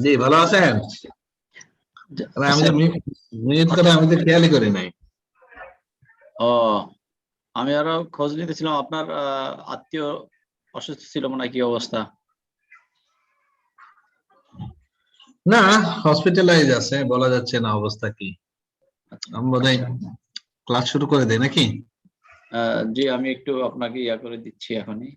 জি ভালো আছেন? আমি তো মিনিট করে আমি তো খেয়ালই করি নাই। ও আমি আরো খোঁজ নিতেছিলাম আপনার আত্মীয় অসুস্থ ছিল মনে হয়, কি অবস্থা? না হসপিটালাইজ আছে, বলা যাচ্ছে না অবস্থা কি। আমি বোধহয় ক্লাস শুরু করে দেই নাকি? জি আমি একটু আপনাকে ইয়া করে দিচ্ছি এখনই।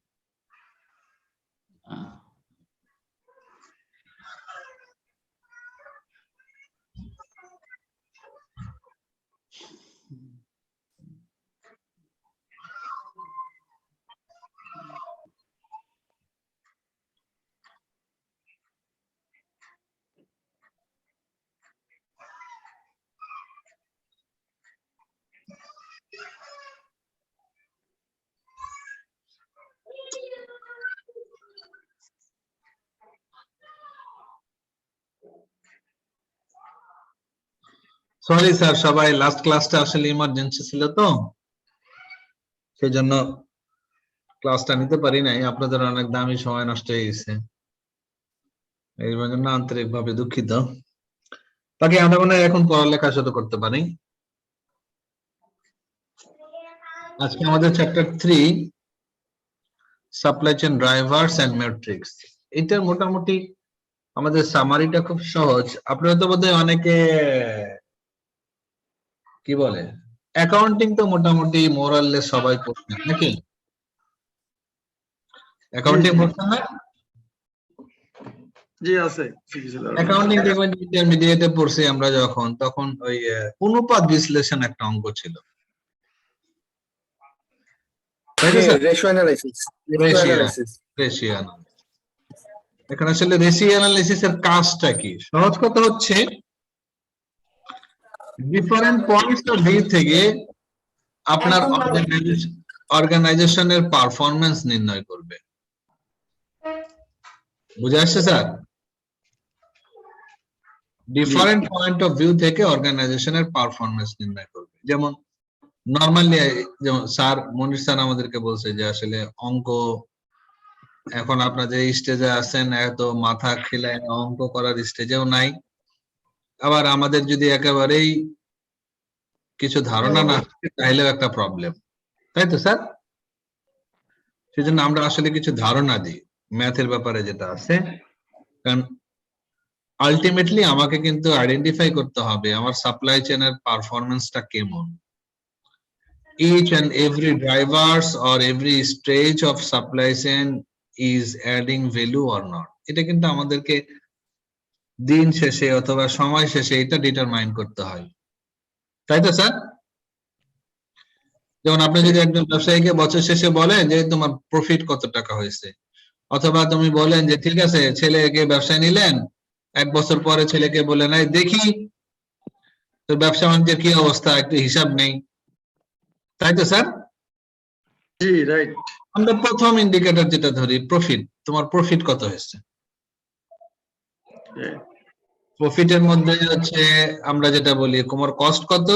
সরি স্যার, সবাই লাস্ট ক্লাসটা আসলে ইমার্জেন্সি ছিল তো সেজন্য ক্লাসটা নিতে পারি নাই। আপনাদের অনেক দামি সময় নষ্ট হয়ে গেছে, এই জন্য আন্তরিকভাবে দুঃখিত। তাকে আমরা মনে হয় এখন পড়ালেখা শুরু করতে পারি। আজকে আমাদের chapter 3 supply chain drivers and matrix. এটা মোটামুটি আমাদের সামারিটা খুব সহজ। আপনারা তো বোধহয় অনেকে কি বলে অ্যাকাউন্টিং তো মোটামুটি মোরাললেস সবাই পড়ছেন নাকি? অ্যাকাউন্টিং পড়ছেন না? জি আছে। অ্যাকাউন্টিং দেখবেন ইন্টারমিডিয়েটে পড়ছি আমরা যখন, তখন ওই অনুপাত বিশ্লেষণ একটা অঙ্ক ছিল, তাই তো স্যার? Ratio analysis. রেশিও এখানে আসলে রেশিও অ্যানালাইসিস এর কাজটা কি? সহজ কথা হচ্ছে ডিফারেন্ট পয়েন্টস অফ ভিউ থেকে আপনার অর্গানাইজেশনের পারফরম্যান্স নির্ণয় করবে। বুঝে আসছে sir? Different point of view থেকে অর্গানাইজেশনের পারফরম্যান্স নির্ণয় করবে। যেমন নরমালি যেমন স্যার মনির স্যার আমাদেরকে বলছে যে আসলে অঙ্ক এখন আপনার যে স্টেজে আছেন এত মাথা খেলায় অঙ্ক করার স্টেজেও নাই, আবার আমাদের যদি একেবারেই কিছু ধারণা না থাকে তাহলেও একটা প্রবলেম, তাই তো স্যার? সেজন্য আমরা আসলে কিছু ধারণা দিই ম্যাথের ব্যাপারে যেটা আছে, কারণ আলটিমেটলি আমাকে কিন্তু আইডেন্টিফাই করতে হবে আমার সাপ্লাই চেইনের পারফরম্যান্সটা কেমন। Each and every drivers or every stage of supply chain is adding value or not, এটা কিন্তু আমাদেরকে দিন শেষে অথবা সময় শেষে এটা ডিটারমাইন করতে হয়, তাই তো স্যার? যেমন আপনি যদি একজন ব্যবসায়ীকে বছর শেষে বলেন যে তোমার প্রফিট কত টাকা হয়েছে, অথবা তুমি বলেন যে ঠিক আছে ছেলেকে ব্যবসায় নিলেন, এক বছর পরে ছেলেকে বলে নাই দেখি তোর ব্যবসা বাণিজ্যের কি অবস্থা, একটু হিসাব নেই, তাই তো স্যার? জি রাইট। আমরা প্রথম ইন্ডিকেটর যেটা ধরি প্রফিট, তোমার প্রফিট কত হয়েছে। প্রফিটের মধ্যে হচ্ছে আমরা যেটা বলি তোমার কস্ট কত,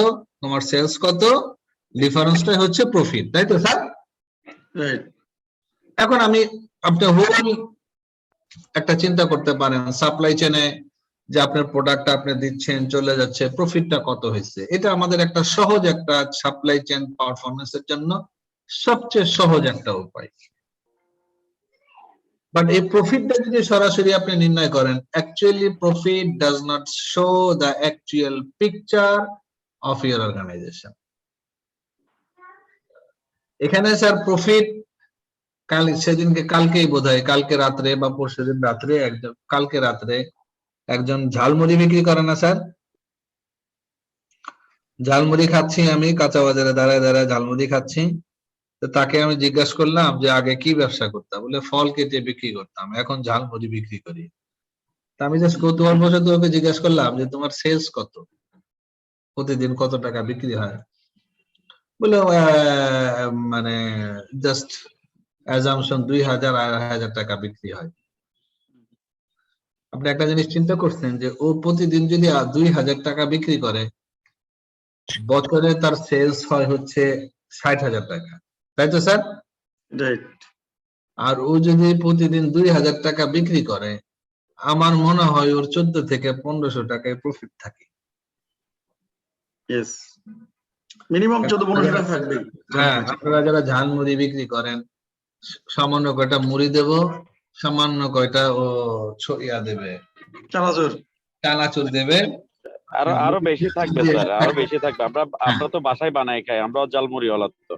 তোমার সেলস কত, ডিফারেন্সটা হচ্ছে প্রফিট, তাই তো স্যার? রাইট। এখন আমি আপনি হোল একটা চিন্তা করতে পারেন সাপ্লাই চেনে যে আপনার প্রোডাক্টটা আপনি দিচ্ছেন চলে যাচ্ছে, প্রফিটটা কত হয়েছে। এটা আমাদের একটা সহজ একটা সাপ্লাই চেইন পারফরম্যান্সের জন্য সবচেয়ে সহজ একটা উপায়। বাট এই প্রফিটটা যদি সরাসরি আপনি নির্ণয় করেন, actually profit does not show the actual picture of your organization. এখানে স্যার প্রফিট সেদিনকে কালকেই বোধহয় কালকে রাত্রে বা পরশুদিন রাত্রে কালকে রাত্রে একজন ঝালমুড়ি বিক্রি করে না স্যার, ঝালমুড়ি খাচ্ছি আমি কাঁচা বাজারে দাঁড়ায় দাঁড়ায় ঝালমুড়ি খাচ্ছি, তো তাকে আমি জিজ্ঞাসা করলাম যে আগে কি ব্যবসা করতাম, বলে ফল কেটে বিক্রি করতাম, এখন ঝালমুড়ি বিক্রি করি। তা আমি জাস্ট কৌতূহলবশত ওকে জিজ্ঞাসা করলাম যে তোমার সেলস কত, প্রতিদিন কত টাকা বিক্রি হয়, বলে মানে জাস্ট অ্যাজাম্পশন 2000 2500 টাকা বিক্রি হয়। আপনি একটা জিনিস চিন্তা করছেন যে ও প্রতিদিন যদি 2000 টাকা বিক্রি করে, বছরে তার সেলস হয় হচ্ছে 60,000 টাকা, তাই তো স্যার? রাইট। আর ও যদি প্রতিদিন 2000 টাকা বিক্রি করে আমার মনে হয় ওর 14 থেকে 1500 টাকায় প্রফিট থাকে। ইয়েস, মিনিমাম 14-15 টাকা থাকবে। হ্যাঁ, আপনারা যারা ঝালমুড়ি বিক্রি করেন, সামান্য কয়টা মুড়ি দেব, সামান্য কয়টা ও ইয়া দেবে, চানাচুর। চানাচুর দেবে। আরো বেশি থাকবে স্যার, আরো বেশি থাকবে। হ্যাঁ। আমরা তো বাসায় বানাই খাই, আমরাও জালমুড়িওয়ালা তো।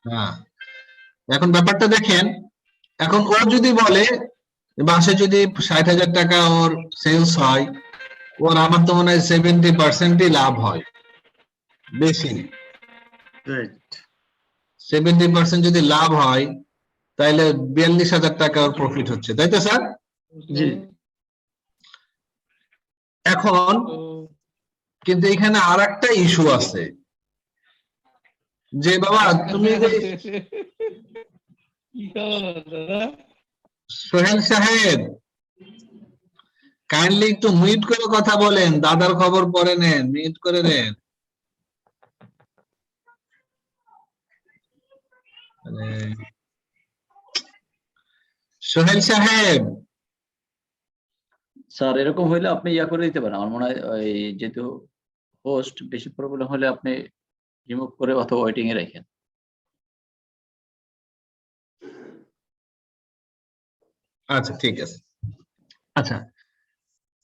হ্যাঁ, এখন ব্যাপারটা দেখেন, এখন ও যদি বলে মাসে যদি 60,000 টাকা ওর সেলস হয়, ওর আমার তো মনে হয় 70% লাভ হয়, বেশি। রাইট। 70% যদি লাভ হয় তাহলে 42,000 টাকা ওর প্রফিট হচ্ছে, তাই তো স্যার? জি। এখন কিন্তু এখানে আরেকটা ইস্যু আছে যে বাবা তুমি সোহেল সাহেব কাইন্ডলি একটু মিউট করে কথা বলেন, দাদার খবর পরে নেন, মিউট করে দেন। সোহেল সাহেব, স্যার এরকম হইলে আপনি ইয়া করে দিতে পারেন, আমার মনে হয় ওই যেহেতু হোস্ট বেশি প্রবলেম হলে আপনি রিমুভ করে অথবা ওয়েটিং এ রাখেন। আচ্ছা ঠিক আছে। আচ্ছা,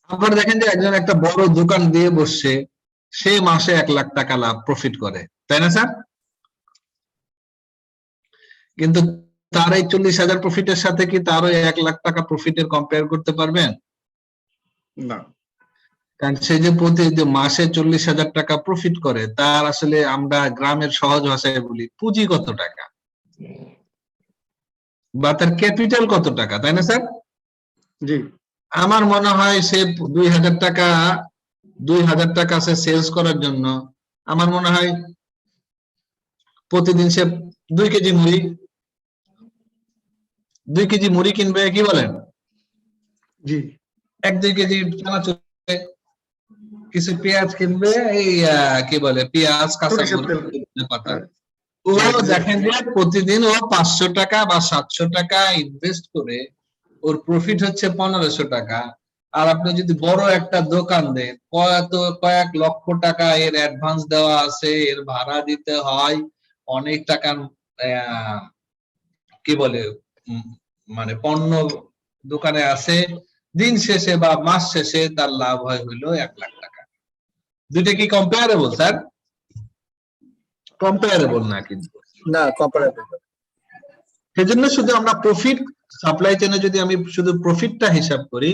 আবার দেখেন যে একজন একটা বড় দোকান দিয়ে বসছে, সে মাসে 1 লাখ টাকা লাভ প্রফিট করে, তাই না স্যার? কিন্তু তার এই 40,000 প্রফিটের সাথে কি তার ওই 1 লাখ টাকা প্রফিটের কম্পেয়ার করতে পারবেন? না। কারণ সে যে প্রতি মাসে 40,000 টাকা প্রফিট করে, তার আসলে আমরা গ্রামের সহজ ভাষায় বলি পুঁজি কত টাকা বা তার ক্যাপিটাল কত টাকা, তাই না স্যার? জি। আমার মনে হয় সে 2,000 টাকা সে সেলস করার জন্য আমার মনে হয় প্রতিদিন সে 2 কেজি মুড়ি কিনবে, কি বলেন? জি। 1-2 কেজি চানাচুর, কিছু পেঁয়াজ কিনবে, এই কি বলে পেঁয়াজ, কাঁচামরিচ, পাতা। ও দেখেন যে প্রতিদিন ও 500 টাকা বা 700 টাকা ইনভেস্ট করে ওর প্রফিট হচ্ছে 1500 টাকা। আর আপনি যদি বড় একটা দোকান দেন, কয়েক লক্ষ টাকা এর অ্যাডভান্স দেওয়া আছে, এর ভাড়া দিতে হয়, অনেক টাকা কি বলে মানে পণ্য দোকানে আছে, দিন শেষে বা মাস শেষে তার লাভ হয় হইলো 1 লাখ টাকা। দুইটা কি কম্পারেবল স্যার? কম্পারেবল না কিন্তু। না, কম্পারেবল। সেজন্য শুধু আমরা প্রফিট, সাপ্লাই চেনে যদি আমি শুধু প্রফিটটা হিসাব করি,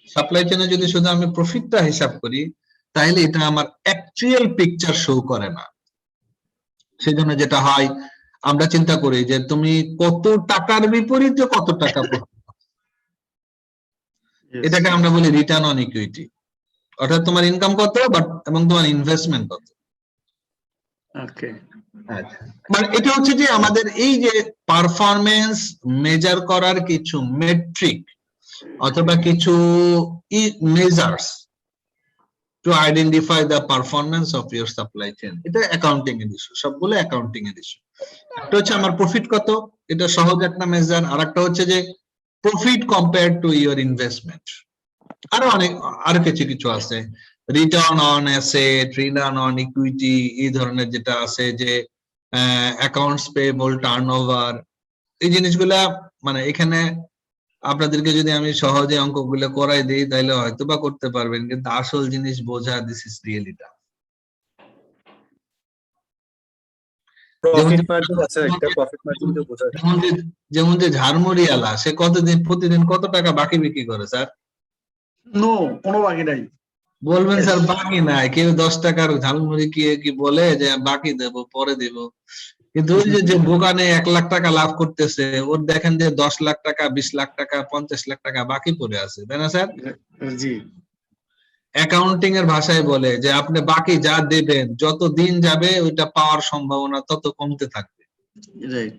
সাপ্লাই চেনে যদি শুধু আমি প্রফিটটা হিসাব করি, তাহলে এটা আমার অ্যাকচুয়াল পিকচার শো করে না। সেজন্য যেটা হয় আমরা চিন্তা করি যে তুমি কত টাকার বিপরীতে কত টাকা প্রফিট, এটাকে আমরা বলি রিটার্ন অন ইকুইটি। অর্থাৎ তোমার ইনকাম কত এবং তোমার ইনভেস্টমেন্ট কত। ওকে। আচ্ছা, মানে এটা হচ্ছে যে আমাদের এই যে পারফরম্যান্স মেজার করার কিছু মেট্রিক অথবা কিছু measures to identify the performance of your supply chain. এটা অ্যাকাউন্টিং এর ইস্যু, সবগুলো অ্যাকাউন্টিং এর ইস্যু। একটা হচ্ছে আমার প্রফিট কত, এটা সহজ একটা মেজার। আর একটা হচ্ছে যে profit compare to your investment. আরো কিছু আছে, return on asset, return on equity, এই ধরনের যেটা আছে যে অ্যাকাউন্টস পেয়েবল, টার্নওভার, এই জিনিসগুলা মানে এখানে আপনাদেরকে যদি আমি সহজে অঙ্কগুলো করাই দিই তাহলে হয়তো বা করতে পারবেন, কিন্তু আসল জিনিস বোঝা দিস ইজ রিয়েলি টাফ। যেমন যে ঝাড়মুড়িওয়ালা, সে প্রতিদিন কত টাকা বাকি বিক্রি করে স্যার? নো, কোনো বাকি নাই। বলবেন স্যার বাকি নাই, কেউ 10 টাকার ঝালমুড়ি কি বলে যে বাকি দেব, পরে দেব। কিন্তু ওই যে দোকানে 1 লাখ টাকা লাভ করতেছে, ওর দেখেন যে 10 লাখ টাকা, 20 লাখ টাকা, 50 লাখ টাকা বাকি পড়ে আছে, তাই না স্যার? জি। অ্যাকাউন্টিং এর ভাষায় বলে যে আপনি বাকি যা দেবেন, যত দিন যাবে ওইটা পাওয়ার সম্ভাবনা তত কমতে থাকবে। রাইট।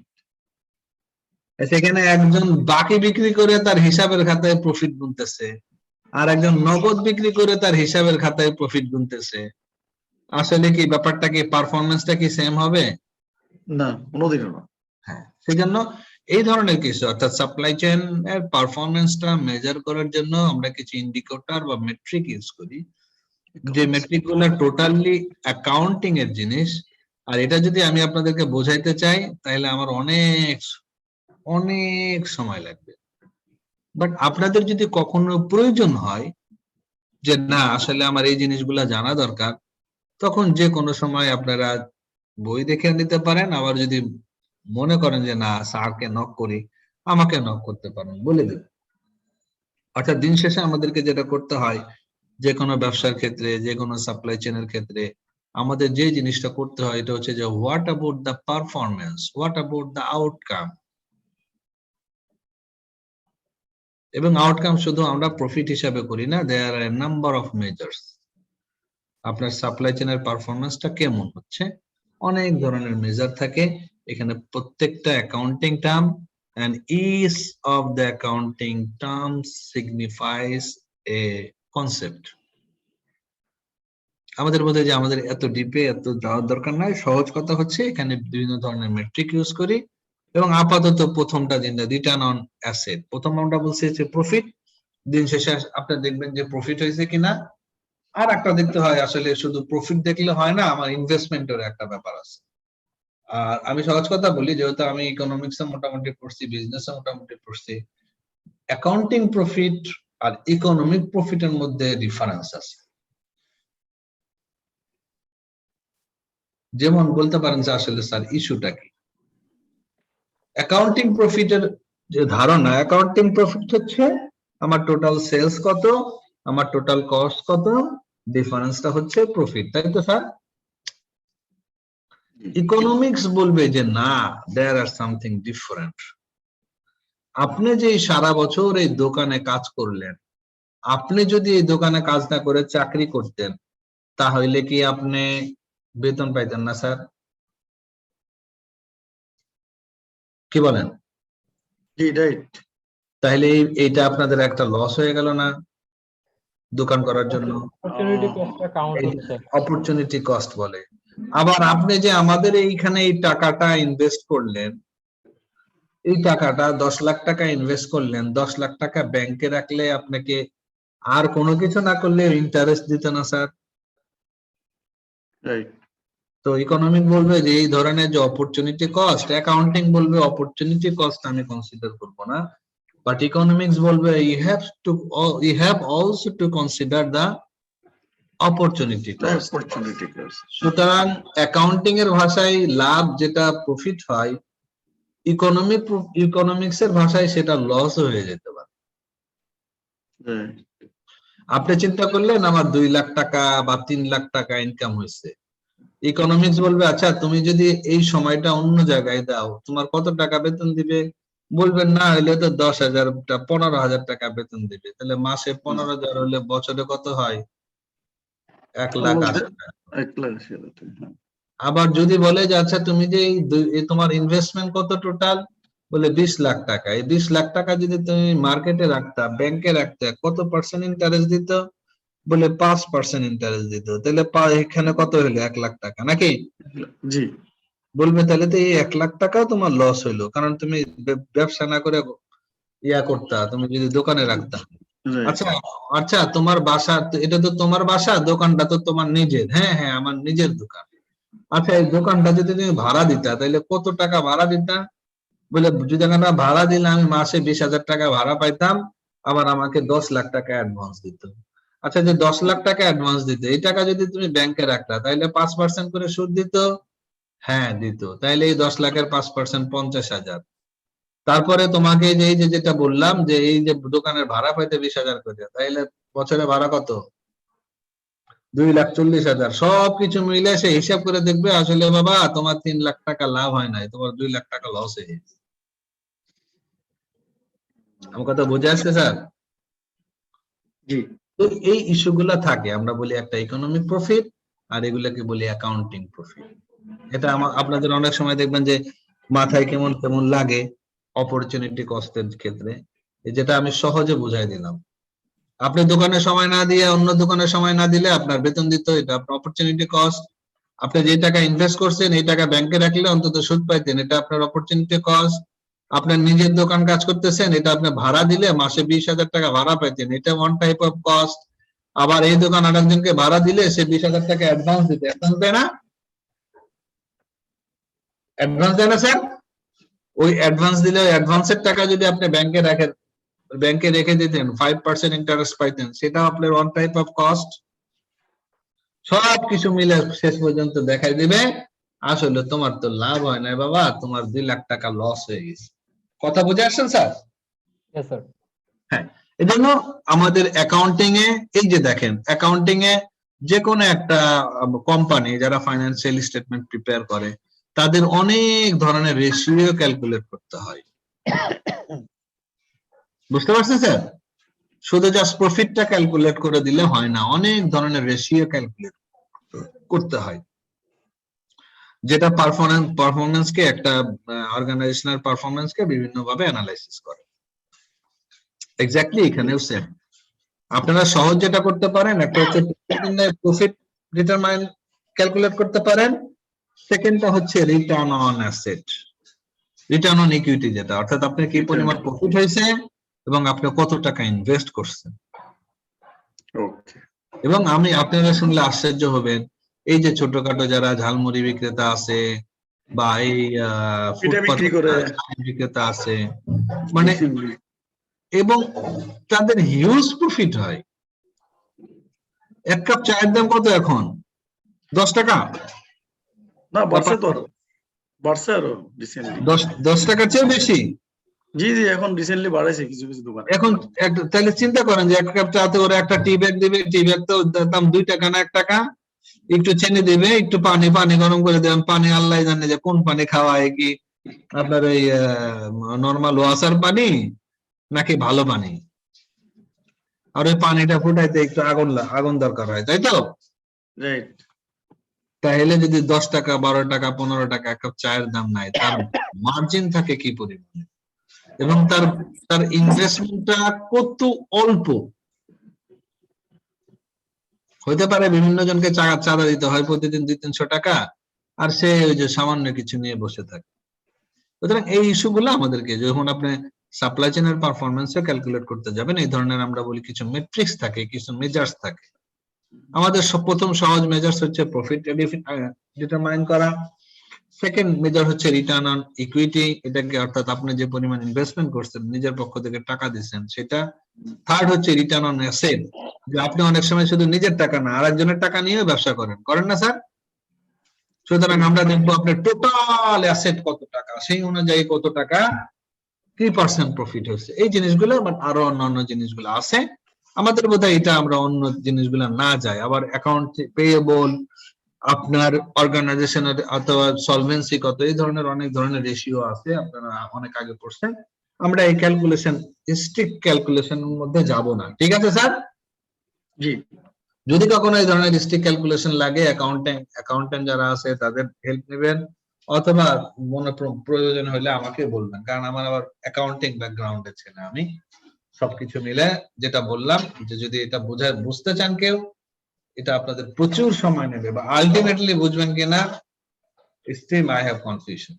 সেখানে একজন বাকি বিক্রি করে তার হিসাবের খাতায় প্রফিট গুনতেছে, আর একজন নগদ বিক্রি করে তার হিসাবের খাতায় প্রফিট গুনতেছে। আসলে কি ব্যাপারটা কি, পারফরমেন্সটা কি সেম হবে? না, কোনোদিনও না। হ্যাঁ, সেজন্য এই ধরনের কিছু, অর্থাৎ সাপ্লাই চেইন এর পারফরমেন্সটা মেজার করার জন্য আমরা কিছু ইন্ডিকেটর বা মেট্রিক ইউজ করি, যে মেট্রিক গুলো টোটালি অ্যাকাউন্টিং এর জিনিস। আর এটা যদি আমি আপনাদেরকে বোঝাইতে চাই তাহলে আমার অনেক অনেক সময় লাগবে। বাট আপনাদের যদি কখনো প্রয়োজন হয় যে না আসলে আমার এই জিনিসগুলা জানা দরকার, তখন যে কোনো সময় আপনারা বই দেখে নিতে পারেন। আবার যদি মনে করেন যে না স্যারকে নক করি, আমাকে নক করতে পারেন, বলে দেব। অর্থাৎ দিন শেষে আমাদেরকে যেটা করতে হয়, যে কোনো ব্যবসার ক্ষেত্রে, যে কোনো সাপ্লাই চেনের ক্ষেত্রে আমাদের যে জিনিসটা করতে হয় এটা হচ্ছে যে what about the performance, what about the outcome. এবং আউটকাম শুধু আমরা প্রফিট হিসাবে করি না, দেয়ার আর নাম্বার অফ মেজার্স। আপনার সাপ্লাই চেনের পারফরমেন্সটা কেমন হচ্ছে, অনেক ধরনের মেজার থাকে এখানে। প্রত্যেকটা accounting term and each of the accounting terms signifies a concept. আমাদের মধ্যে যে আমাদের এত ডিপে এত যাওয়ার দরকার নাই, সহজ কথা হচ্ছে এখানে বিভিন্ন ধরনের মেট্রিক ইউজ করি। এবং আপাতত প্রথমটা দিন রিটার্ন অন অ্যাসেট, প্রথম আমরা বলছি যে প্রফিট। দিন শেষে আপনারা দেখবেন যে প্রফিট হয়েছে কিনা। আর একটা দেখতে হয়, আসলে শুধু প্রফিট দেখলে হয় না, আমার ইনভেস্টমেন্টের একটা ব্যাপার আছে। আর আমি সহজ কথা বলি, যেহেতু আমি ইকোনমিক্সে মোটামুটি পড়ছি, বিজনেসে মোটামুটি পড়ছি, অ্যাকাউন্টিং প্রফিট আর ইকোনমিক প্রফিটের মধ্যে ডিফারেন্স আছে। যেমন বলতে পারেন যে আসলে স্যার ইস্যুটা কি। অ্যাকাউন্টিং প্রফিটের যে ধারণা, অ্যাকাউন্টিং প্রফিট হচ্ছে আমার টোটাল সেলস কত, আমার টোটাল কস্ট কত, ডিফারেন্সটা হচ্ছে প্রফিট, তাই তো স্যার? ইকোনমিক্স বলবে যে না, দেয়ার আর সামথিং ডিফারেন্ট। আপনি যে সারা বছর এই দোকানে কাজ করলেন, আপনি যদি এই দোকানে কাজ না করে চাকরি করতেন, তাহলে কি আপনি বেতন পাইতেন না স্যার? কি বলেন? জি রাইট। তাহলে এইটা আপনাদের একটা লস হয়ে গেল না দোকান করার জন্য? অপরচুনিটি কস্ট বলে। আবার আপনি যে আমাদের এইখানে এই টাকাটা ইনভেস্ট করলেন, এই টাকাটা 10 লাখ টাকা ইনভেস্ট করলেন, 10 লাখ টাকা ব্যাংকে রাখলে আপনাকে আর কোনো কিছু না করলে ইন্টারেস্ট দিত না স্যার? রাইট। তো ইকোনমিক বলবে যে এই ধরনের যে অপরচুনিটি কস্ট, অ্যাকাউন্টিং বলবে অপরচুনিটি কস্ট আমি কনসিডার করব না, বাট ইকোনমিক্স বলবে you have also to consider the opportunity cost. Opportunity cost. সুতরাং অ্যাকাউন্টিং এর ভাষায় লাভ যেটা প্রফিট হয়, ইকোনমিক্স এর ভাষায় সেটা লস হয়ে যেতে পারে। আপনি চিন্তা করলেন আমার 2 লাখ টাকা বা 3 লাখ টাকা ইনকাম হয়েছে, ইকোনমিক্স বলবে আচ্ছা তুমি যদি এই সময়টা অন্য জায়গায় দাও তোমার কত টাকা বেতন দিবে? বলবেন না হলে তো 10,000 15,000 টাকা বেতন দিবে। তাহলে মাসে 15,000 হলে বছরে কত হয়? 1,80,000 টাকা। 1,80,000। আবার যদি বলে যে আচ্ছা তুমি যে তোমার ইনভেস্টমেন্ট কত টোটাল, বলে 20 লাখ টাকা, এই 20 লাখ টাকা যদি তুমি মার্কেটে রাখতা, ব্যাংকে রাখতে, কত পার্সেন্ট ইন্টারেস্ট দিত? বলে 5% ইন্টারেস্ট দিত। তাহলে এখানে কত হলো? 1 লাখ টাকা নাকি? জি। বলবে তাহলে তো এই 1 লাখ টাকাও তোমার লস হইলো, কারণ তুমি ব্যবসা না করে ইয়া করতা, তুমি যদি দোকানে রাখতা। আচ্ছা আচ্ছা তোমার বাসা, এটা তো তোমার বাসা, দোকানটা তো তোমার নিজের। হ্যাঁ হ্যাঁ আমার নিজের দোকান। আচ্ছা এই দোকানটা যদি তুমি ভাড়া দিতা তাহলে কত টাকা ভাড়া দিতা? বলে যদি আমরা ভাড়া দিলে আমি মাসে 20,000 টাকা ভাড়া পাইতাম, আবার আমাকে 10 লাখ টাকা অ্যাডভান্স দিত। আচ্ছা যে 10 লাখ টাকা অ্যাডভান্স দিত, এই টাকা যদি তুমি ব্যাংকে রাখতা তাহলে 5% করে সুদ দিত? হ্যাঁ দিত। তাইলে এই 10 লাখের 5% 50,000। তারপরে তোমাকে যে এই যে যেটা বললাম যে এই যে দোকানের ভাড়া পাইতে 20,000 করে, তাইলে বছরে ভাড়া কত? 2,40,000। সবকিছু মিলে সে হিসাব করে দেখবে আসলে বাবা তোমার 3 লাখ টাকা লাভ হয় নাই, তোমার 2 লাখ টাকা লস হয়ে গেছে। আমার কথা বুঝে আসছে স্যার? জি। তো এই ইস্যুগুলা থাকে, আমরা বলি একটা ইকোনমিক প্রফিট আর এগুলাকে বলি অ্যাকাউন্টিং প্রফিট। এটা আপনাদের অনেক সময় দেখবেন যে মাথায় কেমন কেমন লাগে অপরচুনিটি কস্টের ক্ষেত্রে, যেটা আমি সহজে বুঝাই দিলাম। আপনি দোকানে সময় না দিয়ে অন্য দোকানে সময় না দিলে আপনার বেতন দিত, এটা আপনার অপরচুনিটি কস্ট। আপনি যে টাকা ইনভেস্ট করছেন এই টাকা ব্যাংকে রাখলে অন্তত সুদ পাইতেন, এটা আপনার অপরচুনিটি কস্ট। আপনার নিজের দোকান কাজ করতেছেন, এটা আপনি ভাড়া দিলে মাসে 20,000 টাকা ভাড়া পাইতেন, এটা ওয়ান টাইপ অফ কস্ট। আবার এই দোকান আরেকজনকে ভাড়া দিলে সে 20,000 টাকা অ্যাডভান্স দিতে, অ্যাডভান্স দেয় না? অ্যাডভান্স দেয় না স্যার? ওই অ্যাডভান্স দিলে ওই অ্যাডভান্সের টাকা যদি আপনি ব্যাংকে রাখেন, ব্যাংকে রেখে দিতেন, 5% ইন্টারেস্ট পাইতেন, সেটা আপনার ওয়ান টাইপ অফ কস্ট। সবকিছু মিলে শেষ পর্যন্ত দেখাই দিবে আসলে তোমার তো লাভ হয় না বাবা, তোমার 2 লাখ টাকা লস হয়ে গেছে। কথা বুঝে আসছেন স্যার? Yes, sir. হ্যাঁ, এজন্য আমাদের অ্যাকাউন্টিং এ এই যে দেখেন, অ্যাকাউন্টিং এ যে কোনো একটা কোম্পানি যারা ফাইন্যান্সিয়াল স্টেটমেন্ট প্রিপেয়ার করে, তাদের অনেক ধরনের রেশিও ক্যালকুলেট করতে হয়। বুঝতে পারছেন স্যার? শুধু জাস্ট প্রফিটটা ক্যালকুলেট করে দিলে হয় না, অনেক ধরনের রেশিও ক্যালকুলেট করতে হয়, যেটা পারফরম্যান্স কে, একটা অর্গানাইজেশনাল পারফরম্যান্স কে বিভিন্ন ভাবে অ্যানালাইসিস করে। এক্স্যাক্টলি এখানেও সেম। আপনারা সহজ যেটা করতে পারেন, একটা হচ্ছে প্রফিট ডিটারমাইন ক্যালকুলেট করতে পারেন, সেকেন্ডটা হচ্ছে return on asset, return on equity, যেটা অর্থাৎ আপনার কি পরিমাণ প্রফিট হয়েছে এবং আপনি কত টাকা ইনভেস্ট করছেন। ওকে। এবং আপনারা শুনলে আশ্চর্য হবেন, এই যে ছোটখাটো যারা ঝালমুড়ি বিক্রেতা আছে বা এই পিঠা বিক্রি করে, বিক্রেতা আছে, মানে এবং তাদের হিউজ প্রফিট হয়। এক কাপ চায়ের দাম কত এখন? 10 টাকা? না বাড়ছে তো, আরো বাড়ছে আরো রিসেন্টলি। 10 টাকার চেয়ে বেশি জি জি, এখন রিসেন্টলি বাড়াইছে কিছু কিছু দোকানে। এখন। তাহলে চিন্তা করেন যে এক কাপ চাতে ওরা একটা টি ব্যাগ দিবে, টি ব্যাগ তো দাম 2 টাকা না 1 টাকা, একটু চিনি দিবে, একটু পানি গরম করে দেবেন, পানি আল্লাহ জানে যে কোন পানি খাওয়ায়, কি আপনার ওই নর্মাল ওয়াসার পানি নাকি ভালো পানি, আর ওই পানিটা ফুটাইতে একটু আগুন দরকার হয়, তাই তো? রাইট। তাহলে যদি 10 টাকা 12 টাকা 15 টাকা এক কাপ চায়ের দাম নাই, তার মার্জিন থাকে কি পরিমাণে, এবং তার ইনভেস্টমেন্টটা কত অল্প হতে পারে। বিভিন্ন জনকে চাঁদা দিতে হয় প্রতিদিন 200-300 টাকা, আর সে ওই যে সামান্য কিছু নিয়ে বসে থাকে। সুতরাং এই ইস্যুগুলো আমাদেরকে, যখন আপনি সাপ্লাই চেইনের পারফরমেন্স ক্যালকুলেট করতে যাবেন, এই ধরনের আমরা বলি কিছু মেট্রিক্স থাকে, কিছু মেজার্স থাকে। আমাদের প্রথম সহজ মেজার্স হচ্ছে প্রফিট ডিটারমাইন করা, সেকেন্ড মেজার হচ্ছে রিটার্ন অন ইকুইটি, এটাকে অর্থাৎ আপনি যে পরিমাণ ইনভেস্টমেন্ট করছেন, নিজের পক্ষ থেকে টাকা দিচ্ছেন সেটা। থার্ড হচ্ছে রিটার্ন অন অ্যাসেট, যে আপনি অনেক সময় শুধু নিজের টাকা না আরেকজনের টাকা নিয়েও ব্যবসা করেন না স্যার? সুতরাং আমরা দেখবো আপনার টোটাল অ্যাসেট কত টাকা, সেই অনুযায়ী কত টাকা কি পার্সেন্ট প্রফিট হচ্ছে, এই জিনিসগুলো। আরো অন্যান্য জিনিসগুলো আছে, আমাদের বোধহয় এটা আমরা অন্য জিনিসগুলো না যাই। আবার অ্যাকাউন্ট পেয়েবল, আপনার অর্গানাইজেশনের অথবা সলভেন্সি কত, এই ধরনের অনেক ধরনের রেশিও আছে, আপনারা অনেক আগে পড়ছেন। আমরা এই ক্যালকুলেশন, স্ট্রিক্ট ক্যালকুলেশনের মধ্যে যাব না, ঠিক আছে স্যার? জি। যদি কখনো এই ধরনের স্ট্রিক্ট ক্যালকুলেশন লাগে, অ্যাকাউন্টেন্ট যারা আছে তাদের হেল্প নেবেন, অথবা মনে প্রয়োজন হলে আমাকে বলবেন, কারণ আমার আবার অ্যাকাউন্টিং ব্যাকগ্রাউন্ডে ছেলে আমি। সবকিছু মিলে যেটা বললাম, যে যদি এটা বুঝতে চান কেউ, এটা আপনাদের প্রচুর সময় নেবে, বা আলটিমেটলি বুঝবেন কিনা স্টিল আই হ্যাভ কনফিউশন।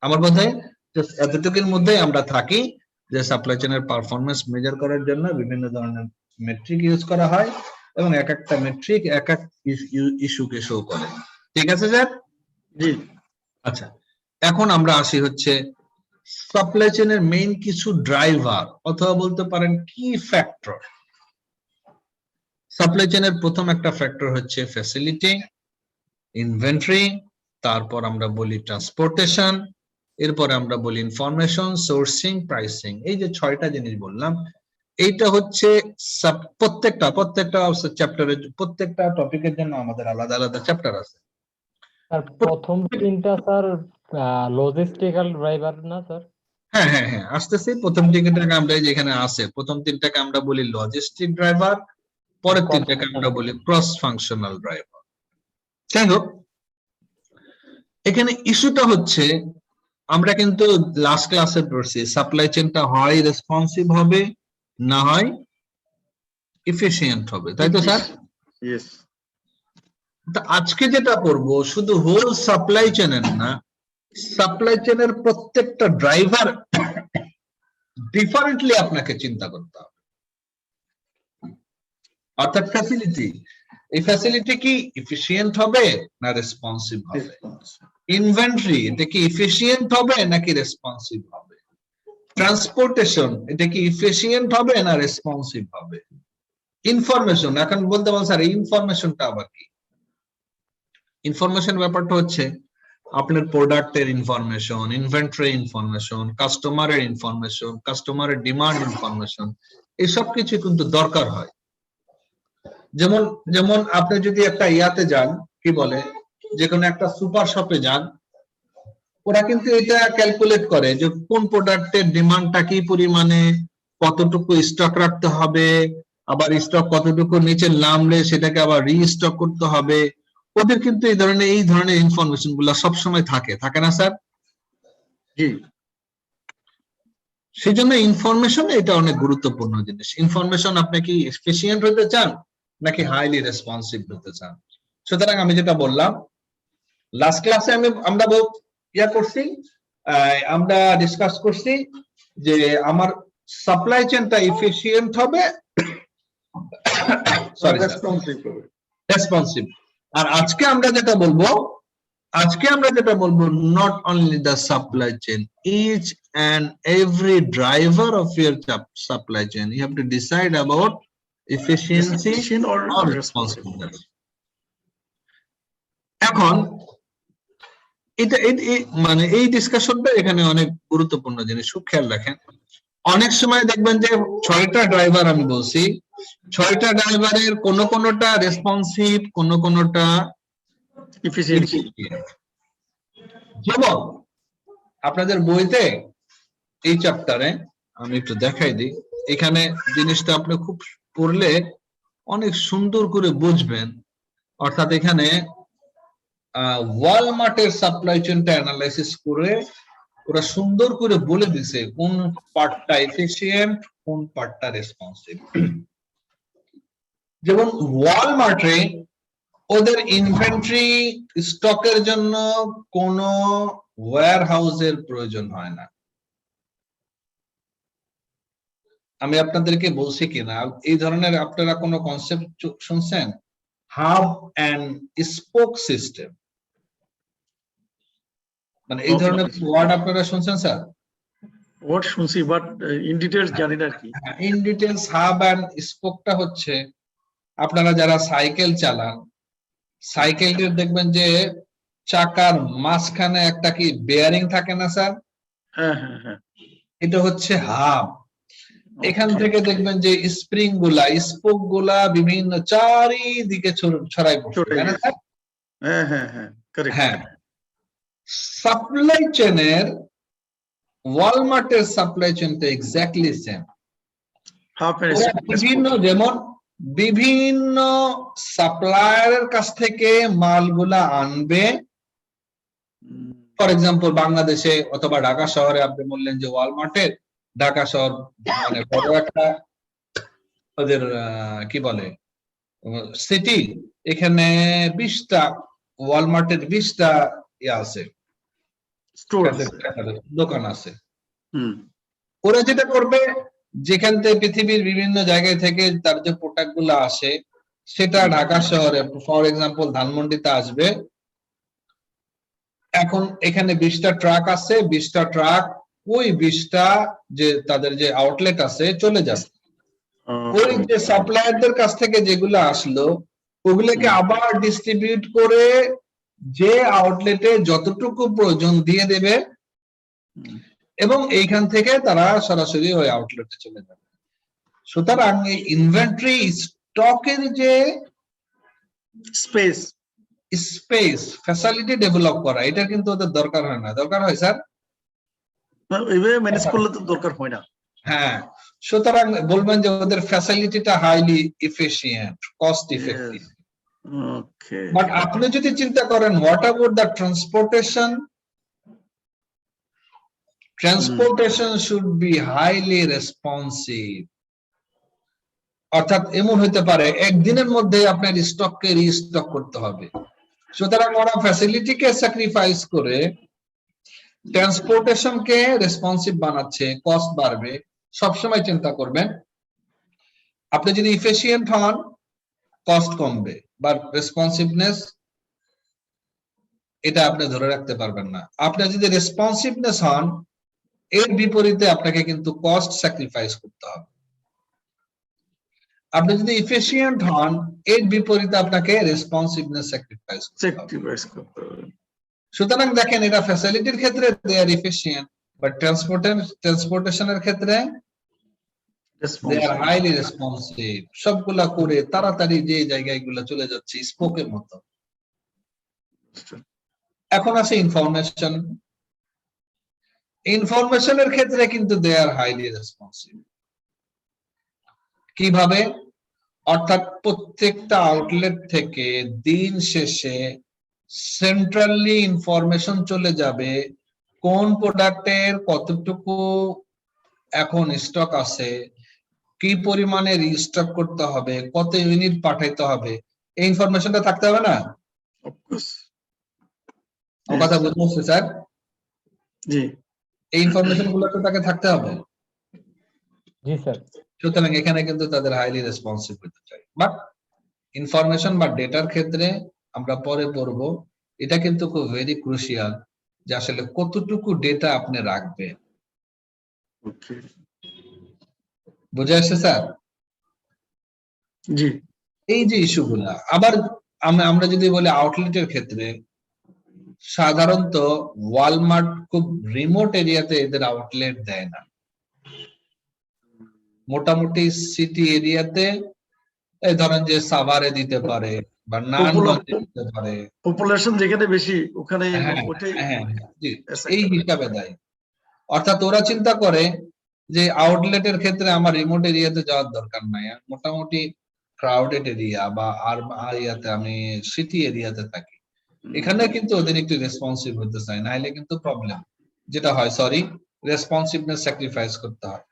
আমার বোধহয় এতটুকুর মধ্যেই আমরা থাকি, যে সাপ্লাই চেইনের পারফরমেন্স মেজার করার জন্য বিভিন্ন ধরনের মেট্রিক ইউজ করা হয়, এবং এক একটা মেট্রিক এক এক ইস্যুকে শো করে। ঠিক আছে স্যার? জি। আচ্ছা, এখন আমরা আসি হচ্ছে সাপ্লাই চেইনের মেইন কিছু ড্রাইভার, অথবা বলতে পারেন কি ফ্যাক্টর। সাপ্লাই চেইনের প্রথম একটা ফ্যাক্টর হচ্ছে ফ্যাসিলিটি, ইনভেন্টরি, তারপর আমরা বলি ট্রান্সপোর্টেশন, এরপরে আমরা বলি ইনফরমেশন, সোর্সিং, প্রাইসিং। এই যে 6টা জিনিস বললাম, এইটা হচ্ছে প্রত্যেকটা চ্যাপ্টারের, প্রত্যেকটা টপিকের জন্য আমাদের আলাদা আলাদা চ্যাপ্টার আছে। আর প্রথম 3টা স্যার লজিস্টিক্যাল ড্রাইভার না স্যার? হ্যাঁ হ্যাঁ হ্যাঁ, আসতেছি। প্রথম টিকিটটাকে আমরা যেখানে আছে, প্রথম 3টাকে আমরা বলি লজিস্টিক ড্রাইভার, পরের 3টাকে আমরা বলি ক্রস ফাংশনাল ড্রাইভার। যাই হোক, এখানে ইস্যুটা হচ্ছে, আমরা কিন্তু লাস্ট ক্লাসে পড়ছি সাপ্লাই চেইনটা হয় রেসপন্সিভ হবে, না হয় এফিশিয়েন্ট হবে, তাই তো স্যার? ইয়েস। আজকে যেটা পড়বো শুধু হোল সাপ্লাই চেইনের না, সাপ্লাই চেনের প্রত্যেকটা ড্রাইভার ডিফারেন্টলি আপনাকে চিন্তা করতে হবে। অর্থাৎ ফ্যাসিলিটি, এই ফ্যাসিলিটি কি ইফিশিয়েন্ট হবে না রেসপন্সিভ হবে? ইনভেন্টরি, এটা কি ইফিশিয়েন্ট হবে নাকি রেসপন্সিভ হবে? ট্রান্সপোর্টেশন, এটা কি ইফিশিয়েন্ট হবে না রেসপন্সিভ হবে? ইনফরমেশন, এখন বলতে পারেন স্যার ইনফরমেশনটা আবার কি? ইনফরমেশন ব্যাপারটা হচ্ছে আপনার প্রোডাক্টের ইনফরমেশন, ইনভেন্টরি ইনফরমেশন, কাস্টমারের ইনফরমেশন, কাস্টমারের ডিমান্ড ইনফরমেশন, এসব কিছু কিন্তু দরকার হয়। যেমন যেমন আপনি যদি একটা ইয়াতে যান, কি বলে, যে কোনো একটা সুপার শপে যান, ওরা কিন্তু এটা ক্যালকুলেট করে যে কোন প্রোডাক্টের ডিমান্ডটা কি পরিমাণে, কতটুকু স্টক রাখতে হবে, আবার স্টক কতটুকু নিচে নামলে সেটাকে আবার রিস্টক করতে হবে। ওদের কিন্তু এই ধরনের ইনফরমেশন গুলা সবসময় থাকে না স্যার? জি। সেই জন্য ইনফরমেশন এটা অনেক গুরুত্বপূর্ণ জিনিস। ইনফরমেশন আপনি কি এফিশিয়েন্ট হতে চান নাকি হাইলি রেসপন্সিভ হতে চান? সুতরাং আমি যেটা বললাম লাস্ট ক্লাসে আমরা আমরা ডিসকাস করছি যে আমার সাপ্লাই চেনটা এফিশিয়েন্ট হবে, সরি রেসপন্সিভ। আর আজকে আমরা যেটা বলবো not only the supply chain, each and every driver of your supply chain, you have to decide about efficiency or responsibility. এখন এটা মানে এই ডিসকাশনটা এখানে অনেক গুরুত্বপূর্ণ জিনিস, খুব খেয়াল রাখেন। অনেক সময় দেখবেন যে 6টা ড্রাইভার, আমি বলছি 6টা ড্রাইভারের কোনটা রেসপন্সিভ, কোনটা এফিশিয়েন্সি। যেমন আপনাদের বইতে এই চ্যাপ্টারে আমি একটু দেখাই দিই, এখানে জিনিসটা আপনি খুব পড়লে অনেক সুন্দর করে বুঝবেন। অর্থাৎ এখানে ওয়ালমার্টের সাপ্লাই চেনটা অ্যানালাইসিস করে ওরা সুন্দর করে বলে দিছে কোন পার্টটা এফিশিয়েন্ট, কোন পার্টটা রেসপন্সিভ। যেমন ওয়ালমার্টে ওদের ইনভেন্টরি স্টকের জন্য কোনো ওয়্যার হাউসের প্রয়োজন হয় না। আমি আপনাদেরকে বলছি কিনা এই ধরনের আপনারা কোনো কনসেপ্ট শুনছেন? হাব এন্ড স্পোক সিস্টেম, মানে এই ধরনের ওয়ার্ড আপনারা শুনছেন স্যার? ওয়ার্ড শুনছি, বাট ইন ডিটেইলস জানি না কি। ইন ডিটেইলস হাব এন্ড স্পোকটা হচ্ছে আপনারা যারা সাইকেল চালান, সাইকেলের দেখবেন যে চাকার মাঝখানে একটা কি বেয়ারিং থাকে না স্যার? হ্যাঁ হ্যাঁ হ্যাঁ, এটা হচ্ছে হাব। এখান থেকে দেখবেন যে স্প্রিং গুলা, স্পোক গুলা বিভিন্ন চারিদিকে ছড়াই পড়ছে, তাই না স্যার? হ্যাঁ হ্যাঁ হ্যাঁ, কারেক্ট। হ্যাঁ, সাপ্লাই চেনের ওয়ালমার্টের সাপ্লাই চেনটা এক্স্যাক্টলি সেম। বিভিন্ন যেমন বিভিন্ন সাপ্লায়ারের কাছ থেকে মালগুলা আনবে। ফর এক্সাম্পল বাংলাদেশে অথবা ঢাকা শহরে আপনি বললেন যে ওয়ালমার্টের, ঢাকা শহর মানে বড় একটা ওদের কি বলে সিটি, এখানে 20টা ওয়ালমার্টের 20টা আছে, দোকান আছে। ওরা যেটা করবে, যেখান থেকে পৃথিবীর বিভিন্ন জায়গায় থেকে তার যে প্রোডাক্ট গুলো আসে সেটা ঢাকা শহরে ফর এক্সাম্পল ধানমন্ডিতে আসবে। এখন এখানে 20টা ট্রাক আছে, 20টা ট্রাক ওই 20টা যে তাদের যে আউটলেট আছে চলে যাবে। ওই যে সাপ্লায়ারদের কাছ থেকে যেগুলো আসলো ওগুলোকে আবার ডিস্ট্রিবিউট করে যে আউটলেটে যতটুকু প্রয়োজন দিয়ে দেবে এবং এইখান থেকে তারা সরাসরি ওই আউটলেটে চলে যাবে। সুতরাং এই ইনভেন্টরি স্টকের যে স্পেস ফ্যাসিলিটি ডেভেলপ করা, এটা কিন্তু ওদের দরকার হয় না। দরকার হয় স্যার? এইভাবে ম্যানেজ করলে তো দরকার হয় না। হ্যাঁ, সুতরাং বলবেন যে ওদের ফ্যাসিলিটিটা highly efficient, cost effective. Okay, but আপনি যদি চিন্তা করেন what about the transportation? Transportation should be highly responsive. অর্থাৎ এমন হতে পারে একদিনের মধ্যে আপনার স্টককে রিস্টক করতে হবে। সুতরাং ওরা ফ্যাসিলিটিকে স্যাক্রিফাইস করে ট্রান্সপোর্টেশন কে রেসপন্সিভ বানাচ্ছে, কস্ট বাড়বে, সবসময় চিন্তা করবেন আপনি যদি ইফিশিয়েন্ট হন কস্ট কমবে, বাট রেসপন্সিভনেস এটা আপনি ধরে রাখতে পারবেন না। আপনি যদি রেসপন্সিভনেস হন এর বিপরীতে আপনাকে কিন্তু কস্ট স্যাক্রিফাইস করতে হবে। আপনি যদি ইফিশিয়েন্ট হন এর বিপরীতে আপনাকে রেসপন্সিভনেস স্যাক্রিফাইস করতে হবে। স্যাক্রিফাইস করতে হবে। সুতরাং দেখেন এটা ফ্যাসিলিটির ক্ষেত্রে দে আর ইফিশিয়েন্ট, বাট ট্রান্সপোর্টেশনের ক্ষেত্রে দে আর হাইলি রেসপন্সিভ। সবগুলা করে তাড়াতাড়ি যে জায়গাগুলো চলে যাচ্ছে স্পোকের মতো। এখন আছে ইনফরমেশন। ইনফরমেশনের ক্ষেত্রে কিন্তু দে আর হাইলি রেসপন্সিভ। কিভাবে? অর্থাৎ প্রত্যেকটা আউটলেট থেকে দিন শেষে সেন্ট্রালি ইনফরমেশন চলে যাবে কোন প্রোডাক্টের কতটুকু এখন স্টক আছে, কি পরিমাণে রিস্টক করতে হবে, কত ইউনিট পাঠাইতে হবে, এই ইনফরমেশনটা থাকতে হবে না? অফকোর্স। আমার কথা বুঝতে পারছেন স্যার? জি। এই ইনফরমেশন গুলো তো তাকে থাকতে হবে। জি স্যার। সুতরাং এখানে কিন্তু তাদের হাইলি রেসপন্সিভ হতে চাই। বাট ইনফরমেশন বা ডেটার ক্ষেত্রে আমরা পরে পড়ব, এটা কিন্তু খুব ভেরি ক্রুশিয়াল যে আসলে কতটুকু ডেটা আপনি রাখবেন। ওকে। বুঝে আসছে স্যার? জি। এই যে ইস্যুগুলা আবার আমরা যদি বলি আউটলেটের ক্ষেত্রে, সাধারণত ওয়ালমার্ট খুব রিমোট এরিয়াতে এদের আউটলেট দেয় না। মোটামুটি সিটি এরিয়াতে এই ধরেন যে সাভারে দিতে পারে বা নারায়ণগঞ্জে দিতে পারে, পপুলেশন যেখানে বেশি ওখানে হ্যাঁ, ওটাই হ্যাঁ, জি, এই হিসাবে দেয়। অর্থাৎ ওরা চিন্তা করে যে আউটলেটের ক্ষেত্রে আমার রিমোট এরিয়াতে যাওয়ার দরকার নাই, মোটামুটি ক্রাউডেড এরিয়া বা আর এরিয়াতে আমি সিটি এরিয়াতে থাকি, এখানে কিন্তু ওদের একটু রেসপন্সিভ হতে চায়, নাহলে কিন্তু প্রবলেম যেটা হয়, সরি, রেসপন্সিভনেস স্যাক্রিফাইস করতে হয়।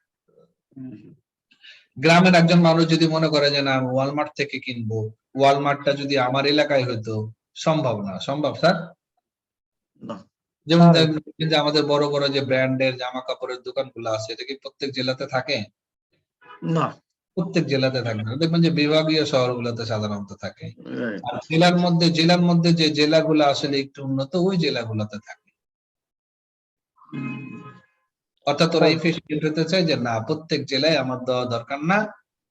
গ্রামের একজন মানুষ যদি মনে করে যে না আমি ওয়ালমার্ট থেকে কিনবো, ওয়ালমার্টটা যদি আমার এলাকায় হতো, সম্ভব না। সম্ভব স্যার? না। যেমন দেখবেন যে আমাদের বড় বড় যে ব্র্যান্ডের জামা কাপড়ের দোকানগুলো আছে, এটা কি প্রত্যেক জেলাতে থাকে? না। প্রত্যেক জেলাতে থাকে না। দেখবেন যে বিভাগীয় শহরগুলোতে সাধারণত থাকে। Right. আর জেলার মধ্যে যে জেলাগুলো আসলে একটু উন্নত ওই জেলাগুলোতে থাকে। অর্থাৎ ওরা এফিশিয়েন্ট হতে চায় যে না প্রত্যেক জেলায় আমার দেওয়া দরকার না,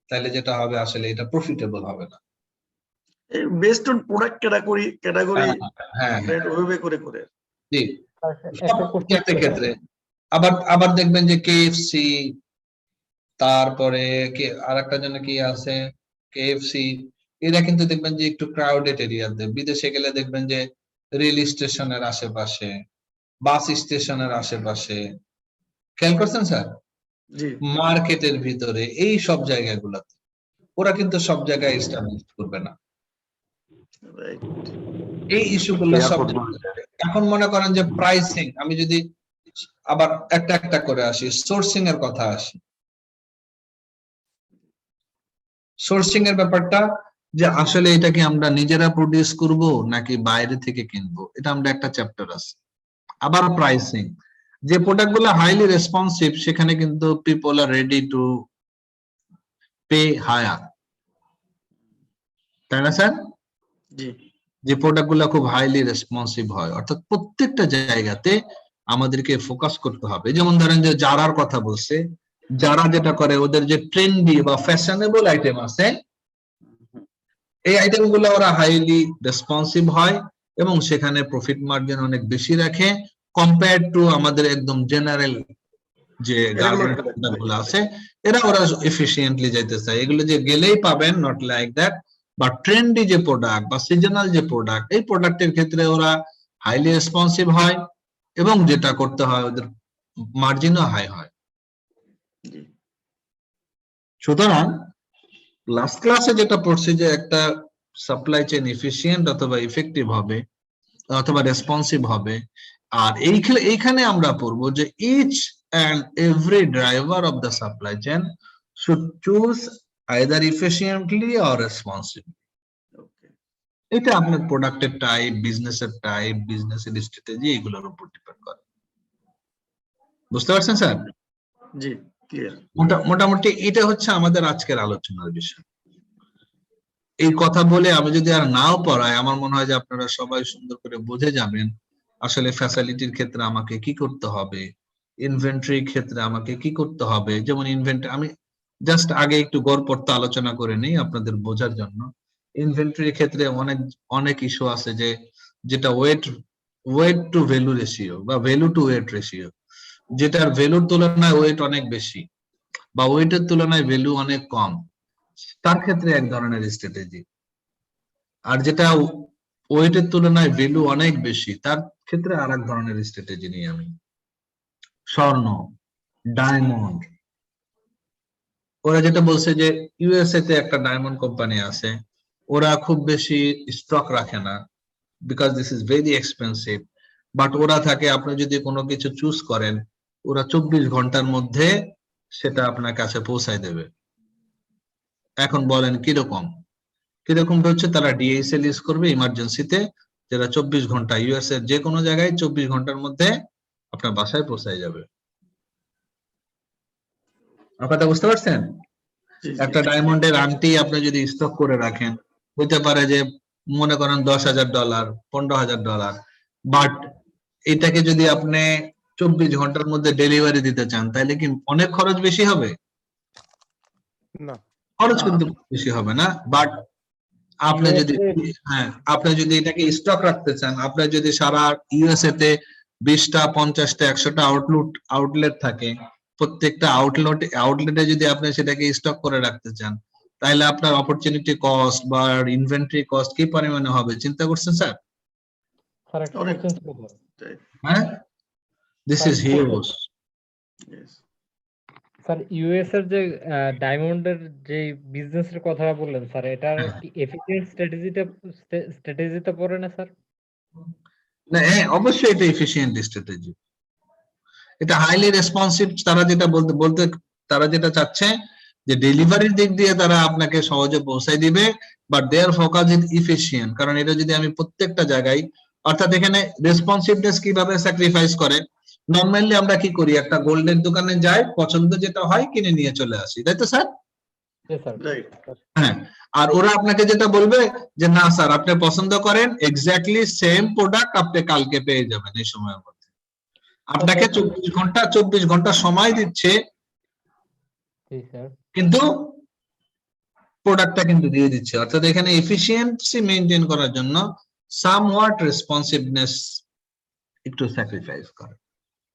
তাহলে যেটা হবে আসলে এটা প্রফিটেবল হবে না। বেসড অন প্রোডাক্ট ক্যাটাগরি হ্যাঁ, ওইভাবে করে জি, সব ক্ষেত্রে। আবার দেখবেন যে কেএফসি, তারপরে আরেকটা জন্য কি আছে, কেএফসি, এরা কিন্তু দেখবেন যে একটু ক্রাউডেড এরিয়াতে। বিদেশে গেলে দেখবেন যে রেল স্টেশনের আশেপাশে, বাস স্টেশনের আশেপাশে, খেয়াল করছেন স্যার? জি। মার্কেটের ভিতরে, এই সব জায়গাগুলোতে ওরা কিন্তু সব জায়গায় এস্টাবলিশ করবে না। রাইট। এই ইস্যুগুলো সব। এখন মনে করেন যে প্রাইসিং, আমি যদি আবার একটা করে আসি, সোর্সিং এর কথা আসি। সোর্সিং এর ব্যাপারটা যে আসলে এটা কি আমরা নিজেরা প্রডিউস করব নাকি বাইরে থেকে কিনবো, এটা আমরা একটা চ্যাপ্টার আছে। আবার প্রাইসিং, যে প্রোডাক্টগুলো হাইলি রেসপন্সিভ সেখানে কিন্তু people are ready to pay higher, তাই না স্যার? জি। যে প্রোডাক্টগুলো খুব হাইলি রেসপন্সিভ হয়, অর্থাৎ প্রত্যেকটা জায়গাতে আমাদেরকে ফোকাস করতে হবে। যেমন ধরেন যে জারার কথা বলছে, যারা যেটা করে ওদের যে ট্রেন্ডি বা ফ্যাশনেবল আইটেম আছে, এই আইটেম গুলো ওরা হাইলি রেসপন্সিভ হয় এবং সেখানে প্রফিট মার্জিন অনেক বেশি রাখে কম্পেয়ার টু আমাদের একদম জেনারেল যে গার্মেন্টস গুলো আছে, ওরা এফিশিয়েন্টলি যাইতে চায়। এগুলো যে গেলেই পাবেন, নট লাইক দ্যাট। বা ট্রেন্ডি যে প্রোডাক্ট বা সিজনাল যে প্রোডাক্ট, এই প্রোডাক্টের ক্ষেত্রে ওরা হাইলি রেসপন্সিভ হয় এবং যেটা করতে হয় ওদের মার্জিনও হাই হয়। সুতরাং লাস্ট ক্লাসে যেটা পড়ছি যে একটা সাপ্লাই চেইন এফিশিয়েন্ট অথবা ইফেক্টিভ হবে অথবা রেসপন্সিভ হবে, আর এইখানে আমরা পড়বো যে each and every driver of the supply chain should choose either efficiently or responsibly. এটা আপনার প্রোডাক্টের টাইপ, বিজনেসের টাইপ, বিজনেসের স্ট্র্যাটেজি, এগুলোর উপর ডিপেন্ড করে। বুঝতে পারছেন স্যার? জি, ক্লিয়ার। মোটামুটি এটা হচ্ছে আমাদের আজকের আলোচনার বিষয়। এই কথা বলে আমি যদি আর নাও পড়াই, আমার মনে হয় যে আপনারা সবাই সুন্দর করে বুঝে যাবেন আসলে ফ্যাসিলিটির ক্ষেত্রে আমাকে কি করতে হবে, ইনভেন্টরির ক্ষেত্রে আমাকে কি করতে হবে। যেমন ইনভেন্টরি আমি জাস্ট আগে একটু গড়পড়তা আলোচনা করে নিই আপনাদের বোঝার জন্য। ইনভেন্টরির ক্ষেত্রে অনেক ইস্যু আছে, যেটা ওয়েট টু ভ্যালু রেশিও বা ভ্যালু টু ওয়েট রেশিও, যেটার ভ্যালুর তুলনায় ওয়েট অনেক বেশি বা ওয়েটের তুলনায় ভ্যালু অনেক কম, তার ক্ষেত্রে এক ধরনের স্ট্র্যাটেজি। আর যেটা ওয়েটের তুলনায় ভ্যালু অনেক বেশি, তার ক্ষেত্রে আর এক ধরনের স্ট্র্যাটেজি নিই আমি। স্বর্ণ, ডায়মন্ড, ওরা যেটা বলছে যে ইউএসএ তে একটা ডায়মন্ড কোম্পানি আছে, ওরা খুব বেশি স্টক রাখে না because this is very expensive, but ওরা থাকে আপনি যদি কোনো কিছু চুজ করেন, ওরা 24 ঘন্টার মধ্যে সেটা আপনার কাছে পৌঁছায় দেবে। এখন বলেন কিরকম? কিরকমটা হচ্ছে তারা ডিএসএল ইউজ করবে ইমার্জেন্সিতে, যেটা 24 ঘন্টা ইউএস এর যে কোনো জায়গায় 24 ঘন্টার মধ্যে আপনার বাসায় পৌঁছায় যাবে। আপনারা বুঝতে পারছেন? জি, জি, একটা ডায়মন্ডের আংটি আপনি যদি স্টক করে রাখেন, হইতে পারে যে মনে করেন $10,000, $15,000, বাট এটাকে যদি আপনি 24 ঘন্টার মধ্যে ডেলিভারি দিতে চান, তাহলে কি অনেক খরচ বেশি হবে? না। খরচ কিন্তু বেশি হবে না, বাট আপনি যদি আপনি যদি এটাকে স্টক রাখতে চান, আপনি যদি সারা ইউএসএ তে 20টা 50টা 100টা আউটলেট থাকে, প্রত্যেকটা আউটলেটে যদি আপনি সেটাকে স্টক করে রাখতে চান, তাহলে আপনার অপরচুনিটি কস্ট বা ইনভেন্টরি কস্ট কি পরিমাণে হবে চিন্তা করছেন স্যার? স্যার একটা অনেক। কোশ্চেন ছিল স্যার। হ্যাঁ, this is huge. yes. Sir US এর যে ডায়মন্ডের যে বিজনেসের কথা বললেন স্যার, এটার কি এফিশিয়েন্ট স্ট্র্যাটেজিতে পড়ে না স্যার? না, হ্যাঁ অবশ্যই এটা এফিশিয়েন্ট স্ট্র্যাটেজি, এটা হাইলি রেসপন্সিভ। তারা যেটা চাচ্ছে যে ডেলিভারির দিক দিয়ে তারা আপনাকে সহজে পৌঁছায় দিবে, but their focus is efficient. কারণ এটা যদি আমি প্রত্যেকটা জায়গায়, অর্থাৎ এখানে রেসপন্সিভনেস কিভাবে স্যাক্রিফাইস করে, নরমালি আমরা কি করি, একটা গোল্ডের দোকানে যাই, পছন্দ যেটা হয় কিনে নিয়ে চলে আসি, তাই তো স্যার? Sir Right. হ্যাঁ, আর ওরা আপনাকে যেটা বলবে যে না স্যার আপনি পছন্দ করেন এক্স্যাক্টলি সেম প্রোডাক্ট আপনি কালকে পেয়ে যাবেন এই সময়ের মধ্যে। আপনাকে 24 ঘন্টা সময় দিচ্ছে, জি স্যার। কিন্তু প্রোডাক্টটা কিন্তু দিয়ে দিচ্ছে। অর্থাৎ এখানে এফিশিয়েন্সি মেইনটেইন করার জন্য সামওয়াট রেসপন্সিভনেস একটু স্যাক্রিফাইস করে।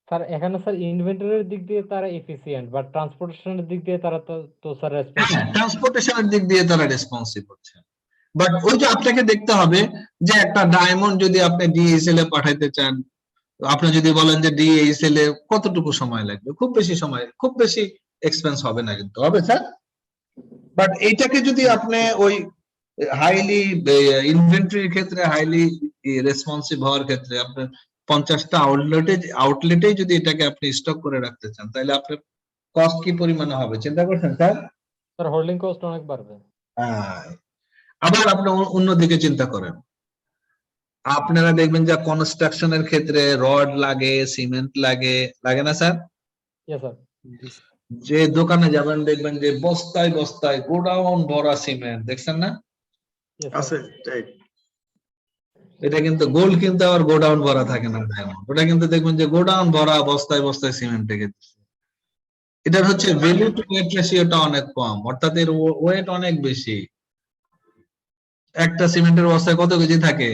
স্যার এখানে স্যার ইনভেন্টরির দিক দিয়ে তারা এফিশিয়েন্ট, বাট ট্রান্সপোর্টেশনের দিক দিয়ে তারা তো স্যার রেসপন্সিভ। ট্রান্সপোর্টেশনের দিক দিয়ে তারা রেসপন্সিভ হচ্ছে, বাট ওই যে আপনাকে দেখতে হবে যে একটা ডায়মন্ড যদি আপনি ডিএসএল এ পাঠাইতে চান, আপনি যদি বলেন যে ডিএসএল এ কতটুকু সময় লাগবে, খুব বেশি এক্সপেন্স হবে না, কিন্তু হবে স্যার। বাট এইটাকে যদি আপনি ওই হাইলি ইনভেন্টরির ক্ষেত্রে হাইলি রেসপন্সিভ হওয়ার ক্ষেত্রে আপনার 50টা আউটলেটে যদি এটাকে আপনি স্টক করে রাখতে চান, তাহলে আপনার কস্ট কি পরিমাণে হবে চিন্তা করছেন স্যার? স্যার হোল্ডিং কস্ট অনেক বাড়বে। আবার আপনি অন্যদিকে চিন্তা করেন, আপনারা দেখবেন যে কনস্ট্রাকশনের ক্ষেত্রে রড লাগে, সিমেন্ট লাগে না স্যার? Yes sir. যে দোকানে যাবেন দেখবেন যে বস্তায় বস্তায় গোডাউন ভরা সিমেন্ট, দেখছেন না? আছে, right. এটা কিন্তু গোল্ড কিন্তু আবার গোডাউন ভরা থাকে না, ডায়মন্ড ওটা কিন্তু দেখবেন যে গোডাউন ভরা বস্তায় বস্তায় সিমেন্ট রেখে দিচ্ছে। এটার হচ্ছে ভ্যালু টু ওয়েট রেশিওটা অনেক কম, অর্থাৎ এর ওয়েট অনেক বেশি। একটা সিমেন্টের বস্তায় কত কেজি থাকে?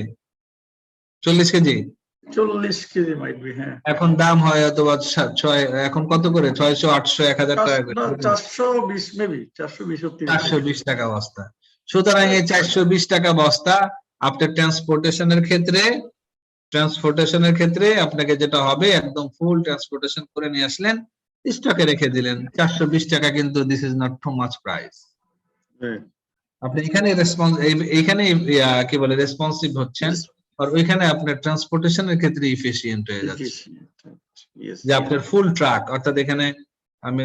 40 কেজি। 40 কেজি might be, হ্যাঁ। এখন দাম হয় হয়তো এখন কত করে? 600, 800, 1000 টাকা করে। 420 maybe, 420 420 টাকা বস্তা। সুতরাং এই 420 টাকা বস্তা আপনার ট্রান্সপোর্টেশনের ক্ষেত্রে আপনাকে যেটা হবে, একদম ফুল ট্রান্সপোর্টেশন করে নিয়ে আসলেন, স্টকে রেখে দিলেন, 420 টাকা কিন্তু this is not too much price. আপনি এখানে কি বলে রেসপন্সিভ হচ্ছেন, আর ওইখানে আপনার ট্রান্সপোর্টেশনের ক্ষেত্রে ইফিশিয়েন্ট হয়ে যাচ্ছে। যে আপনার ফুল ট্রাক, অর্থাৎ এখানে আমি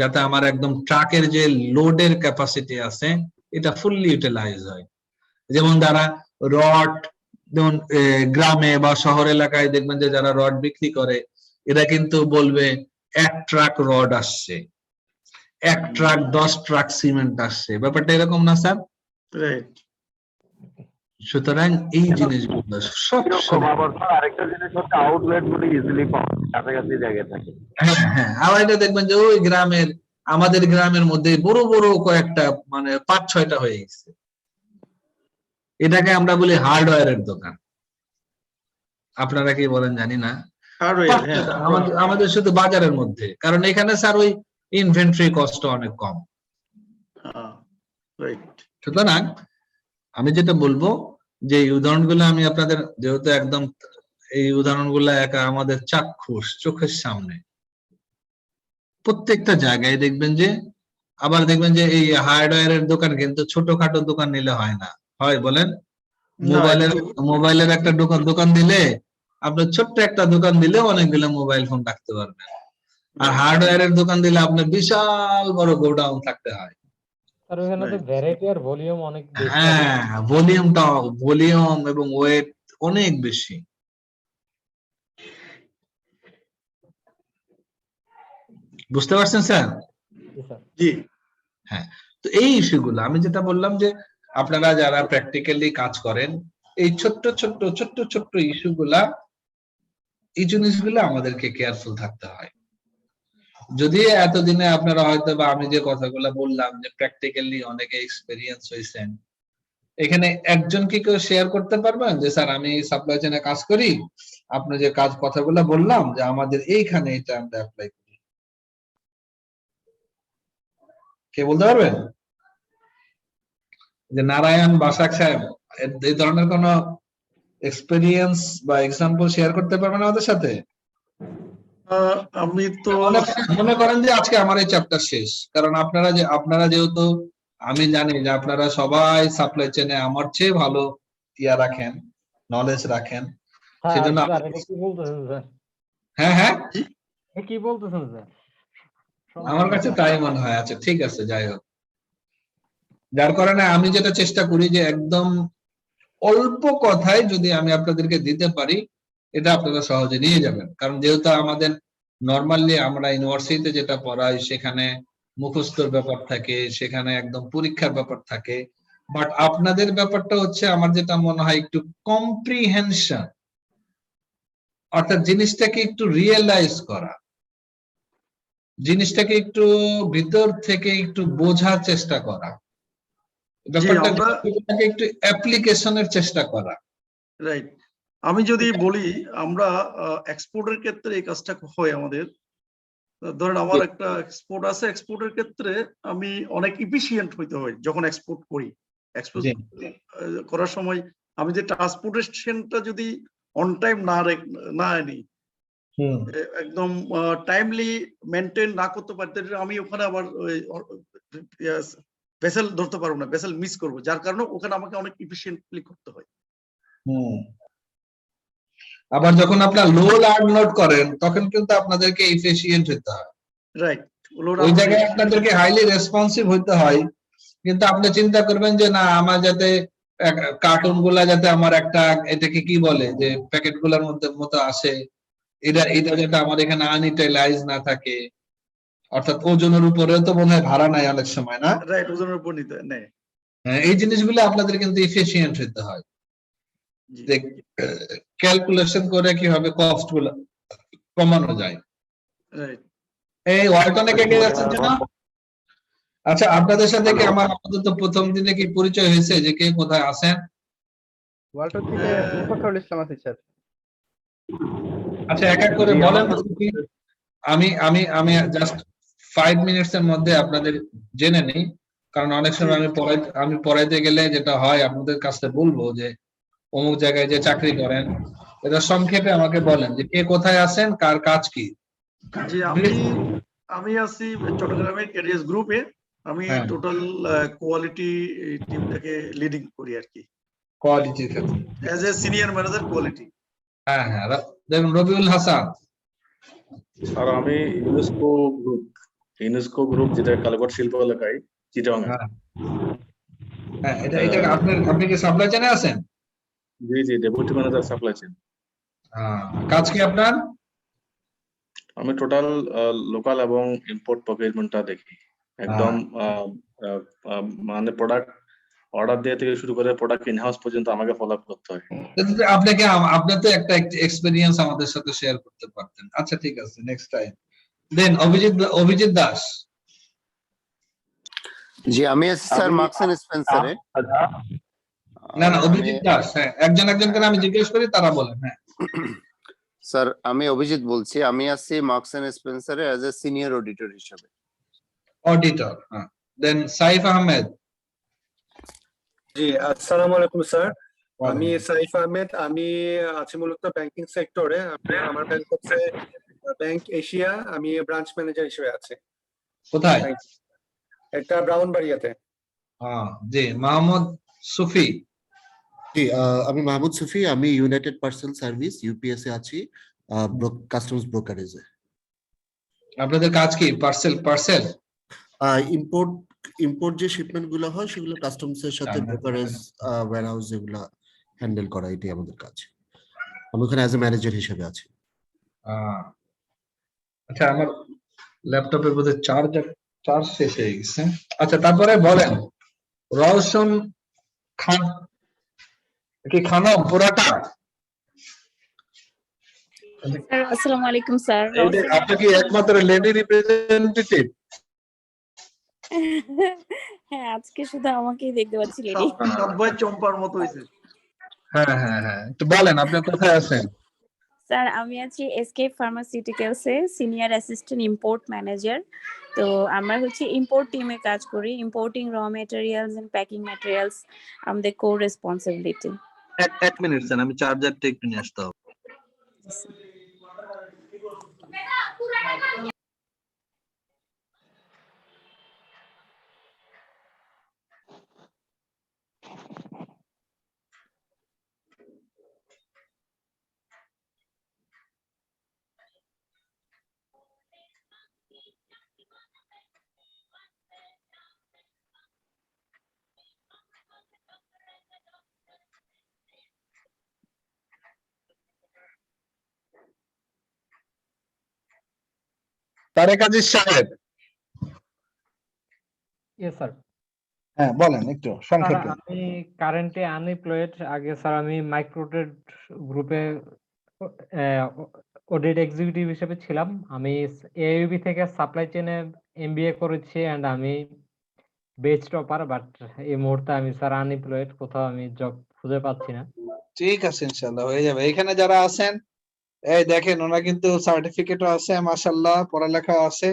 যাতে আমার একদম ট্রাকের যে লোডের ক্যাপাসিটি আছে এটা ফুললি ইউটিলাইজ হয়। যেমন রড, যেমন গ্রামে বা শহর এলাকায় দেখবেন যে যারা রড বিক্রি করে, এরা কিন্তু বলবে 1 ট্রাক রড আসছে, 1 ট্রাক 10 ট্রাক সিমেন্ট আসছে, ব্যাপারটা এরকম না স্যার? রাইট। সুতরাং এই জিনিসগুলো সব সময় আবার স্যার আরেকটা জিনিস হচ্ছে আউটলেট গুলো ইজিলি পাওয়া যায়, কাছাকাছি জায়গায় থাকে। হ্যাঁ হ্যাঁ, আবার এটা দেখবেন যে ওই গ্রামের, আমাদের গ্রামের মধ্যে বড় বড় কয়েকটা মানে 5-6টা হয়ে গেছে। এটাকে আমরা বলি হার্ডওয়্যারের দোকান। আপনারা কি বলেন জানি না। হার্ডওয়্যার, হ্যাঁ। আমাদের শুধু বাজারের মধ্যে, কারণ এখানে স্যার ওই ইনভেন্টরি কস্ট অনেক কম। রাইট। সুতরাং আমি যেটা বলবো যে এই উদাহরণগুলো আমি আপনাদের, যেহেতু একদম এই উদাহরণগুলো একা আমাদের চাক্ষুষ চোখের সামনে, প্রত্যেকটা জায়গায় দেখবেন যে, আবার দেখবেন যে এই হার্ডওয়্যারের দোকান কিন্তু ছোটখাটো দোকান নিলে হয় না, হয় বলেন? মোবাইলের একটা দোকান দিলে, আপনার ছোট্ট একটা দোকান দিলে অনেকগুলো মোবাইল ফোন রাখতে পারবেন। আর হার্ডওয়্যারের দোকান দিলে আপনার বিশাল বড় গোডাউন থাকতে হয়। আর ওখানে তো ভ্যারাইটি আর ভলিউম অনেক বেশি। হ্যাঁ, ভলিউম এবং ওয়েট অনেক বেশি। বুঝতে পারছেন স্যার? জি। হ্যাঁ, তো এই ইস্যুগুলো আমি যেটা বললাম যে আপনারা যারা প্র্যাকটিক্যালি কাজ করেন, এই ছোট্ট ছোট্ট ইস্যুগুলা, এই জিনিসগুলো আমাদেরকে কেয়ারফুল থাকতে হয়। যদি এতদিনে আপনারা হয়তো বা আমি যে কথাগুলো বললাম যে প্র্যাকটিক্যালি অনেকে এক্সপেরিয়েন্স হয়েছেন, এখানে একজন কি কেউ শেয়ার করতে পারবেন যে স্যার আমি সাপ্লাই চেইনে কাজ করি, আপনি যে কথাগুলো বললাম যে আমাদের এইখানে এটা আমরা অ্যাপ্লাই করি, কে বলতে পারবেন? যে নারায়ণ বাসাক সাহেব এই ধরনের কোন এক্সপেরিয়েন্স বা এক্সাম্পল শেয়ার করতে পারবেন আমাদের সাথে? আমি তো মনে করেন যে আজকে আমার এই চ্যাপ্টার শেষ, কারণ আপনারা যেহেতু আমি জানি যে আপনারা সবাই সাপ্লাই চেইনে আমার চেয়ে ভালো ইয়া রাখেন, নলেজ রাখেন, সেজন্য কি বলতেছেন স্যার? হ্যাঁ হ্যাঁ, কি বলতেছেন স্যার? আমার কাছে তাই মনে হয়। আচ্ছা ঠিক আছে, যাই হোক, যার কারণে আমি যেটা চেষ্টা করি যে একদম অল্প কথায় যদি আমি আপনাদেরকে দিতে পারি, এটা আপনারা সহজে নিয়ে যাবেন। কারণ যেহেতু আমাদের নরমালি আমরা ইউনিভার্সিটিতে যেটা পড়াই সেখানে মুখস্থর ব্যাপার থাকে, সেখানে একদম পরীক্ষার ব্যাপার থাকে, বাট আপনাদের ব্যাপারটা হচ্ছে আমার যেটা মনে হয় একটু কম্প্রিহেনশন, অর্থাৎ জিনিসটাকে একটু রিয়েলাইজ করা, জিনিসটাকে একটু ভিতর থেকে একটু বোঝার চেষ্টা করা, ব্যাপারটাকে একটু অ্যাপ্লিকেশনের চেষ্টা করা। রাইট। আমি যদি বলি, আমরা এক্সপোর্টের ক্ষেত্রে এই কাজটা হয় আমাদের। ধরেন আমার একটা এক্সপোর্ট আছে, এক্সপোর্টের ক্ষেত্রে আমি অনেক ইফিশিয়েন্ট হইতে হয় যখন এক্সপোর্ট করি। এক্সপোর্ট করার সময় আমি যে ট্রান্সপোর্টেশনটা যদি অন টাইম না আনি, একদম টাইমলি মেনটেন না করতে পারতে, আমি ওখানে আবার ভেসেল ধরতে পারবো না, ভেসেল মিস করবো, যার কারণে ওখানে আমাকে অনেক ইফিশিয়েন্টলি করতে হয়। আবার যখন আপনার লোড আনলোড করেন তখন কিন্তু আপনাদেরকে এফিশিয়েন্ট হতে হয়। রাইট। ওই জায়গায় আপনাদেরকে হাইলি রেসপন্সিভ হতে হয়, কিন্তু আপনি চিন্তা করবেন যে না আমার যাতে কার্টুন গুলা যাতে আমার একটা এটাকে কি বলে যে প্যাকেট গুলার মতো আসে, এটা যাতে আমার এখানে আনইউটিলাইজ না থাকে, অর্থাৎ ওজনের উপরেও তো মনে হয় ভাড়া নাই অনেক সময়, না? রাইট, ওজনের উপর নিতে নেই। এই জিনিসগুলো আপনাদের কিন্তু এফিশিয়েন্ট হতে হয়, যে ক্যালকুলেশন করে কিভাবে কস্ট গুলো কমানো যায়। রাইট। এই ওয়ালটনে কে কে যাচ্ছেন না? আচ্ছা, আপনাদের সাথে কি আমার আপাতত প্রথম দিনে কি পরিচয় হয়েছে যে কে কোথায় আছেন? ওয়ালটন থেকে মুফাজ্জল ইসলাম আছি স্যার। আচ্ছা, এক এক করে বলেন। আমি আমি আমি জাস্ট 5 মিনিটস এর মধ্যে আপনাদের জেনে নেই, কারণ অনেক সময় আমি পড়াইতে গেলে যেটা হয় আপনাদের কাছে বলবো যে অমুক জায়গায় যে চাকরি করেন, এটা সংক্ষেপে আমাকে বলেন যে কে কোথায় আছেন, কার কাজ কি। জি, আমি আছি চট্টগ্রামের ক্যারিয়ার্স গ্রুপে। আমি টোটাল কোয়ালিটি টিমটাকে লিডিং করি আর কি, কোয়ালিটির ক্ষেত্রে as a senior manager quality. হ্যাঁ হ্যাঁ, দেখুন রবিউল হাসান। আর আমি ইউনেস্কো গ্রুপ যেটা কালীঘাট শিল্প এলাকায় চিটাগাং। হ্যাঁ, এটা আপনি কি সাপ্লাই চেইনে আছেন? জি জি, ডেপুটি ম্যানেজার সাপ্লাই চেইন। কাজ কি আপনার? আমি টোটাল লোকাল এবং ইম্পোর্ট প্রকিউরমেন্টটা দেখি একদম মানে প্রোডাক্ট অর্ডার দেওয়া থেকে শুরু করে প্রোডাক্ট ইন হাউস পর্যন্ত আমাকে ফলো আপ করতে হয়। আপনাকে আপনি তো একটা এক্সপেরিয়েন্স আমাদের সাথে শেয়ার করতে পারতেন। আচ্ছা ঠিক আছে, নেক্সট টাইম। দেন অভিজিৎ দাস। জি আমি আছি স্যার আমি- মার্কস এন্ড স্পেন্সারে। না অভিজিৎ দাস, হ্যাঁ একজন করে আমি জিজ্ঞেস করি, তারা বলেন। হ্যাঁ স্যার আমি অভিজিৎ বলছি, আমি আছি মার্কস এন্ড স্পেন্সারে অ্যাজ এ সিনিয়র অডিটর হিসেবে। অডিটর। হ্যাঁ দেন সাইফ আহমেদ। জি আসসালামু আলাইকুম স্যার, আমি সাইফ আহমেদ। আমি আছি মূলত ব্যাংকিং সেক্টরে। আমার ব্যাংক হচ্ছে ব্যাংক এশিয়া, আমি ব্রাঞ্চ ম্যানেজার হিসেবে আছি। কোথায়? একটা ব্রাউনবাড়িয়াতে। জি মোহাম্মদ সুফি। জি আমি মাহমুদ সুফি, আমি ইউনাইটেড পার্সেল সার্ভিস ইউপিএস এ আছি, কাস্টমস ব্রোকারেজে। আপনাদের কাজ কি? পার্সেল ইম্পোর্ট যে শিপমেন্ট গুলো হয় সেগুলো কাস্টমস এর সাথে ব্রোকারেজ ওয়্যারহাউস এগুলো হ্যান্ডেল করা, এটাই আমাদের কাজ। আমি ওখানে অ্যাজ এ ম্যানেজার হিসেবে আছি। আচ্ছা আমার ল্যাপটপের বোধহয় চার্জ শেষ হয়ে গেছে। আচ্ছা তারপরে বলেন রওশন খান কি খানম পুরাটা। আসসালামু আলাইকুম স্যার। আপনি কি একমাত্র লেডি রিপ্রেজেন্টেটিভ? হ্যাঁ আজকে শুধু আমাকেই দেখতে পাচ্ছি লেডি। সবাই চম্পার মতো হয়েছে। হ্যাঁ একটু বলেন আপনি কোথায় আছেন? স্যার আমি আছি এসকে ফার্মাসিউটিক্যালসে সিনিয়র অ্যাসিস্ট্যান্ট ইম্পোর্ট ম্যানেজার। তো আমরা হচ্ছে ইম্পোর্ট টিমে কাজ করি। Importing raw materials and packing materials আমাদের কোর রেসপন্সিবিলিটি। এক মিনিট স্যার, আমি চার্জারটা একটু নিয়ে আসতে হবে। তারেক আজিজ সাহেব। Yes sir. হ্যাঁ বলেন একটু সংক্ষেপে। আমি কারেন্টলি আনএমপ্লয়েড। আগে স্যার আমি মাইক্রোটেড গ্রুপে অডিট এক্সিকিউটিভ হিসেবে ছিলাম। আমি এআইবি থেকে সাপ্লাই চেইনে এমবিএ করেছি এন্ড আমি বেচ টপার, বাট এই মুহূর্তে আমি স্যার আনএমপ্লয়েড, কোথাও আমি জব খুঁজে পাচ্ছি না। ঠিক আছে ইনশাআল্লাহ হয়ে যাবে। এখানে যারা আছেন এই দেখেন ওনা কিন্তু সার্টিফিকেটও আছে মাশাআল্লাহ, পড়ালেখা আছে।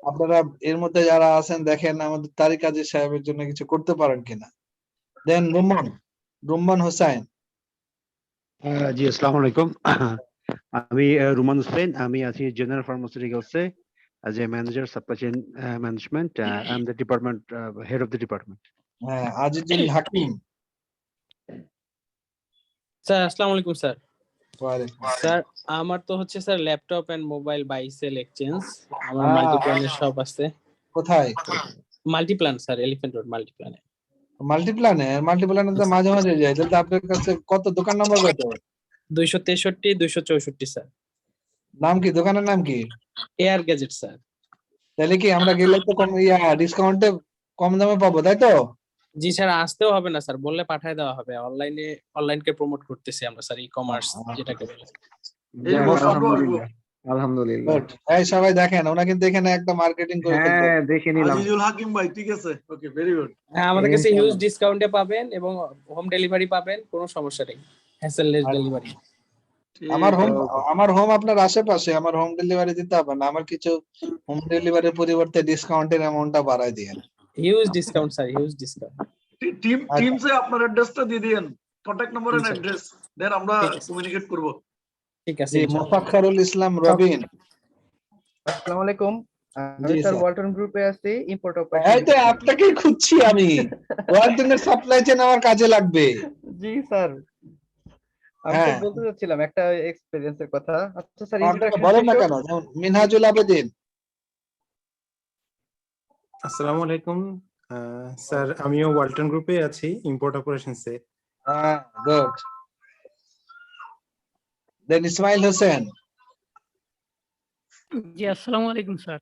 আপনারা এর মধ্যে যারা আছেন দেখেন আমাদের তারিক আজিজ সাহেবের জন্য কিছু করতে পারেন কিনা। দেন রুম্মান হোসেন। জি আসসালামু আলাইকুম। আমি রুমান হোসেন, আমি আছি general ফার্মাসিউটিক্যালসে as a manager supply chain management. I'm the department head of the department. হ্যাঁ আজিজুল হাকিম। স্যার আসসালামু আলাইকুম স্যার। ওয়ালাইকুম স্যার আমার তো হচ্ছে sir laptop and mobile buy sell exchange. আমার মাল্টিপ্ল্যানের শপ আছে। কোথায়? মাল্টিপ্ল্যান স্যার, এলিফ্যান্ট রোড মাল্টিপ্ল্যানে। মাল্টিপ্ল্যানে তো মাঝে মাঝে যাই। তাহলে আপনার কাছে কত দোকান নাম্বার কত? 263 264 স্যার। নাম কি দোকানের নাম কি? Air gadget sir. তাহলে কি আমরা গেলে তো কম ডিসকাউন্টে কম দামে পাবো তাই তো? জি স্যার আসতেও হবে না স্যার, বললে পাঠিয়ে দেওয়া হবে। অনলাইনকে প্রমোট করতেছি আমরা স্যার, ই-কমার্স যেটাকে বলে। আলহামদুলিল্লাহ। এই সবাই দেখেন ওনা কিন্তু এখানে একটা মার্কেটিং করে ফেলতে। হ্যাঁ দেখে নিলাম। আজিজুল হাকিম ভাই ঠিক আছে, ওকে ভেরি গুড। হ্যাঁ আমাদের কাছে হিউজ ডিসকাউন্টে পাবেন এবং হোম ডেলিভারি পাবেন, কোনো সমস্যা নেই, হ্যাসেললেস ডেলিভারি। আমার হোম আপনার আশেপাশে, আমার হোম ডেলিভারি দিতে হবে না। আমার কিছু হোম ডেলিভারির পরিবর্তে ডিসকাউন্টের অ্যামাউন্টটা বাড়ায় দিয়েন। Huge discount sir, huge discount. টিমসে আপনার অ্যাড্রেসটা দিয়ে দিয়েন, contact number and address, then আমরা কমিউনিকেট করব। ঠিক আছে। জি মোফাক্খারুল ইসলাম রবিন। আসসালামু আলাইকুম। আমি স্যার ওয়ালটন গ্রুপে আছি ইম্পোর্ট অপারেশন। এই তো আপনাকেই খুঁজছি আমি। ওয়ালটনের সাপ্লাই চেইন আমার কাজে লাগবে। জি স্যার। আমি তো বলতে যাচ্ছিলাম একটা এক্সপেরিয়েন্সের কথা। আচ্ছা স্যার ইন্ট্রোডাকশন বলেন না কেন? যেমন মিনহাজুল আবেদিন। আসসালামু আলাইকুম স্যার, আমিও ওয়ালটন গ্রুপে আছি ইম্পোর্ট অপারেশনসে। হ্যাঁ গুড। দেন ইসমাইল হোসেন। জি, আসসালামু আলাইকুম স্যার।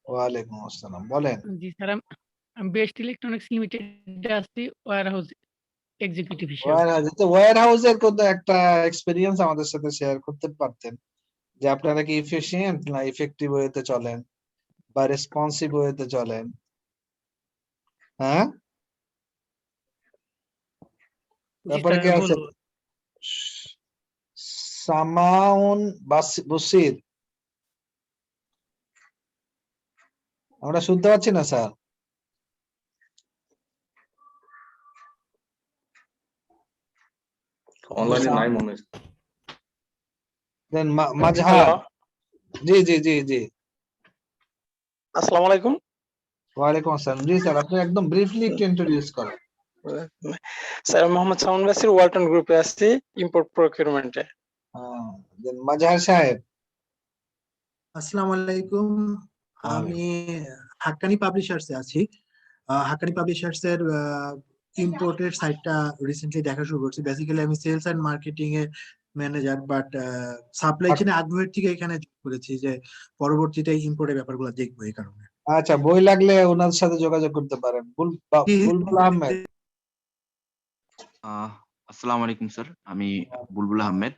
ওয়ালাইকুম আসসালাম, বলেন। জি স্যার, আমি বেস্ট ইলেকট্রনিক্স লিমিটেডে আছি ওয়্যার হাউস এক্সিকিউটিভ হিসেবে। ওয়্যার হাউসের কোনো একটা এক্সপেরিয়েন্স আমাদের সাথে শেয়ার করতে পারতেন, যে আপনারা কি ইফিশিয়েন্ট না ইফেক্টিভ ওয়েতে চলেন বা রেসপন্সিভ ওয়েতে চলেন? হ্যাঁ, জি তারপরে স্যার, কি আছে? বলবো। সামাউন বসির, আমরা শুনতে পাচ্ছি না স্যার। অনলাইনে নাই মনে হয়। দেন মাজহার, জি জি জি জি। আসসালামু আলাইকুম। ওয়ালাইকুম আসসালাম। জি স্যার, আপনি একদম ব্রিফলি একটু ইন্ট্রোডিউস করেন। স্যার মোহাম্মদ সাউন্ড বাসির ওয়ালটন গ্রুপে আছি ইম্পোর্ট প্রকিউরমেন্টে। দেন মাজহার সাহেব। আসসালামু আলাইকুম। আমি হাক্কানি পাবলিশার্সে আছি। হাক্কানি পাবলিশার্স এর ইম্পোর্টের সাইটটা রিসেন্টলি দেখা শুরু করছি। বেসিক্যালি আমি সেলস এন্ড মার্কেটিং এর ম্যানেজার, বাট সাপ্লাই চেইনে আগ্রহের থেকে এখানে যোগ করেছি যে পরবর্তীতে ইম্পোর্টের ব্যাপারগুলো দেখবো এই কারণে। আচ্ছা, বই লাগলে ওনার সাথে যোগাযোগ করতে পারেন। বুলবুল আহমেদ। আসসালামু আলাইকুম স্যার, আমি বুলবুল আহমেদ।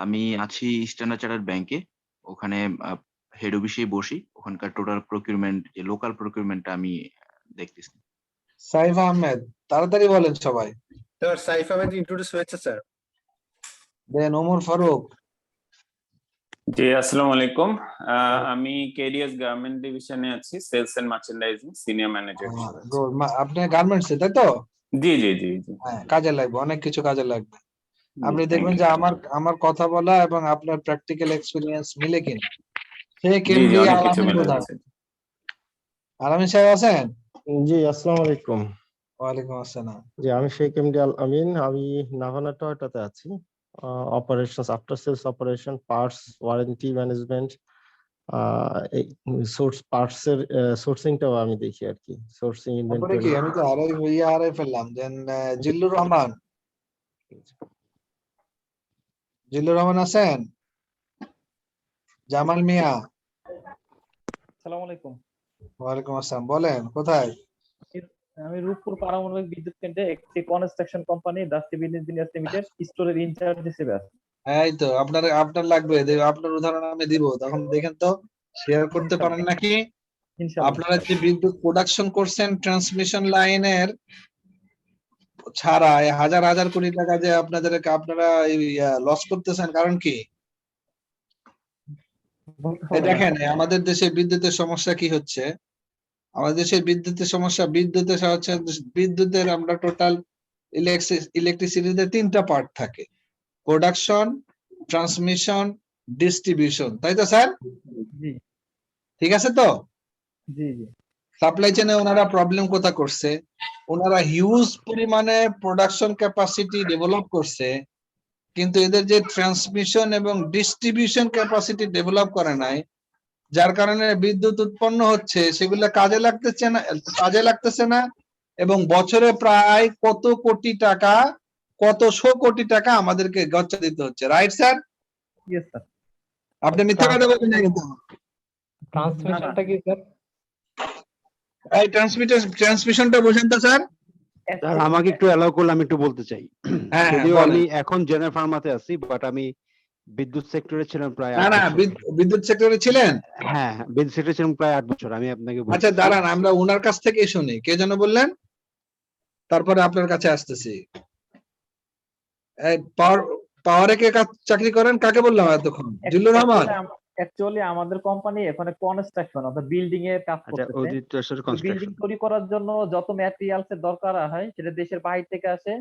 আমি আছি স্ট্যান্ডার্ড চার্টার্ড ব্যাংকে, ওখানে হেড অফিসে বসি। ওখানকার টোটাল প্রকিউরমেন্ট, যে লোকাল প্রকিউরমেন্টটা আমি দেখতেছি। সাইফ আহমেদ, তাড়াতাড়ি বলেন সবাই। স্যার সাইফ আহমেদ ইন্ট্রোডিউস হয়েছে স্যার। দেন ওমর ফারুক। জি আসসালামু আলাইকুম। আমি কেডিএস গার্মেন্ট ডিভিশনে আছি, sales and merchandising senior manager হিসেবে। আপনি গার্মেন্টসে, তাই তো? জি জি জি জি। হ্যাঁ, কাজে লাগবে, অনেক কিছু কাজে লাগবে। আপনি thank দেখবেন you. যে আমার কথা বলা এবং আপনার প্র্যাকটিক্যাল এক্সপেরিয়েন্স মিলে কিনা। শেখ জি জি, এমডি অনেক কিছু আলামিন মিলে কোথায়? যাচ্ছে। আলামিন সাহেব আছেন? জি, আসসালামু আলাইকুম। ওয়ালাইকুম আসসালাম। জি, আমি শেখ এমডি আল আমিন। আমি নাভানা টয়োটাতে আছি। Operations, after sales operation, parts, warranty management, এই সোর্স পার্টস এর সোর্সিংটাও আমি দেখি আর কি। সোর্সিং, তারপরে কি, ইনভেন্টরি। আমি তো হারাই ফেললাম। দেন জিল্লুর রহমান। জিল্লুর রহমান আছেন? জামাল মিয়া। আসসালামু আলাইকুম। ওয়ালাইকুম আসসালাম, বলেন কোথায়? আমি রূপপুর পারমাণবিক বিদ্যুৎ কেন্দ্রে একটি কনস্ট্রাকশন কোম্পানি দাস্তিব ইঞ্জিনিয়ার্স লিমিটেড স্টোরের ইনচার্জ হিসেবে আছি। এই তো আপনার লাগবে, আপনার উদাহরণ আমি দিব, তখন দেখেন তো শেয়ার করতে পারেন নাকি। আপনারা যে বিদ্যুৎ প্রোডাকশন করছেন ট্রান্সমিশন লাইনের ছাড়া হাজার হাজার কোটি টাকা যে আপনারা লস করতেছেন, কারণ কি? দেখেন আমাদের দেশে বিদ্যুতের সমস্যা কি হচ্ছে। আমাদের দেশে বিদ্যুতের সমস্যা, বিদ্যুতের আমরা টোটাল ইলেকট্রিসিটিতে 3টা পার্ট থাকে: প্রোডাকশন, ট্রান্সমিশন, ডিস্ট্রিবিউশন, তাই তো স্যার? জি ঠিক আছে তো? জি জি। সাপ্লাই চেনে ওনারা প্রবলেম কোথা করছে, ওনারা হিউজ পরিমাণে প্রোডাকশন ক্যাপাসিটি ডেভেলপ করছে, কিন্তু এদের যে ট্রান্সমিশন এবং ডিস্ট্রিবিউশন ক্যাপাসিটি ডেভেলপ করে নাই, যার কারণে বিদ্যুৎ উৎপন্ন হচ্ছে সেগুলো কাজে লাগতেছে না এবং বছরে প্রায় কত শো কোটি টাকা আমাদেরকে গচ্চা দিতে হচ্ছে। Right sir? Yes sir. আপনি মিথ্যা কথা বলবেন না কিন্তু। ট্রান্সমিশনটা কি স্যার? এই ট্রান্সমিশনটা বোঝেন তো স্যার? স্যার আমাকে একটু অ্যালাউ করলে আমি একটু বলতে চাই। হ্যাঁ, যদিও বলেন। আমি এখন জেনারেল ফার্মাতে আছি, বাট আমি বিদ্যুৎ সেক্টরে ছিলাম প্রায় 8 না, বছর। বিদ্যুৎ সেক্টরে ছিলেন? হ্যাঁ, বিদ্যুৎ সেক্টরে ছিলাম প্রায় 8 বছর। আমি আপনাকে আচ্ছা বলছি। দাঁড়ান, আমরা ওনার কাছ থেকে শুনি, কে যেন বললেন, তারপরে আপনার কাছে আসতেছি। পাওয়ারে কে চাকরি করেন, কাকে বললাম এতক্ষণ? জিল্লুর রহমান। অ্যাকচুয়ালি আমাদের কোম্পানি এখানে কনস্ট্রাকশন অর্থাৎ বিল্ডিং এর কাজ করতেছে। বিল্ডিং তৈরি করার জন্য যত ম্যাটেরিয়ালস এর দরকার হয় সেটা দেশের বাইরে থেকে আসে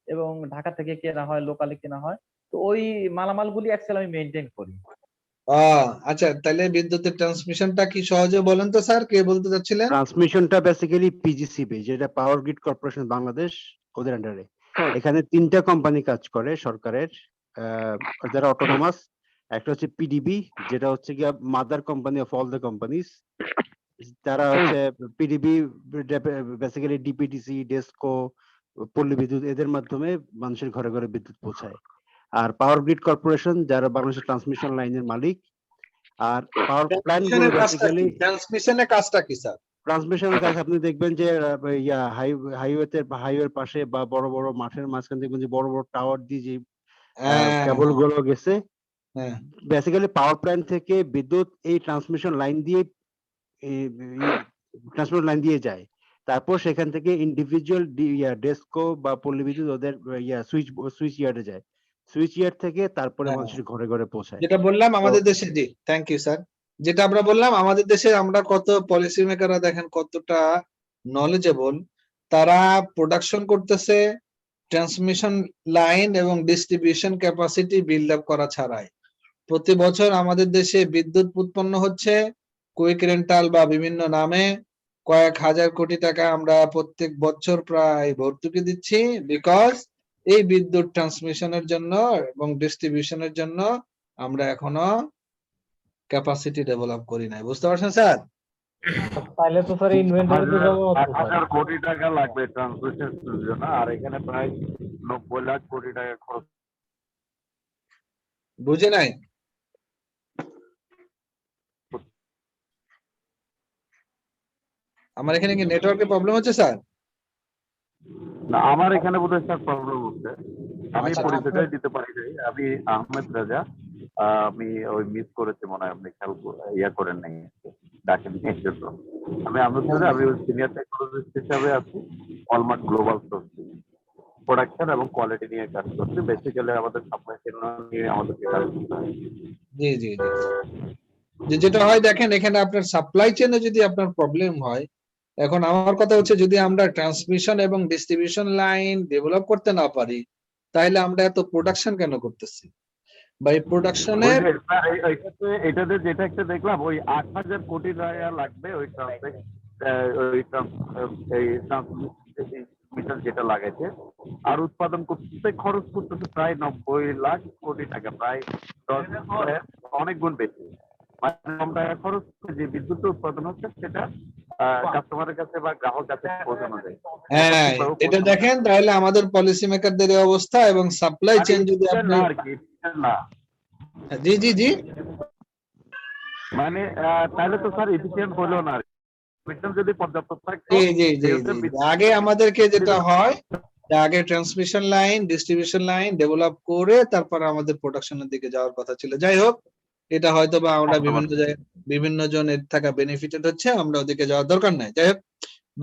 এবং ঢাকা থেকে কেনা হয়, লোকালি কেনা হয়। তো ওই মালামালগুলি অ্যাকচুয়ালি আমি মেইনটেইন করি। আচ্ছা, তাহলে বিদ্যুতের ট্রান্সমিশনটা কি সহজে বলেন তো স্যার, কে বলতে চাচ্ছিলেন? ট্রান্সমিশনটা বেসিক্যালি পিজিসিবি, যেটা পাওয়ার গ্রিড কর্পোরেশন বাংলাদেশ, ওদের আন্ডারে। এখানে 3টা কোম্পানি কাজ করে সরকারের, যারা অটোনোমাস। একটা হচ্ছে পিডিবি, যেটা হচ্ছে গিয়া mother company of all the companies. তারা হচ্ছে পিডিবি বেসিক্যালি ডিপিডিসি, ডেসকো, পল্লী বিদ্যুৎ, এদের মাধ্যমে মানুষের ঘরে ঘরে বিদ্যুৎ পৌঁছায়। আর পাওয়ার গ্রিড কর্পোরেশন, যারা বাংলাদেশের ট্রান্সমিশন লাইনের মালিক, আর পাওয়ার প্ল্যান্ট গুলো বেসিক্যালি ট্রান্সমিশনের কাজটা কি স্যার? ট্রান্সমিশনের কাজ আপনি দেখবেন যে হাইওয়ের পাশে বা বড় বড় মাঠের মাঝখান দেখবেন যে বড় বড় টাওয়ার দিয়ে যে কেবল গুলো গেছে, বেসিক্যালি পাওয়ার প্ল্যান্ট থেকে বিদ্যুৎ এই ট্রান্সমিশন লাইন দিয়ে যায়। তারপর সেখান থেকে ইন্ডিভিজুয়াল ডেস্কো বা পল্লী বিদ্যুৎ ওদের সুইচ ইয়ার্ডে যায়, সুইচ ইয়ার্ড থেকে তারপরে মানুষের ঘরে ঘরে পৌঁছায়। যেটা বললাম আমাদের দেশে, জি থ্যাংক ইউ স্যার, যেটা আমরা বললাম আমাদের দেশে আমরা কত পলিসি মেকাররা দেখেন কতটা নলেজেবল, তারা প্রোডাকশন করতেছে ট্রান্সমিশন লাইন এবং ডিস্ট্রিবিউশন ক্যাপাসিটি বিল্ড আপ করা ছাড়াই। প্রতি বছর আমাদের দেশে বিদ্যুৎ উৎপন্ন হচ্ছে কুইক রেন্টাল বা বিভিন্ন নামে কয়েক হাজার কোটি টাকা আমরা প্রত্যেক বছর প্রায় ভর্তুকি দিচ্ছি, বিকজ এই বিদ্যুৎ ট্রান্সমিশনের জন্য এবং ডিস্ট্রিবিউশনের জন্য আমরা এখনো ক্যাপাসিটি ডেভেলপ করি নাই। বুঝতে পারছেন স্যার? তাহলে তো স্যার ইনভেন্টরি তো জমা হচ্ছে স্যার। 8,000 কোটি টাকা লাগবে ট্রান্সমিশনের জন্য, আর এখানে প্রায় 90 লাখ কোটি টাকা খরচ। বুঝে নাই? আমার এখানে কি নেটওয়ার্কের প্রবলেম হচ্ছে স্যার? না, আমার এখানে বোধহয় স্যার প্রবলেম হচ্ছে। আমি আচ্ছা, পরিচয়টাই দিতে পারি নাই। আমি আহমেদ রাজা। আমি ওই মিস করেছি মনে হয়, আপনি খেয়াল করেন নাই, ডাকেন এর জন্য। আমি আহমেদ রাজা, আমি সিনিয়র টেকনোলজিস্ট হিসাবে আছি অলমার্ট গ্লোবাল সোর্সিং, প্রোডাকশন এবং কোয়ালিটি নিয়ে কাজ করছি। বেসিক্যালি আমাদের সাপ্লাই চেইন নিয়ে আমাদেরকে কাজ করতে হয়। জি জি জি, যেটা হয় দেখেন এখানে আপনার সাপ্লাই চেইনে যদি আপনার প্রবলেম হয়, এখন আমার কথা হচ্ছে যদি আমরা ট্রান্সমিশন এবং ডিস্ট্রিবিউশন লাইন ডেভেলপ করতে না পারি, তাহলে আমরা এত প্রোডাকশন কেন করতেছি? বা এই প্রোডাকশনের এটাতে যেটা একটা দেখলাম, ওই 8,000 কোটি টাকা লাগবে ওই ট্রান্সমিশন যেটা লাগাইছে, আর উৎপাদন করতে খরচ করতেছে প্রায় 90 লাখ কোটি টাকা, প্রায় 10 অনেক গুণ বেশি। মানে কম টাকা খরচ করে যে বিদ্যুৎ উৎপাদন হচ্ছে সেটা কাস্টমারের কাছে বা গ্রাহকের কাছে পৌঁছানো যায়। হ্যাঁ, এটা দেখেন তাহলে আমাদের পলিসি মেকারদের এই অবস্থা এবং সাপ্লাই চেইন যদি আপনি না, জি জি জি, মানে তাহলে তো স্যার এফিশিয়েন্ট হলো না, যদি পর্যাপ্ত থাকে। জি জি জি, আগে আমাদেরকে যেটা হয় আগে transmission line distribution line develop করে তারপর আমাদের প্রোডাকশনের দিকে যাওয়ার কথা ছিল। যাই হোক, এটা হয়তো বা আমরা বিভিন্ন জনের থাকা বেনিফিটেড হচ্ছে, আমরা ওদিকে যাওয়ার দরকার নাই। যাই হোক,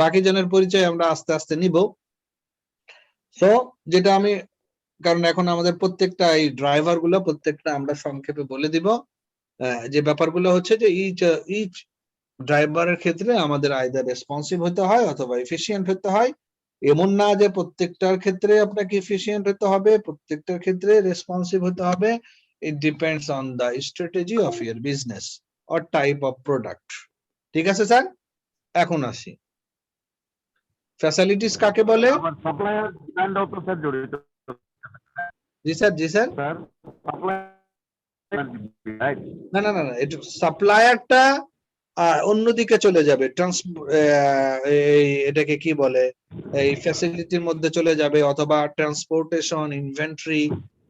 বাকি জনের পরিচয় আমরা আস্তে আস্তে নিব। সো যেটা আমি, কারণ এখন আমাদের প্রত্যেকটা এই ড্রাইভার গুলো প্রত্যেকটা আমরা সংক্ষেপে বলে দিব। যে ব্যাপারগুলো হচ্ছে যে ইচ ড্রাইভারের ক্ষেত্রে আমাদের আইদার রেসপন্সিভ হতে হয় অথবা এফিশিয়েন্ট হতে হয়। এমন না যে প্রত্যেকটার ক্ষেত্রে আপনাকে এফিশিয়েন্ট হতে হবে, প্রত্যেকটার ক্ষেত্রে রেসপন্সিভ হতে হবে। It depends on the strategy of your business or type of product. ঠিক আছে স্যার, এখন আসি ফ্যাসিলিটিস কাকে বলে? সাপ্লায়ার ডিমান্ডও তো স্যার জড়িত। জি স্যার, জি স্যার। না না না, এটা সাপ্লায়ারটা অন্যদিকে চলে যাবে, এটাকে কি বলে, এই ফ্যাসিলিটির মধ্যে চলে যাবে, অথবা ট্রান্সপোর্টেশন, ইনভেন্টরি,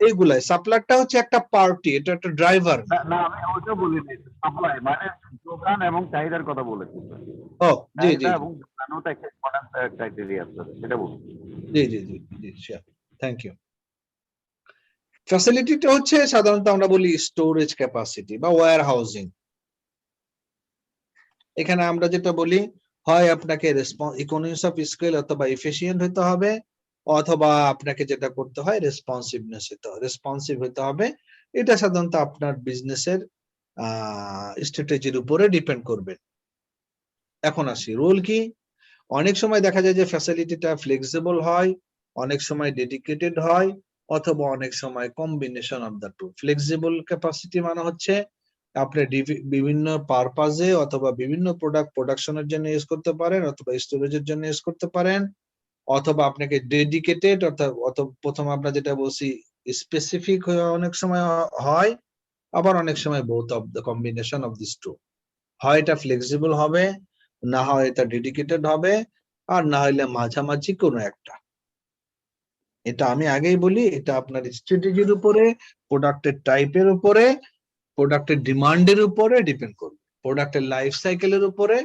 এইগুলাই। সাপ্লায়ারটা হচ্ছে একটা পার্টি, এটা একটা ড্রাইভার। না, আমি ওইটা বলিনি, সাপ্লাই মানে যোগান এবং চাহিদার কথা বলেছি। ও জি জি, এবং যোগানও তো একটা ইম্পর্টেন্ট ক্রাইটেরিয়া আছে, সেটা বলছি। জি জি জি জি, শিওর, থ্যাংক ইউ। ফ্যাসিলিটিটা হচ্ছে সাধারণত আমরা বলি স্টোরেজ ক্যাপাসিটি বা ওয়্যার হাউজিং। এখানে আমরা যেটা বলি, হয় আপনাকে ইকোনমিক্স অফ স্কেল অথবা এফিশিয়েন্ট হতে হবে, অথবা আপনাকে যেটা করতে হয় রেসপন্সিভ হতে হবে। এটা সাধারণত আপনার বিজনেসের স্ট্র্যাটেজির উপরে ডিপেন্ড করবে। এখন আসি রোল কি। অনেক সময় দেখা যায় যে ফ্যাসিলিটিটা ফ্লেক্সিবল হয়, অনেক সময় ডেডিকেটেড হয়, অথবা অনেক সময় combination of the two. Flexible capacity মানে হচ্ছে আপনি বিভিন্ন পারপাজে অথবা বিভিন্ন প্রোডাকশনের জন্য ইউজ করতে পারেন, অথবা স্টোরেজের জন্য ইউজ করতে পারেন, অথবা আপনাকে ডেডিকেটেড অথবা প্রথম আমরা যেটা বলছি স্পেসিফিক অনেক সময় হয়, আবার অনেক সময় both of the combination of this two. হয় এটা ফ্লেক্সিবল হবে, না হয় এটা ডেডিকেটেড হবে, আর না হলে মাঝামাঝি কোনো একটা। এটা আমি আগেই বলি, এটা আপনার স্ট্র্যাটেজির উপরে, প্রোডাক্টের টাইপের উপরে প্রোডাক্টের ডিমান্ডের উপরে ডিপেন্ড করবে, প্রোডাক্টের লাইফ সাইকেলের উপরে।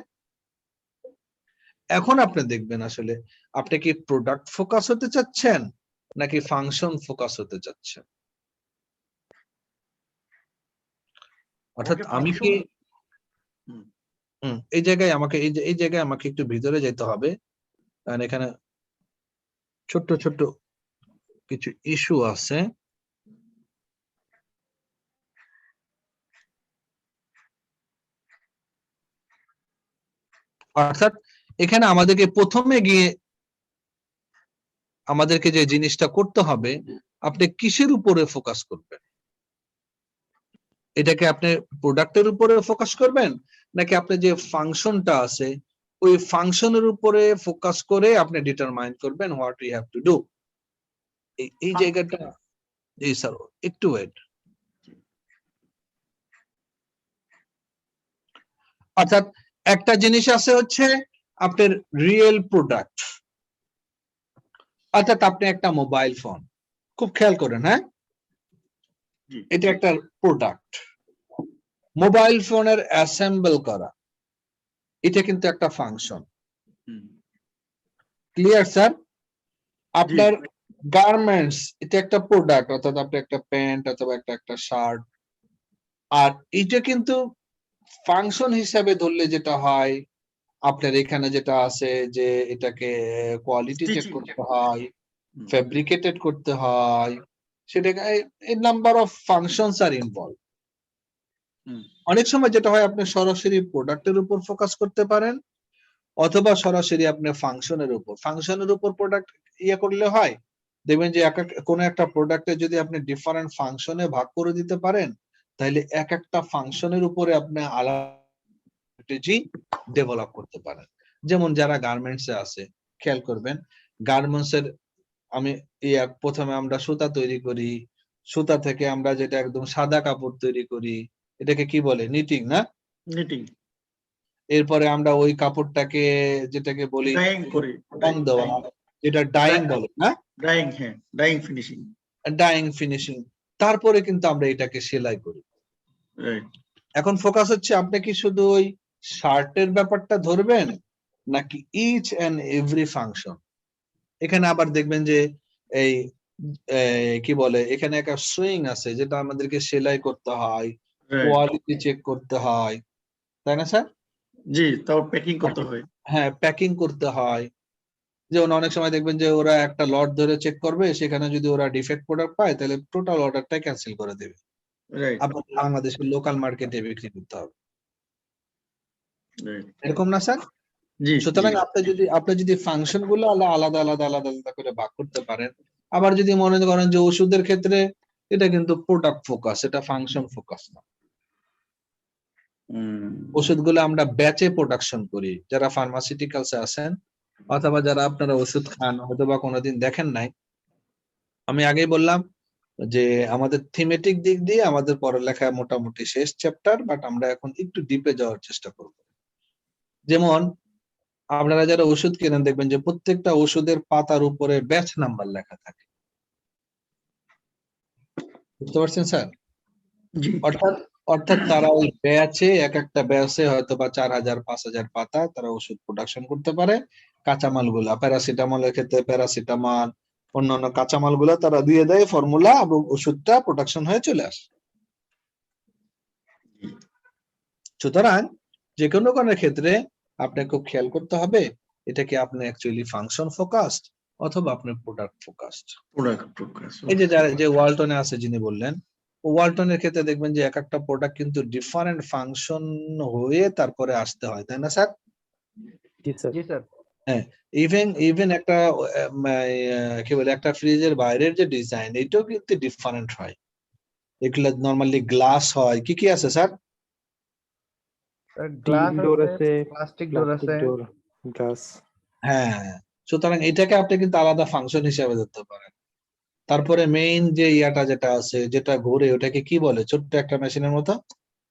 এখন আপনি দেখবেন আসলে আপনি কি প্রোডাক্ট ফোকাস হতে চাচ্ছেন নাকি ফাংশন ফোকাস হতে চাচ্ছেন। অর্থাৎ আমি কি এই জায়গায় আমাকে একটু ভিতরে যেতে হবে, কারণ এখানে ছোট্ট ছোট্ট কিছু ইস্যু আছে। অর্থাৎ এখানে আমাদেরকে প্রথমে গিয়ে আমাদেরকে যে জিনিসটা করতে হবে, আপনি কিসের উপরে ফোকাস করবেন। এটাকে আপনি প্রোডাক্টের উপরে ফোকাস করবেন নাকি আপনি যে ফাংশনটা আছে ওই ফাংশনের উপরে ফোকাস করে আপনি ডিটারমাইন করবেন what you have to do. এই জায়গাটা জি স্যার একটু ওয়েট। অর্থাৎ একটা জিনিস আছে হচ্ছে আপনার রিয়েল প্রোডাক্ট, অর্থাৎ আপনি একটা মোবাইল ফোন, খুব খেয়াল করেন, হ্যাঁ এটা একটা প্রোডাক্ট। মোবাইল ফোনের অ্যাসেম্বল করা এটা কিন্তু একটা ফাংশন। Clear sir? আপনার গার্মেন্টস এটা একটা প্রোডাক্ট, অর্থাৎ আপনি একটা প্যান্ট অথবা একটা শার্ট, আর এটা কিন্তু ফাংশন হিসাবে ধরলে যেটা হয় আপনার এখানে যেটা আছে যে এটাকে কোয়ালিটি চেক করতে হয়, ফেব্রিকেটেড করতে হয়, সেটাকে নাম্বার অফ ফাংশনস আর ইনভলভ। অনেক সময় যেটা হয় আপনি সরাসরি প্রোডাক্টের উপর ফোকাস করতে পারেন অথবা সরাসরি আপনি ফাংশনের উপর প্রোডাক্ট করলে হয়। দেখবেন যে কোন একটা প্রোডাক্টে যদি আপনি ডিফারেন্ট ফাংশনে ভাগ করে দিতে পারেন তাহলে এক একটা ফাংশনের উপরে আপনি আলাদা স্ট্র্যাটেজি ডেভেলপ করতে পারেন। যেমন যারা গার্মেন্টসে আছে খেয়াল করবেন, গার্মেন্টসের প্রথমে আমরা সুতা তৈরি করি, সুতা থেকে আমরা যেটা একদম সাদা কাপড় তৈরি করি এটাকে কি বলে, নিটিং না? নিটিং। এরপরে আমরা ওই কাপড়টাকে যেটাকে বলি ডাইং করি, রং দেওয়া, যেটা ডাইং বলে না? ডাইং, হ্যাঁ ডাইং ফিনিশিং। Dyeing finishing. তারপরে কিন্তু আমরা এটাকে সেলাই করি। এখন ফোকাস হচ্ছে আপনি কি শুধু ওই শার্টের ব্যাপারটা ধরবেন নাকি ইচ এন্ড এভরি ফাংশন। এখানে আবার দেখবেন যে এই কি বলে এখানে একটা সুইং আছে যেটা আমাদেরকে সেলাই করতে হয়, কোয়ালিটি চেক করতে হয়, তাই না স্যার? জি, তাও প্যাকিং করতে হয়। হ্যাঁ প্যাকিং করতে হয়। যেমন অনেক সময় দেখবেন যে ওরা একটা লট ধরে চেক করবে, সেখানে যদি ওরা ডিফেক্ট প্রোডাক্ট পায় তাহলে টোটাল অর্ডারটা ক্যান্সেল করে দেবে, আবার বাংলাদেশের লোকাল মার্কেটে বিক্রি করতে হবে। এরকম না স্যার? জি। সুতরাং আপনি যদি ফাংশন গুলো আলাদা আলাদা করে ভাগ করতে পারেন, আবার যদি মনে করেন যে ওষুধের ক্ষেত্রে এটা কিন্তু প্রোডাক্ট ফোকাস, এটা ফাংশন ফোকাস না। ওষুধগুলো আমরা ব্যাচে প্রোডাকশন করি। যারা ফার্মাসিউটিক্যালসে আছেন অথবা যারা আপনারা ওষুধ খান অথবা কোনোদিন দেখেন নাই, আমি আগেই বললাম যে আমাদের থিমেটিক দিক দিয়ে আমাদের পড়ালেখা মোটামুটি শেষ চ্যাপ্টার, বাট আমরা এখন একটু ডিপে যাওয়ার চেষ্টা করব। যেমন আপনারা যারা ওষুধ কেনেন দেখবেন যে প্রত্যেকটা ওষুধের পাতার উপরে ব্যাচ নাম্বার লেখা থাকে, বুঝতে পারছেন স্যার? অর্থাৎ তারা ওই ব্যাচে একটা ব্যাচে হয়তো বা 4000 5000 পাতা তারা ওষুধ প্রোডাকশন করতে পারে। কাঁচামাল গুলা প্যারাসিটামলের ক্ষেত্রে প্যারাসিটামল, অন্যান্য কাঁচামাল গুলা তারা দিয়ে দেয় ফর্মুলা এবং ওষুধটা প্রোডাকশন হয়ে চলে আসে। সুতরাং যে কোনো ক্ষেত্রে আপনাকে খুব খেয়াল করতে হবে এটা কি আপনি অ্যাকচুয়ালি ফাংশন ফোকাসড অথবা আপনি প্রোডাক্ট ফোকাসড। এই যে ওয়ালটনে আছে যিনি বললেন, ওয়ালটনের ক্ষেত্রে দেখবেন যে এক একটা প্রোডাক্ট কিন্তু ডিফারেন্ট ফাংশন হয়ে তারপরে আসতে হয়, তাই না স্যার? জি স্যার। হ্যাঁ, ইভেন একটা কি বলে একটা ফ্রিজের বাইরের যে ডিজাইন এটাও কিন্তু ডিফারেন্ট হয়। এগুলো নরমালি গ্লাস হয়, কি আছে স্যার? গ্লাস আছে, প্লাস্টিক ডোর আছে, গ্লাস। হ্যাঁ, সুতরাং এটাকে আপনি কিন্তু আলাদা ফাংশন হিসেবে ধরতে পারেন। তারপরে মেইন যে যেটা আছে যেটা ঘুরে ওটাকে কি বলে, ছোট্ট একটা মেশিনের মতো?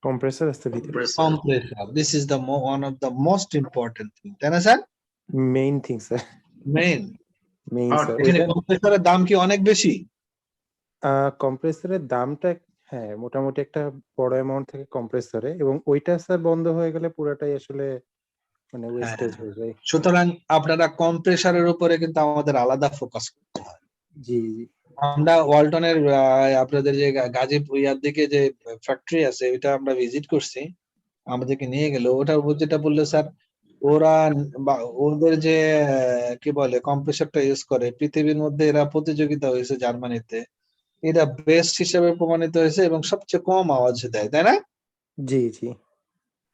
কম্প্রেসর আছে ভিতরে। Compressor. This is the one of the most important thing, তাই না sir? Main thing sir. Main sir. এখানে কম্প্রেসরের দাম কি অনেক বেশি? কম্প্রেসরের দামটা হ্যাঁ, মোটামুটি একটা বড় অ্যামাউন্ট থেকে কম্প্রেসরে, এবং ওইটা স্যার বন্ধ হয়ে গেলে পুরাটাই আসলে মানে ওয়েস্টেজ হয়ে যায়। সুতরাং আপনারা কম্প্রেসারের উপরে কিন্তু আমাদের আলাদা ফোকাস করতে হয়। জি জি। আমরা ওয়ালটনের আপনাদের যে গাজীপুর ইয়ার দিকে যে ফ্যাক্টরি আছে ওইটা আমরা ভিজিট করছি, আমাদেরকে নিয়ে গেল। ওটার উপর যেটা বললো স্যার, ওরা ওদের যে কি বলে কম্প্রেসারটা ইউজ করে, পৃথিবীর মধ্যে এরা প্রতিযোগিতা হয়েছে জার্মানিতে, এটা বেস্ট হিসেবে প্রমাণিত হয়েছে এবং সবচেয়ে কম আওয়াজ দেয়, তাই না? জি জি।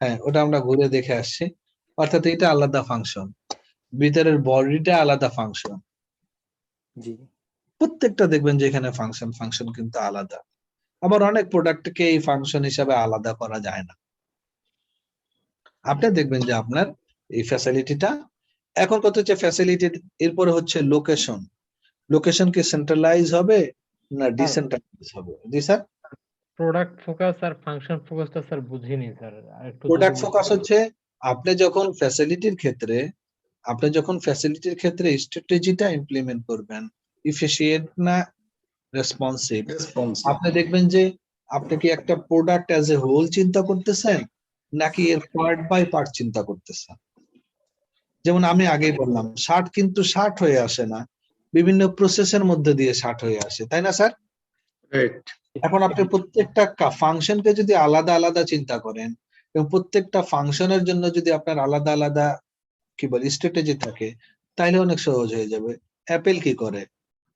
হ্যাঁ, ওটা আমরা ঘুরে দেখে আসছি। অর্থাৎ এটা আলাদা ফাংশন, ভিতরের বডিটা আলাদা ফাংশন। জি। প্রত্যেকটা দেখবেন যে এখানে ফাংশন কিন্তু আলাদা। আবার অনেক প্রোডাক্টকে এই ফাংশন হিসাবে আলাদা করা যায় না। আপনি দেখবেন যে আপনার এই ফ্যাসিলিটিটা এখন কত হচ্ছে ফ্যাসিলিটি, এরপরে হচ্ছে লোকেশন। লোকেশন কি সেন্ট্রালাইজ হবে না ডিসেন্ট্রালাইজ হবে? জি স্যার। প্রোডাক্ট ফোকাস আর ফাংশন ফোকাসটা স্যার বুঝিনি স্যার, আরেকটু প্রোডাক্ট ফোকাস হচ্ছে আপনি যখন ফ্যাসিলিটির ক্ষেত্রে স্ট্র্যাটেজিটা ইমপ্লিমেন্ট করবেন, ইফিশিয়েন্ট না রেসপন্সিভ। আপনি দেখবেন যে আপনি কি একটা প্রোডাক্ট অ্যাজ এ হোল চিন্তা করতেছেন নাকি এর পার্ট বাই পার্ট চিন্তা করতেছেন। যেমন আমি আগেই বললাম, শার্ট কিন্তু শার্ট হয়ে আসে না, বিভিন্ন প্রসেসের মধ্যে দিয়ে শার্ট হয়ে আসে, তাই না স্যার? এখন আপনি প্রত্যেকটা ফাংশনকে যদি আলাদা আলাদা চিন্তা করেন এবং প্রত্যেকটা ফাংশনের জন্য যদি আপনার আলাদা আলাদা কি বলে স্ট্র্যাটেজি থাকে, তাইলে অনেক সহজ হয়ে যাবে। অ্যাপেল কি করে?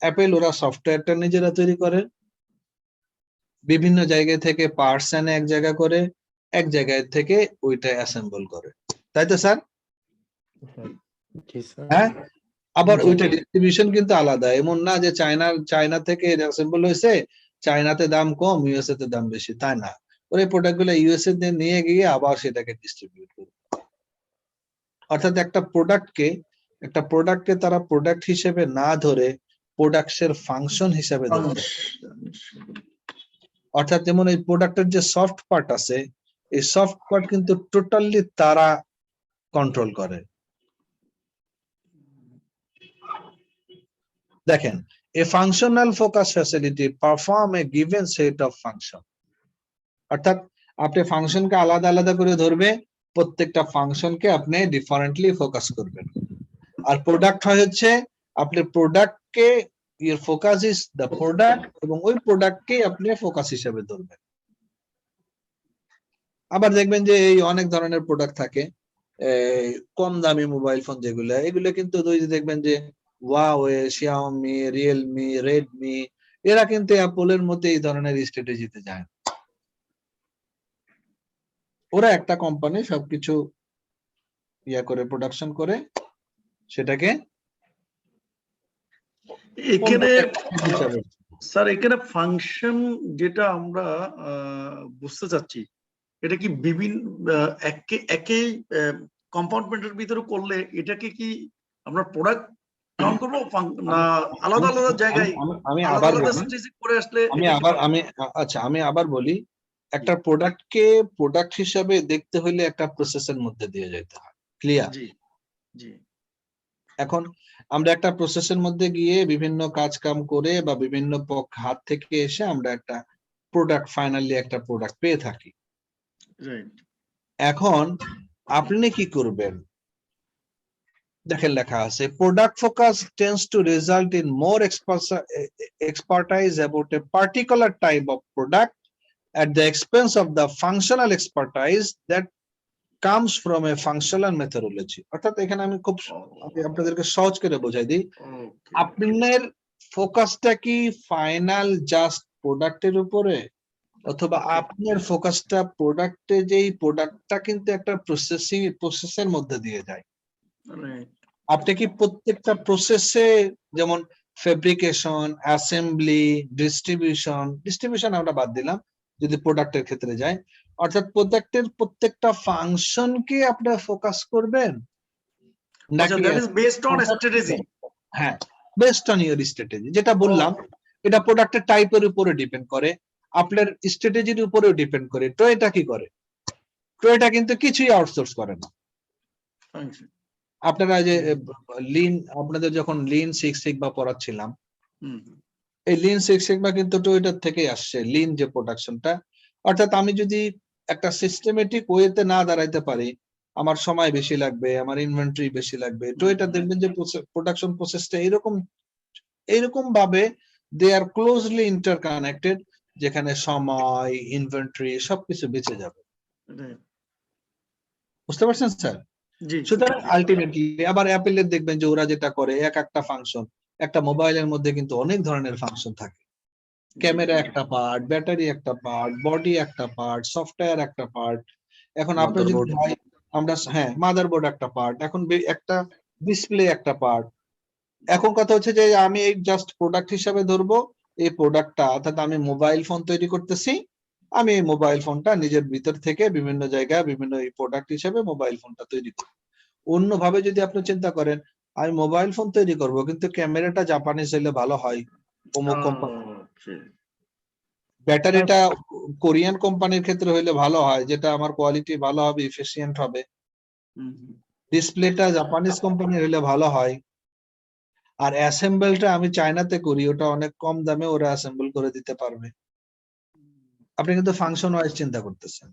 অ্যাপেল ওরা সফটওয়্যারটা নিজেরা তৈরি করে, বিভিন্ন জায়গা থেকে পার্টস এনে এক জায়গা করে, এক জায়গায় থেকে ওইটা অ্যাসেম্বল করে, তাই তো স্যার? হ্যাঁ, আবার ওইটা ডিস্ট্রিবিউশন কিন্তু আলাদা। এমন না যে চায়না থেকে অ্যাসেম্বল হয়েছে, চায়নাতে দাম কম ইউএসএ তে দাম বেশি, তাই না। ওই প্রোডাক্ট গুলো ইউএসএ তে নিয়ে গিয়ে আবার সেটাকে ডিস্ট্রিবিউট করে। অর্থাৎ একটা প্রোডাক্টকে তারা প্রোডাক্ট হিসেবে না ধরে প্রোডাক্টের ফাংশন হিসেবে ধরে। অর্থাৎ যেমন এই প্রোডাক্টের যে সফট পার্ট আছে, এই সফট পার্ট কিন্তু টোটালি তারা কন্ট্রোল করে। দেখেন, a functional focus facility perform a given set of function। অর্থাৎ আপনি ফাংশনকে আলাদা আলাদা করে ধরবে, প্রত্যেকটা ফাংশনকে আপনি ডিফারেন্টলি ফোকাস করবেন। আর প্রোডাক্ট হচ্ছে আপনি প্রোডাক্টকে your focus is the product এবং ওই প্রোডাক্টকে আপনি ফোকাস হিসেবে ধরবেন। আবার দেখবেন যে এই অনেক ধরনের প্রোডাক্ট থাকে, কম দামি মোবাইল ফোন যেগুলো, এগুলো কিন্তু দেখবেন যে ওয়াওয়ে, শিয়াওমি, রিয়েলমি, রেডমি, এরা কিন্তু অ্যাপলের মধ্যে এই ধরনের স্ট্র্যাটেজিতে যায়। ওরা একটা কোম্পানি সবকিছু করে প্রোডাকশন করে সেটাকে এখানে স্যার এখানে ফাংশন যেটা আমরা বুঝতে চাচ্ছি, এটা কি বিভিন্ন একই কম্পার্টমেন্টের ভিতরে করলে এটাকে কি আমরা প্রোডাক্ট কাউন্ট করবো না আলাদা আলাদা জায়গায়? আমি আবার করে আসলে আমি আবার বলি, একটা প্রোডাক্টকে প্রোডাক্ট হিসাবে দেখতে হলে একটা প্রসেসের মধ্যে দিয়ে যেতে হয়। ক্লিয়ার? জি জি। এখন আমরা একটা প্রসেসের মধ্যে গিয়ে বিভিন্ন কাজ কাম করে বা বিভিন্ন হাত থেকে এসে আমরা একটা প্রোডাক্ট, ফাইনালি একটা প্রোডাক্ট পেয়ে থাকি। এখন আপনি কি করবেন? দেখেন লেখা আছে, product focus tends to result in more expertise about a particular type of product at the expense of the functional expertise that comes from a functional methodology। অর্থাৎ এখানে আমি আপনাদেরকে সহজ করে বোঝাই দিই, আপনার ফোকাসটা কি ফাইনাল জাস্ট প্রোডাক্টের উপরে, অথবা আপনার ফোকাসটা প্রোডাক্টে, যেই প্রোডাক্টটা কিন্তু একটা প্রসেসের মধ্যে দিয়ে যায়। আপনি কি প্রত্যেকটা প্রসেসে, যেমন ফেব্রিকেশন, অ্যাসেম্বলি, ডিস্ট্রিবিউশন আমরা বাদ দিলাম যদি প্রোডাক্টের ক্ষেত্রে যায়, অর্থাৎ প্রোডাক্টের প্রত্যেকটা ফাংশনকে আপনি ফোকাস করবেন নাকি হ্যাঁ বেসড অন ইউর স্ট্র্যাটেজি। যেটা বললাম এটা প্রোডাক্টের টাইপের উপরে ডিপেন্ড করে, আপনার স্ট্র্যাটেজির উপরেও ডিপেন্ড করে। টয়োটা কি করে? টয়োটা কিন্তু কিছুই আউটসোর্স করে না। আপনারা যে লিন, আপনাদের যখন লিন 6 সিগমা পড়াচ্ছিলাম, এই লিন সিক্স সিগমা কিন্তু টয়োটার থেকেই আসছে, লিন যে প্রোডাকশনটা। অর্থাৎ আমি যদি একটা সিস্টেমেটিক ওয়েতে না দাঁড়াইতে পারি, আমার সময় বেশি লাগবে, আমার ইনভেন্টরি বেশি লাগবে। টয়োটা দেখবেন যে প্রোডাকশন প্রসেসটা এরকম ভাবে দে আর ক্লোজলি ইন্টারকানেক্টেড, যেখানে সময়, ইনভেন্টরি সবকিছু বেঁচে যাবে। বুঝতে পারছেন স্যার? জি। সুতরাং আলটিমেটলি আবার অ্যাপেলের দেখবেন যে ওরা যেটা করে, একটা ফাংশন, একটা মোবাইলের মধ্যে কিন্তু অনেক ধরনের ফাংশন থাকে। ক্যামেরা একটা পার্ট, ব্যাটারি একটা পার্ট, বডি একটা পার্ট, সফটওয়্যার একটা পার্ট। এখন আপনার যদি আমরা মাদারবোর্ড একটা পার্ট, এখন একটা ডিসপ্লে একটা পার্ট। এখন কথা হচ্ছে যে আমি এই জাস্ট প্রোডাক্ট হিসাবে ধরবো এই প্রোডাক্টটা, অর্থাৎ আমি মোবাইল ফোন তৈরি করতেছি, আমি এই মোবাইল ফোনটা নিজের ভিতর থেকে বিভিন্ন জায়গায় বিভিন্ন এই প্রোডাক্ট হিসেবে মোবাইল ফোনটা তৈরি করব। অন্যভাবে যদি আপনি চিন্তা করেন, আমি মোবাইল ফোন তৈরি করব কিন্তু ক্যামেরাটা জাপানিজ হলে ভালো হয়, অমুক কোম্পানি, ব্যাটারিটা কোরিয়ান কোম্পানির ক্ষেত্রে হইলে ভালো হয়, যেটা আমার কোয়ালিটি ভালো হবে, এফিশিয়েন্ট হবে। ডিসপ্লেটা জাপানিজ কোম্পানির হইলে ভালো হয়। আর অ্যাসেম্বলটা আমি চায়নাতে করি, ওটা অনেক কম দামে ওরা অ্যাসেম্বল করে দিতে পারবে। আপনি কিন্তু ফাংশন ওয়াইজ চিন্তা করতেছেন।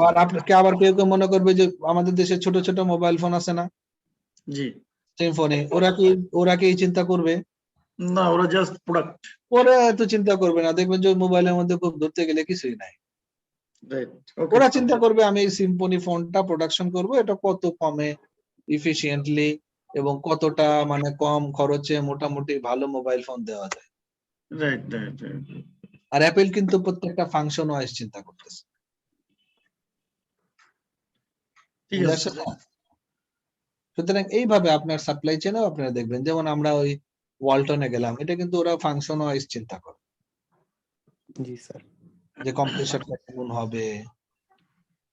আর আপনাকে আবার কেউ কেউ মনে করবে যে আমাদের দেশে ছোট ছোট মোবাইল ফোন আছে না, জি, সিম্ফনি, ওরা কি এই চিন্তা করবে? না, ওরা জাস্ট প্রোডাক্ট, ওরা এত চিন্তা করবে না। দেখবেন যে মোবাইলের মধ্যে খুব ধরতে গেলে কিছুই নাই। ওরা চিন্তা করবে আমি এই সিম্ফনি ফোনটা প্রোডাকশন করব, এটা কত কমে, ইফিশিয়েন্টলি এবং কতটা মানে কম খরচে মোটামুটি ভালো মোবাইল ফোন দেওয়া যায়। Right right right. আর অ্যাপেল কিন্তু প্রত্যেকটা ফাংশন ওয়াইজ চিন্তা করতেছে। ঠিক আছে। সুতরাং এইভাবে আপনার সাপ্লাই চেনেও আপনারা দেখবেন, যেমন আমরা ওই ওয়ালটনে গেলাম, এটা কিন্তু ওরা ফাংশন ওয়াইজ চিন্তা করে। জি স্যার। যে কম্প্রেসরটা কেমন হবে,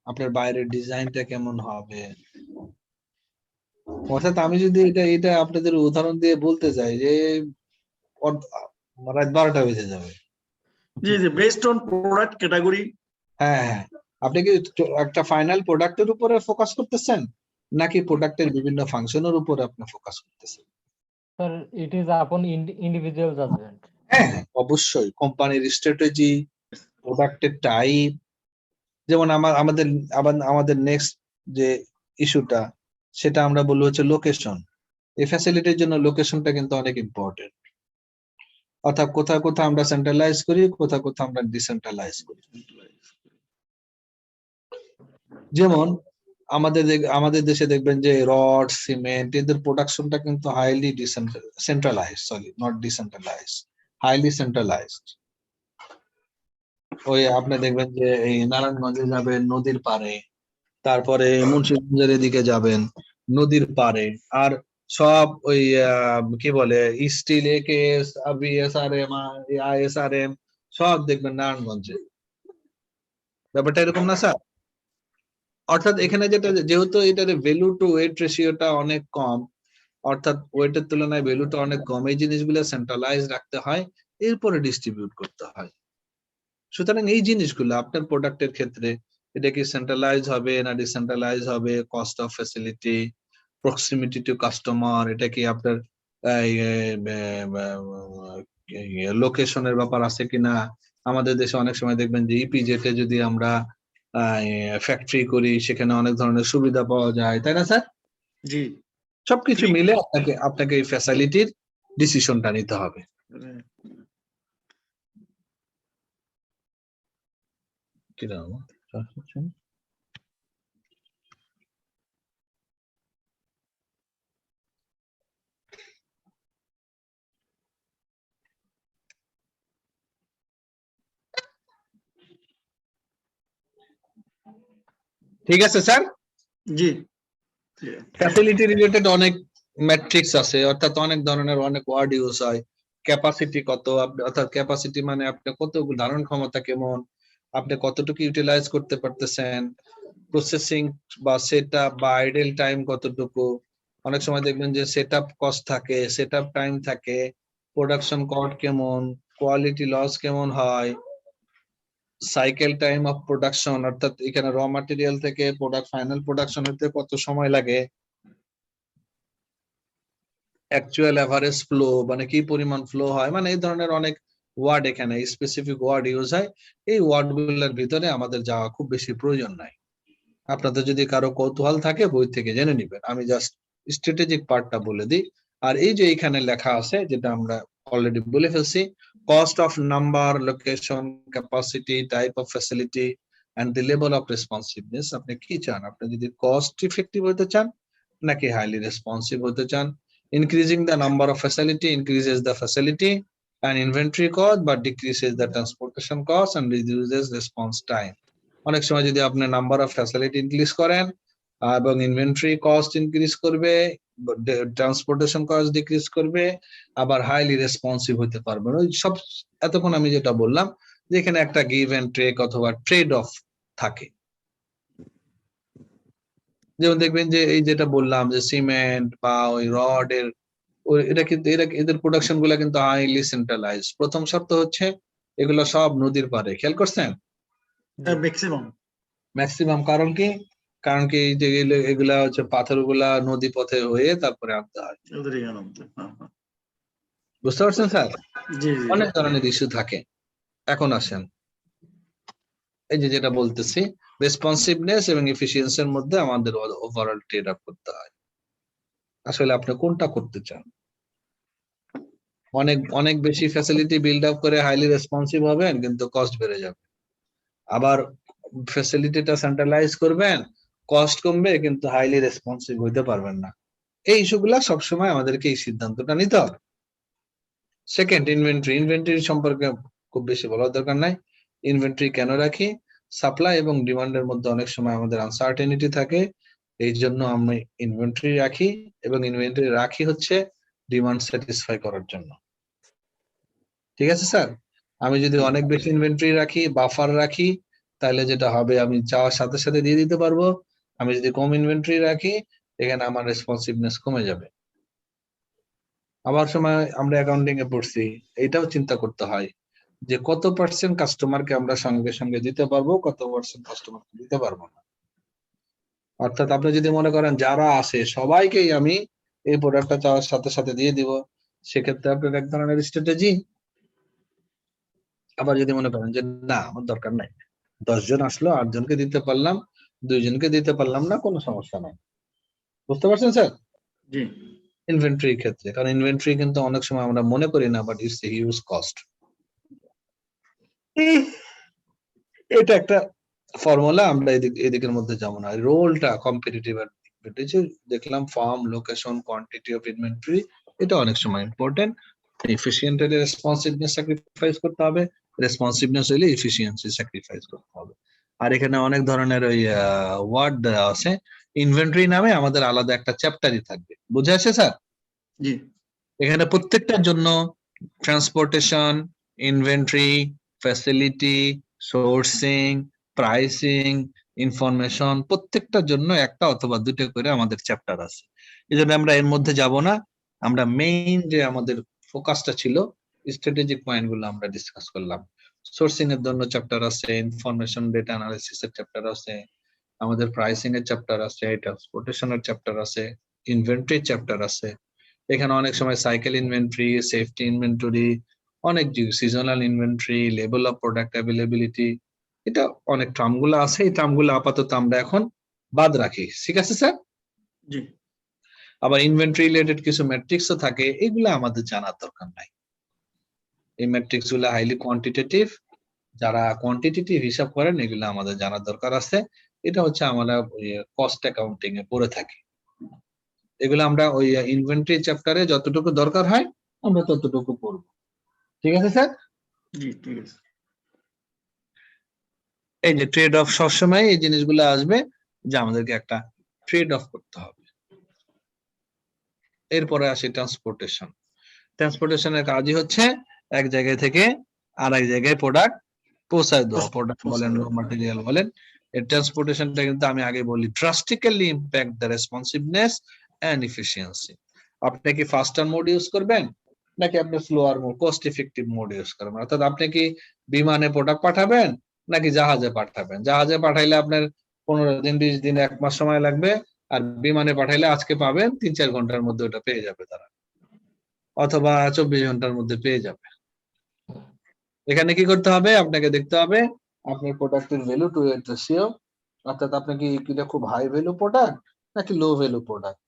আপনার বাইরের ডিজাইনটা কেমন হবে। অর্থাৎ আমি যদি এটা আপনাদের উদাহরণ দিয়ে বলতে যাই যে রাত 12টা বেজে যাবে। জি জি, বেসড অন প্রোডাক্ট ক্যাটাগরি। হ্যাঁ, আপনি কি একটা ফাইনাল প্রোডাক্টের উপরে ফোকাস করতেছেন নাকি প্রোডাক্টের বিভিন্ন ফাংশনের উপরে আপনি ফোকাস করতেছেন? স্যার, ইট ইজ আপন ইন্ডিভিজুয়াল জাজমেন্ট। হ্যাঁ, অবশ্যই কোম্পানির স্ট্র্যাটেজি, প্রোডাক্টের টাইপ। যেমন আমাদের নেক্সট যে ইস্যুটা, সেটা আমরা বলবো হচ্ছে লোকেশন। এই ফ্যাসিলিটির জন্য লোকেশনটা কিন্তু অনেক ইম্পর্টেন্ট। অর্থাৎ কোথাও কোথাও আমরা সেন্ট্রালাইজ করি, কোথাও কোথাও আমরা ডিসেন্ট্রালাইজ করি। যেমন আমাদের দেশে দেখবেন যে রড, সিমেন্ট, এদের প্রোডাকশনটা কিন্তু হাইলি হাইলি সেন্ট্রালাইজড। ওই আপনি দেখবেন যে এই নারায়ণগঞ্জে যাবেন নদীর পাড়ে, তারপরে মুন্সিগঞ্জের এদিকে যাবেন নদীর পাড়ে, আর সব ওই কি বলে স্টিল, একেএস, বিএসআরএম, আইএসআরএম সব দেখবেন নারায়ণগঞ্জে। ব্যাপারটা এরকম না স্যার? অর্থাৎ এখানে যেহেতু এটার ভ্যালু টু ওয়েট রেশিওটা অনেক কম, অর্থাৎ ওয়েটের তুলনায় ভ্যালুটা অনেক কম, এই জিনিসগুলো সেন্ট্রালাইজ রাখতে হয়, এরপরে ডিস্ট্রিবিউট করতে হয়। সুতরাং এই জিনিসগুলো আপনার প্রোডাক্টের ক্ষেত্রে এটা কি সেন্ট্রালাইজ হবে না ডিসেন্ট্রালাইজ হবে, cost of facility, proximity to customer, এটা কি আপনার লোকেশনের ব্যাপার আছে কিনা। আমাদের দেশে অনেক সময় দেখবেন যে ইপিজেটে যদি আমরা ফ্যাক্টরি করি, সেখানে অনেক ধরনের সুবিধা পাওয়া যায়, তাই না স্যার? জি, সবকিছু মিলে আপনাকে এই ফ্যাসিলিটির ডিসিশনটা নিতে হবে। ঠিক আছে স্যার। জি, ফ্যাসিলিটি রিলেটেড অনেক ম্যাট্রিক্স আছে, অর্থাৎ অনেক ধরনের অনেক ওয়ার্ড ইউজ হয়। ক্যাপাসিটি কত, অর্থাৎ ক্যাপাসিটি মানে আপনি কত ধারণ ক্ষমতা কেমন, আপনি কতটুকু ইউটিলাইজ করতে পারতেছেন, প্রসেসিং বা সেটআপ বা আইডল টাইম কতটুকু। অনেক সময় দেখবেন যে সেটআপ কস্ট থাকে, সেটআপ টাইম থাকে, প্রোডাকশন কস্ট কেমন, কোয়ালিটি লস কেমন হয়, সাইকেল টাইম অফ প্রোডাকশন, অর্থাৎ এখানে র ম্যাটেরিয়াল থেকে ফাইনাল প্রোডাকশন হতে কত সময় লাগে। অ্যাকচুয়াল এভারেজ ফ্লো মানে কি পরিমাণ ফ্লো হয়, মানে এই ধরনের অনেক ওয়ার্ড এখানে স্পেসিফিক ওয়ার্ড ইউজ হয়। এই ওয়ার্ড গুলোর ভিতরে আমাদের যাওয়া খুব বেশি প্রয়োজন নাই। আপনাদের যদি কারো কৌতূহল থাকে বই থেকে জেনে নিবেন, আমি জাস্ট স্ট্র্যাটেজিক পার্টটা বলে দিই। আর এই যে এখানে লেখা আছে যেটা আমরা অলরেডি বলে ফেলছি, cost of number, location, capacity, type of facility and the level of responsiveness. আপনি কি চান? আপনি যদি কস্ট ইফেক্টিভ হতে চান নাকি হাইলি রেসপন্সিভ হতে চান? Increasing the number of facility increases the facility and inventory cost but decreases the transportation cost and reduces response time. অনেক সময় যদি আপনি নাম্বার অফ ফ্যাসিলিটি ইনক্রিজ করেন এবং ইনভেন্টরি কস্ট ইনক্রিজ করবে, ট্রান্সপোর্টেশন কস্ট ডিক্রিজ করবে, আবার হাইলি রেসপন্সিভ হতে পারবেন। ওই সব এতক্ষণ আমি যেটা বললাম যে এখানে একটা গিভ এন্ড টেক অথবা ট্রেড অফ থাকে। যেমন দেখবেন যে এই যেটা বললাম যে সিমেন্ট বা ওই রড এর এটা কিন্তু এদের প্রোডাকশন গুলা কিন্তু হাইলি সেন্ট্রালাইজ। প্রথম শর্ত হচ্ছে এগুলো সব নদীর পাড়ে, খেয়াল করছেন? ম্যাক্সিমাম। কারণ কি? কারণ কি এই যে এগুলা হচ্ছে পাথরগুলা নদী পথে হয়ে তারপরে আনতে হয়। বুঝতে পারছেন স্যার? অনেক ধরনের ইস্যু থাকে। এখন আসেন এই যে যেটা বলতেছি, রেসপন্সিভনেস এবং এফিসিয়েন্সির মধ্যে আমাদের ওভারঅল ট্রেড আপ করতে হয়। আসলে আপনি কোনটা করতে চান? অনেক বেশি ফ্যাসিলিটি বিল্ড আপ করে হাইলি রেসপন্সিভ হবেন কিন্তু কস্ট বেড়ে যাবে, আবার ফ্যাসিলিটিটা সেন্ট্রালাইজ করবেন, কস্ট কমবে কিন্তু হাইলি রেসপন্সিভ হইতে পারবেন না। এই ইস্যুগুলা সবসময় আমাদেরকে এই সিদ্ধান্তটা নিতে হবে। সেকেন্ড, ইনভেন্টরি সম্পর্কে খুব বেশি বলার দরকার নাই। ইনভেন্টরি কেন রাখি? সাপ্লাই এবং ডিমান্ডের মধ্যে অনেক সময় আমাদের আনসার্টেনিটি থাকে, এই জন্য আমি ইনভেন্টরি রাখি, এবং ইনভেন্টরি রাখি হচ্ছে ডিমান্ড স্যাটিসফাই করার জন্য। ঠিক আছে স্যার? আমি যদি অনেক বেশি ইনভেন্টরি রাখি, বাফার রাখি, তাহলে যেটা হবে আমি চাওয়ার সাথে সাথে দিয়ে দিতে পারবো। আমি যদি কম ইনভেন্টরি রাখি, এখানে আমার রেসপন্সিভনেস কমে যাবে। আবার সময় আমরা অ্যাকাউন্টিং এ পড়ছি, এটাও চিন্তা করতে হয় যে কত পার্সেন্ট কাস্টমারকে আমরা সঙ্গে সঙ্গে দিতে পারবো, কত পার্সেন্ট কাস্টমারকে দিতে পারবো না। অর্থাৎ আপনি যদি মনে করেন যারা আসে সবাইকেই আমি এই প্রোডাক্টটা চাওয়ার সাথে সাথে দিয়ে দিব, সেক্ষেত্রে আপনার এক ধরনের স্ট্র্যাটেজি। আবার যদি মনে করেন যে না আমার দরকার নাই, 10 জন আসলো 8 জনকে দিতে পারলাম, 2 জনকে দিতে পারলাম না, কোনো সমস্যা নাই। বুঝতে পারছেন স্যার? জি। ইনভেন্টরির ক্ষেত্রে, কারণ ইনভেন্টরি কিন্তু অনেক সময় আমরা মনে করি না, but it's a huge cost. এটা একটা ফর্মুলা, আমরা এদিকের মধ্যে যাবো না। রোলটা কম্পিটিটিভ অ্যাডভান্টেজ দেখলাম, form, location, quantity of inventory, এটা অনেক সময় ইম্পর্টেন্ট। এফিশিয়েন্ট হলে রেসপন্সিভনেস স্যাক্রিফাইস করতে হবে, রেসপন্সিভনেস হলে এফিশিয়েন্সি স্যাক্রিফাইস করতে হবে। আর এখানে অনেক ধরনের ওই ওয়ার্ড দেওয়া আছে। ইনভেন্টরি নামে আমাদের আলাদা একটা চ্যাপ্টারই থাকবে, বুঝে আসে স্যার? জি। এখানে প্রত্যেকটার জন্য transportation, inventory, facility, sourcing, pricing, information, প্রত্যেকটার জন্য একটা অথবা দুটো করে আমাদের চ্যাপ্টার আছে। এই জন্য আমরা এর মধ্যে যাব না। আমরা মেইন যে আমাদের ফোকাসটা ছিল স্ট্র্যাটেজিক পয়েন্ট গুলো আমরা ডিসকাস করলাম। সোর্সিং এর জন্য চ্যাপ্টার আছে, ইনফরমেশন ডেটা অ্যানালিসিস এর চ্যাপ্টার আছে, আমাদের প্রাইসিং এর চ্যাপ্টার আছে, ট্রান্সপোর্টেশন এর চ্যাপ্টার আছে, ইনভেন্টরি চ্যাপ্টার আছে। এখানে অনেক সময় সাইকেল ইনভেন্টরি, সেফটি ইনভেন্টরি, অনেক seasonal inventory, level of product availability, এটা অনেক টার্মগুলো আছে। এই টার্মগুলো আপাতত আমরা এখন বাদ রাখি, ঠিক আছে স্যার? জি। আবার ইনভেন্টরি রিলেটেড কিছু ম্যাট্রিক্সও থাকে, এগুলো আমাদের জানার দরকার নাই। এই ম্যাট্রিক্স গুলো হাইলি কোয়ান্টিটেটিভ, যারা কোয়ান্টিটেটিভ হিসাব করেন এগুলো আমাদের জানার দরকার আছে। এটা হচ্ছে আমরা কস্ট অ্যাকাউন্টিং এ পড়ে থাকি। এগুলো আমরা ওই ইনভেন্টরি চ্যাপ্টারে যতটুকু দরকার হয় আমরা ততটুকু পড়বো, ঠিক আছে স্যার? জি, ঠিক আছে। এই যে ট্রেড অফ, সবসময় এই জিনিসগুলো আসবে যে আমাদেরকে একটা ট্রেড অফ করতে হবে। এরপরে আসে ট্রান্সপোর্টেশন। ট্রান্সপোর্টেশনের কাজই হচ্ছে এক জায়গায় থেকে আরেক জায়গায় প্রোডাক্ট পৌঁছায় দেওয়া। প্রোডাক্ট বলেন, র ম্যাটেরিয়াল বলেন, এই ট্রান্সপোর্টেশনটা কিন্তু আমি আগে বলি drastically impact the responsiveness and efficiency. আপনি কি ফাস্টার মোড ইউজ করবেন নাকি আপনি slower mode, cost effective mode use করবেন? অর্থাৎ আপনি কি বিমানে প্রোডাক্ট পাঠাবেন নাকি জাহাজে পাঠাবেন? জাহাজে পাঠাইলে আপনার 15 দিন, 20 দিন, 1 মাস সময় লাগবে, আর বিমানে পাঠাইলে আজকে পাবেন, 3-4 ঘন্টার মধ্যে ওটা পেয়ে যাবে তারা। অথবা 24 ঘন্টার মধ্যে পেয়ে যাবে। এখানে কি করতে হবে, আপনাকে দেখতে হবে আপনার প্রোডাক্টের ভ্যালু টু এট রেশিও, অর্থাৎ আপনার কি এটা খুব হাই ভ্যালু প্রোডাক্ট নাকি low value product,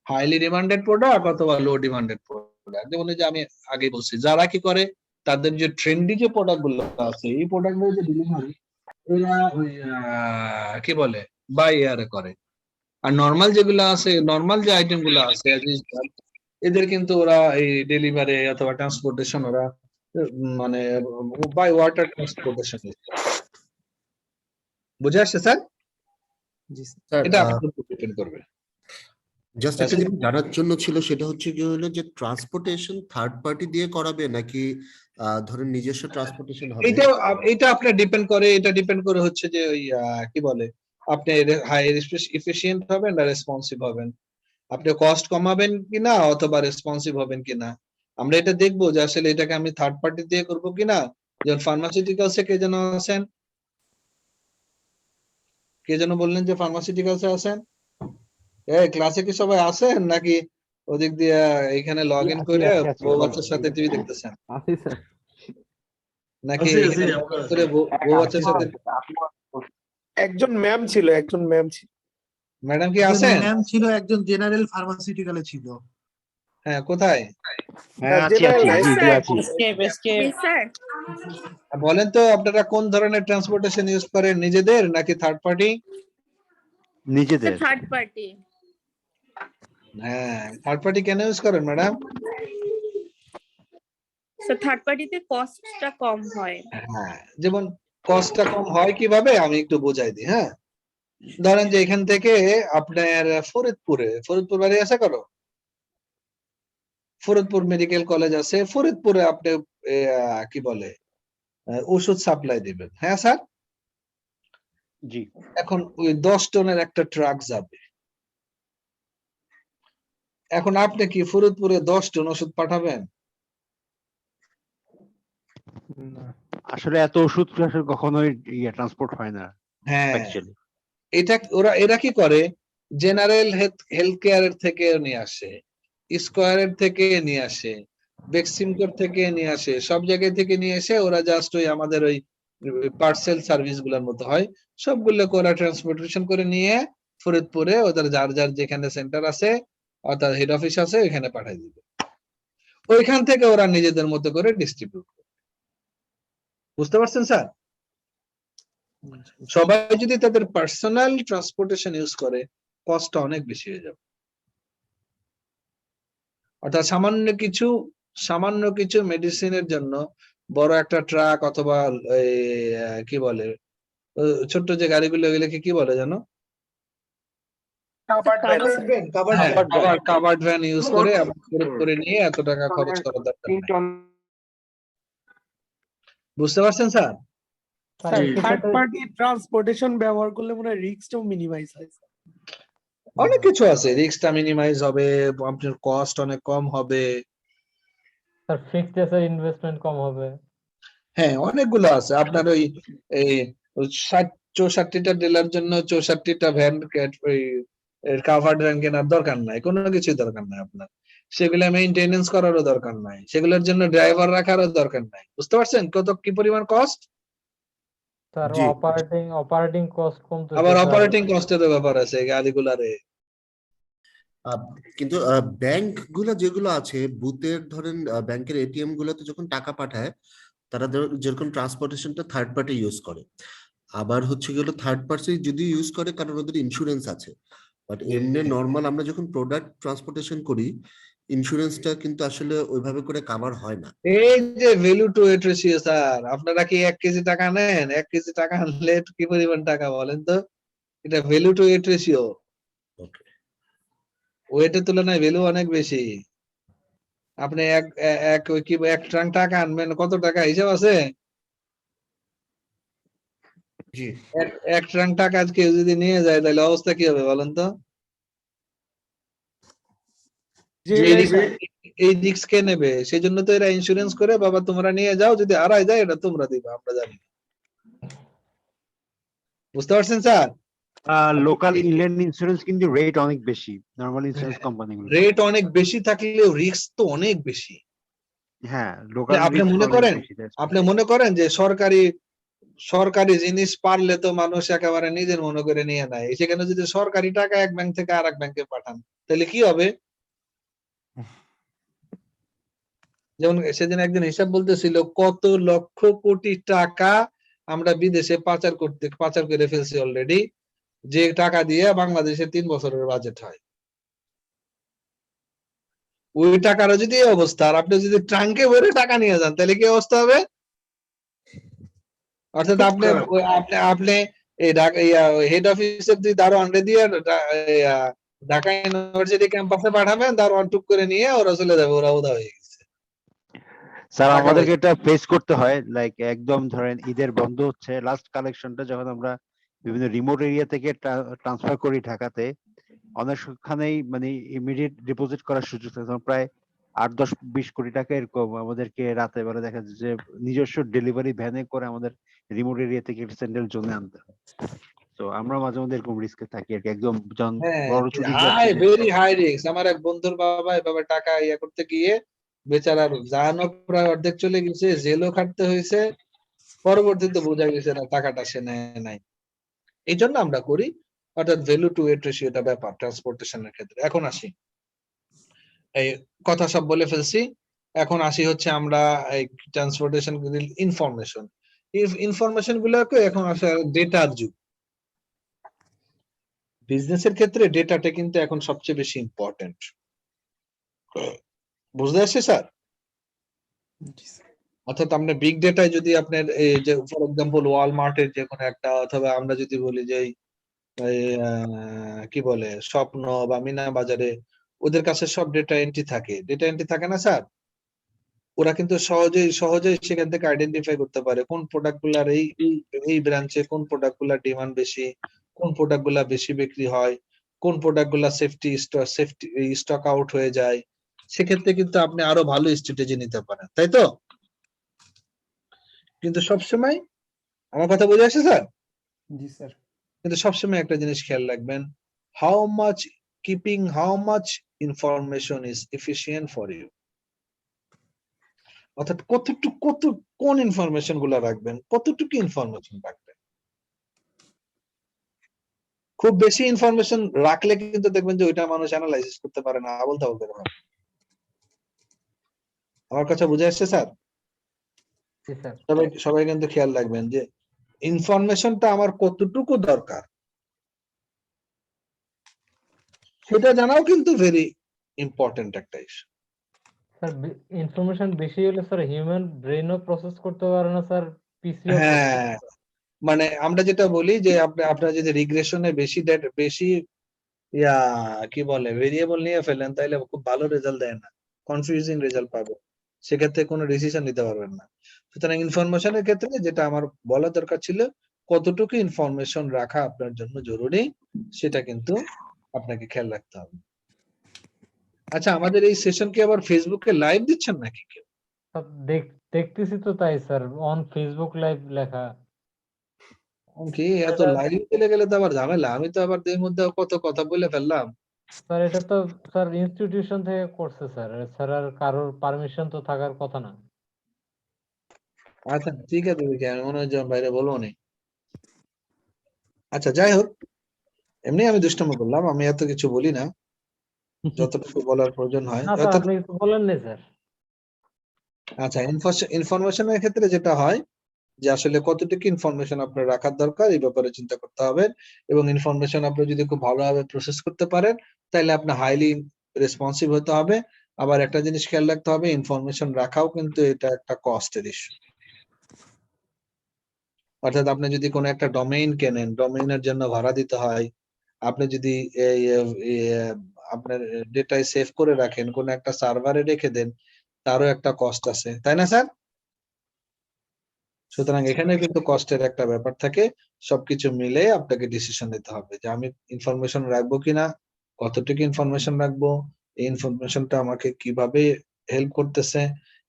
highly demanded product অথবা লো ডিমান্ডেড প্রোডাক্ট। যেমন এই যে আমি আগে বলছি, যারা কি করে তাদের যে ট্রেন্ডি যে প্রোডাক্ট গুলো আছে, এই প্রোডাক্ট গুলো যে ডেলিভারি এরা ওই কি বলে বাই এয়ারে করে। আর নরমাল যেগুলো আছে, নরমাল যে আইটেম গুলো আছে এদের কিন্তু ওরা এই ডেলিভারি অথবা ট্রান্সপোর্টেশন ওরা মানে বাই ওয়াটার ট্রান্সপোর্টেশন। বুঝে আসছে স্যার? এটা আপনার উপর ডিপেন্ড করবে। জাস্ট একটা জিনিস জানার জন্য ছিল, সেটা হচ্ছে কি হলো যে ট্রান্সপোর্টেশন থার্ড পার্টি দিয়ে করাবে নাকি ধরেন নিজস্ব ট্রান্সপোর্টেশন হবে? এটা আপনার ডিপেন্ড করে, এটা ডিপেন্ড করে হচ্ছে যে ওই কি বলে আপনি হাই এফিশিয়েন্ট হবেন না রেসপন্সিভ হবেন, আপনি কস্ট কমাবেন কিনা অথবা রেসপন্সিভ হবেন কিনা। আমরা এটা দেখবো যে আসলে এটাকে আমি থার্ড পার্টি দিয়ে করবো কিনা। যেমন ফার্মাসিউটিক্যালসে কে যেন আছেন, কে যেন বললেন যে ফার্মাসিউটিক্যালসে আছেন, এই ক্লাসে কি সবাই আছেন নাকি ওদিক দিয়ে এখানে লগ ইন করে বউ বাচ্চার সাথে টিভি দেখতেছেন? আছি স্যার। নাকি এখানে log in করে বউ বাচ্চার সাথে? একজন ম্যাম ছিল, একজন ম্যাম ছিল। ম্যাডাম কি আছেন? ম্যাম ছিল, একজন জেনারেল ফার্মাসিউটিক্যালে ছিল। হ্যাঁ, কোথায়? হ্যাঁ, আছি আছি জি আছি। বলেন তো আপনারা কোন ধরনের ট্রান্সপোর্টেশন ইউজ করেন, নিজেদের নাকি থার্ড পার্টি? নিজেদের। Third party. হ্যাঁ, থার্ড পার্টি কেন ইউজ করেন ম্যাডাম? স্যার থার্ড পার্টিতে কস্টটা কম হয়। হ্যাঁ, যেমন কস্টটা কম হয় কিভাবে আমি একটু বোঝাই দিই। হ্যাঁ, ধরেন যে এখান থেকে আপনার ফরিদপুর বাড়ি আছে কারো? ফরিদপুর মেডিকেল কলেজ আছে, ফরিদপুরে আপনি কি বলে ওষুধ সাপ্লাই দিবেন। হ্যাঁ স্যার, জি। এখন ওই 10 টনের একটা ট্রাক যাবে। এখন আপনি কি ফরিদপুরে 10 টন ওষুধ পাঠাবেন? আসলে এত ওষুধ আসলে কখনোই ট্রান্সপোর্ট হয় না হ্যাঁ, অ্যাকচুয়ালি। এরা কি করে, জেনারেল হেলথ কেয়ারের থেকে নিয়ে আসে, স্কয়ারের থেকে নিয়ে আসে, বেক্সিমকোর থেকে নিয়ে আসে, সব জায়গা থেকে নিয়ে এসে ওরা জাস্ট ওই আমাদের ওই পার্সেল সার্ভিস গুলোর মতো হয়, সবগুলোকে ওরা ট্রান্সপোর্টেশন করে নিয়ে ফরিদপুরে ওদের যার যার যেখানে সেন্টার আছে অর্থাৎ হেড অফিস আছে ওইখানে পাঠিয়ে দিবে। ওইখান থেকে ওরা নিজেদের মতো করে ডিস্ট্রিবিউট করে। বুঝতে পারছেন স্যার? সবাই যদি তাদের পার্সোনাল ট্রান্সপোর্টেশন ইউজ করে কস্টটা অনেক বেশি হয়ে যাবে। অর্থাৎ সামান্য কিছু মেডিসিনের জন্য বড় একটা ট্রাক অথবা কি বলে ছোট্ট যে গাড়িগুলো এগুলোকে কি বলে জানো? কাভার্ড ভ্যান ইউজ করে নিয়ে এত টাকা খরচ করার দরকার নেই। বুঝতে পারছেন স্যার? থার্ড পার্টি ট্রান্সপোর্টেশন ব্যবহার করলে মনে হয় রিস্কটাও মিনিমাইজ হয়। অনেক কিছু আছে, রিস্কটা মিনিমাইজ হবে, আপনার কস্ট অনেক কম হবে, স্যার ফিক্সড অ্যাসেট ইনভেস্টমেন্ট কম হবে। হ্যাঁ, অনেকগুলো আছে। আপনার ওই এই 64টা ডিলার জন্য 64টা ভ্যান কাভার্ড ভ্যান কেনার দরকার নাই, কোনো কিছু দরকার নাই আপনার। সেগুলা মেইনটেনেন্স করারও দরকার নাই, সেগুলোর জন্য ড্রাইভার রাখারও দরকার নাই। বুঝতে পারছেন কত কি পরিমাণ কস্ট? স্যার অপারেটিং কস্ট কমতেছে। আবার অপারেটিং কস্টের ব্যাপার আছে গাড়িগুলারে। কিন্তু ব্যাংক গুলা যেগুলো আছে বুথের, ধরেন ব্যাংকের এটিএম গুলোতে যখন টাকা পাঠায় তারা যেরকম ট্রান্সপোর্টেশনটা থার্ড পার্টি ইউজ করে, আবার হচ্ছে গেল থার্ড পার্টি যদি ইউজ করে কারণ ওদের ইন্স্যুরেন্স আছে। বাট এমনি নর্মাল আমরা যখন প্রোডাক্ট ট্রান্সপোর্টেশন করি ইন্স্যুরেন্সটা কিন্তু আসলে ওইভাবে করে কভার হয় না। এই যে value to weight ratio sir, আপনারা কি 1 কেজি টাকা নেন? 1 কেজি টাকা আনলে কি পরিমাণ টাকা বলেন তো? এটা ভ্যালু টু ওয়েট রেশিও। ওয়েটের তুলনায় ভ্যালু অনেক বেশি। আপনি এক ট্রাঙ্ক টাকা আনবেন, কত টাকা হিসাব আছে? জি, এক ট্রাঙ্ক টাকা আজকে যদি নিয়ে যায় তাহলে অবস্থা কি হবে বলেন তো? এই রিস্ক কে নেবে? সেই জন্য তো এরা ইন্স্যুরেন্স করে, বাবা তোমরা নিয়ে যাও, যদি হারায় যায় এটা তোমরা দিবা, আমরা জানি। বুঝতে পারছেন স্যার? লোকাল ইনল্যান্ড ইন্স্যুরেন্স কিন্তু রেট অনেক বেশি নরমাল ইন্স্যুরেন্স কোম্পানিগুলো। রেট অনেক বেশি থাকলেও রিস্ক তো অনেক বেশি। হ্যাঁ, লোকাল আপনি রিস্ক মনে অনেক করেন বেশি। আপনি মনে করেন যে সরকারি জিনিস পারলে তো মানুষ একেবারে নিজের মনে করে নিয়ে নেয়, সেখানে যদি সরকারি টাকা এক ব্যাংক থেকে আরেক ব্যাংকে পাঠান তাহলে কি হবে? যেমন সেদিন একজন হিসাব বলতেছিল কত লক্ষ কোটি টাকা আমরা বিদেশে পাচার করে ফেলছি অলরেডি, যে টাকা দিয়ে বাংলাদেশের 3 বছরের বাজেট হয়। ওই টাকারও যদি এই অবস্থা, আর আপনি যদি ট্রাঙ্কে ভরে টাকা নিয়ে যান তাহলে কি অবস্থা হবে? অর্থাৎ আপনি এই হেড অফিসের দুই দারোয়ানরে দিয়ে ঢাকা ইউনিভার্সিটি ক্যাম্পাসে পাঠাবেন, দারোয়ান টুক করে নিয়ে ওরা চলে যাবে, ওরা উদা হয়ে গেছে। স্যার আমাদেরকে এটা ফেস করতে হয়, লাইক একদম ধরেন ঈদের বন্ধ হচ্ছে, লাস্ট কালেকশনটা যখন আমরা বিভিন্ন রিমোট এরিয়া থেকে ট্রান্সফার করি ঢাকাতে, অনেকখানেই মানে ইমিডিয়েট ডিপোজিট করার সুযোগ থাকে, প্রায় 8-10-20 কোটি টাকা এরকম আমাদেরকে রাতে বেলা দেখা যাচ্ছে যে নিজস্ব ডেলিভারি ভ্যানে করে আমাদের রিমোট এরিয়া থেকে সেন্ট্রাল জোনে আনতে হয়। তো আমরা মাঝে মধ্যে এরকম রিস্কে থাকি আর কি, একদম বড় ছুটি ভেরি হাই রিস্ক। আমার এক বন্ধুর বাবা এভাবে টাকা ইয়ে করতে গিয়ে বেচারার জানো প্রায় অর্ধেক চলে গেছে, জেলও খাটতে হয়েছে, পরবর্তীতে বোঝা গেছে না টাকাটা সে নেয় নাই। এই জন্য আমরা করি, অর্থাৎ ভ্যালু টু ওয়েট রেশিওটা ব্যাপার ট্রান্সপোর্টেশনের ক্ষেত্রে। এখন আসি, এই কথা সব বলে ফেলছি, এখন আসি হচ্ছে আমরা এই ট্রান্সপোর্টেশন ইনফরমেশন গুলোকে এখন আসে ডেটার যুগ। বিজনেসের ক্ষেত্রে ডেটাটা কিন্তু এখন সবচেয়ে বেশি ইম্পর্টেন্ট। বুঝতে আসছে স্যার? অর্থাৎ আপনার বিগ ডেটায় যদি আপনার এই যে ফর এক্সাম্পল ওয়ালমার্টের যে কোনো একটা, অথবা আমরা যদি বলি যে কি বলে স্বপ্ন বা মিনা বাজারে, ওদের কাছে সব ডেটা এন্ট্রি থাকে না স্যার? ওরা কিন্তু সহজেই সেখান থেকে আইডেন্টিফাই করতে পারে কোন প্রোডাক্ট গুলার এই ব্রাঞ্চে কোন প্রোডাক্ট গুলার ডিমান্ড বেশি, কোন প্রোডাক্ট গুলা বেশি বিক্রি হয়, কোন প্রোডাক্ট গুলা সেফটি স্টক আউট হয়ে যায়। সেক্ষেত্রে কিন্তু আপনি আরো ভালো স্ট্র্যাটেজি নিতে পারেন, তাই তো? কিন্তু সবসময়, আমার কথা বুঝে আসছে স্যার? জি স্যার। কিন্তু সবসময় একটা জিনিস খেয়াল রাখবেন, how much information is efficient for you. অর্থাৎ কোন ইনফরমেশন গুলা রাখবেন, কতটুকু ইনফরমেশন রাখবেন। খুব বেশি ইনফরমেশন রাখলে কিন্তু দেখবেন যে ওইটা মানুষ অ্যানালাইসিস করতে পারে না, আবল তাবল করে ভাবে। আমার কথা বুঝে আসছে স্যার? সবাই কিন্তু খেয়াল রাখবেন যে ইনফরমেশনটা আমার কতটুকু দরকার সেটা জানাও কিন্তু ভেরি ইম্পর্টেন্ট একটা ইস্যু। স্যার ইনফরমেশন বেশি হলে স্যার হিউম্যান ব্রেনও প্রসেস করতে পারে না স্যার, পিসিও। হ্যাঁ, মানে আমরা যেটা বলি যে আপনারা যদি রিগ্রেশনে বেশি কি বলে ভেরিয়েবল নিয়ে ফেলেন তাহলে খুব ভালো রেজাল্ট দেয় না, কনফিউজিং রেজাল্ট পাবে, সেক্ষেত্রে কোনো ডিসিশন নিতে পারবেন না। সুতরাং ইনফরমেশনের ক্ষেত্রে যেটা আমার বলা দরকার ছিল, কতটুকু ইনফরমেশন রাখা আপনার জন্য জরুরি সেটা কিন্তু আপনাকে খেয়াল রাখতে হবে। আচ্ছা, আমাদের এই সেশন কি আবার ফেসবুকে লাইভ দিচ্ছেন নাকি কেউ? দেখতেছি তো তাই স্যার, অন ফেসবুক লাইভ লেখা। কি এত লাইভ চলে গেলে তো আবার ঝামেলা, আমি তো আবার এর মধ্যে কত কথা বলে ফেললাম। স্যার এটা তো স্যার ইনস্টিটিউশন থেকে করছে স্যার, স্যার আর কারোর পারমিশন তো থাকার কথা না। আচ্ছা ঠিক আছে, দেখি আমি মনে হয় বাইরে বলবো না। আচ্ছা যাই হোক, এমনি আমি দুষ্টুমি করলাম, আমি এত কিছু বলি না, যতটুকু বলার প্রয়োজন হয়। না স্যার আপনি কিছু বলেন না স্যার। আচ্ছা, ইনফরমেশনের ক্ষেত্রে যেটা হয় যে আসলে কতটুকু ইনফরমেশন আপনার রাখার দরকার এই ব্যাপারে চিন্তা করতে হবে, এবং ইনফরমেশন আপনি যদি খুব ভালোভাবে প্রসেস করতে পারেন তাহলে আপনার হাইলি রেসপন্সিভ হতে হবে। আবার একটা জিনিস খেয়াল রাখতে হবে, ইনফরমেশন রাখাও কিন্তু এটা একটা কস্টের ইস্যু। অর্থাৎ আপনি যদি কোনো একটা ডোমেইন কেনেন, ডোমেইনের জন্য ভাড়া দিতে হয়। আপনি যদি আপনার ডেটায় সেভ করে রাখেন, কোন একটা সার্ভারে রেখে দেন, তারও একটা কস্ট আছে, তাই না স্যার? সুতরাং এখানে কিন্তু কস্টের একটা ব্যাপার থাকে। সবকিছু মিলে আপনাকে ডিসিশন নিতে হবে যে আমি ইনফরমেশন রাখবো কিনা, কতটুকু ইনফরমেশন রাখবো, এই ইনফরমেশনটা আমাকে কিভাবে হেল্প করতেছে,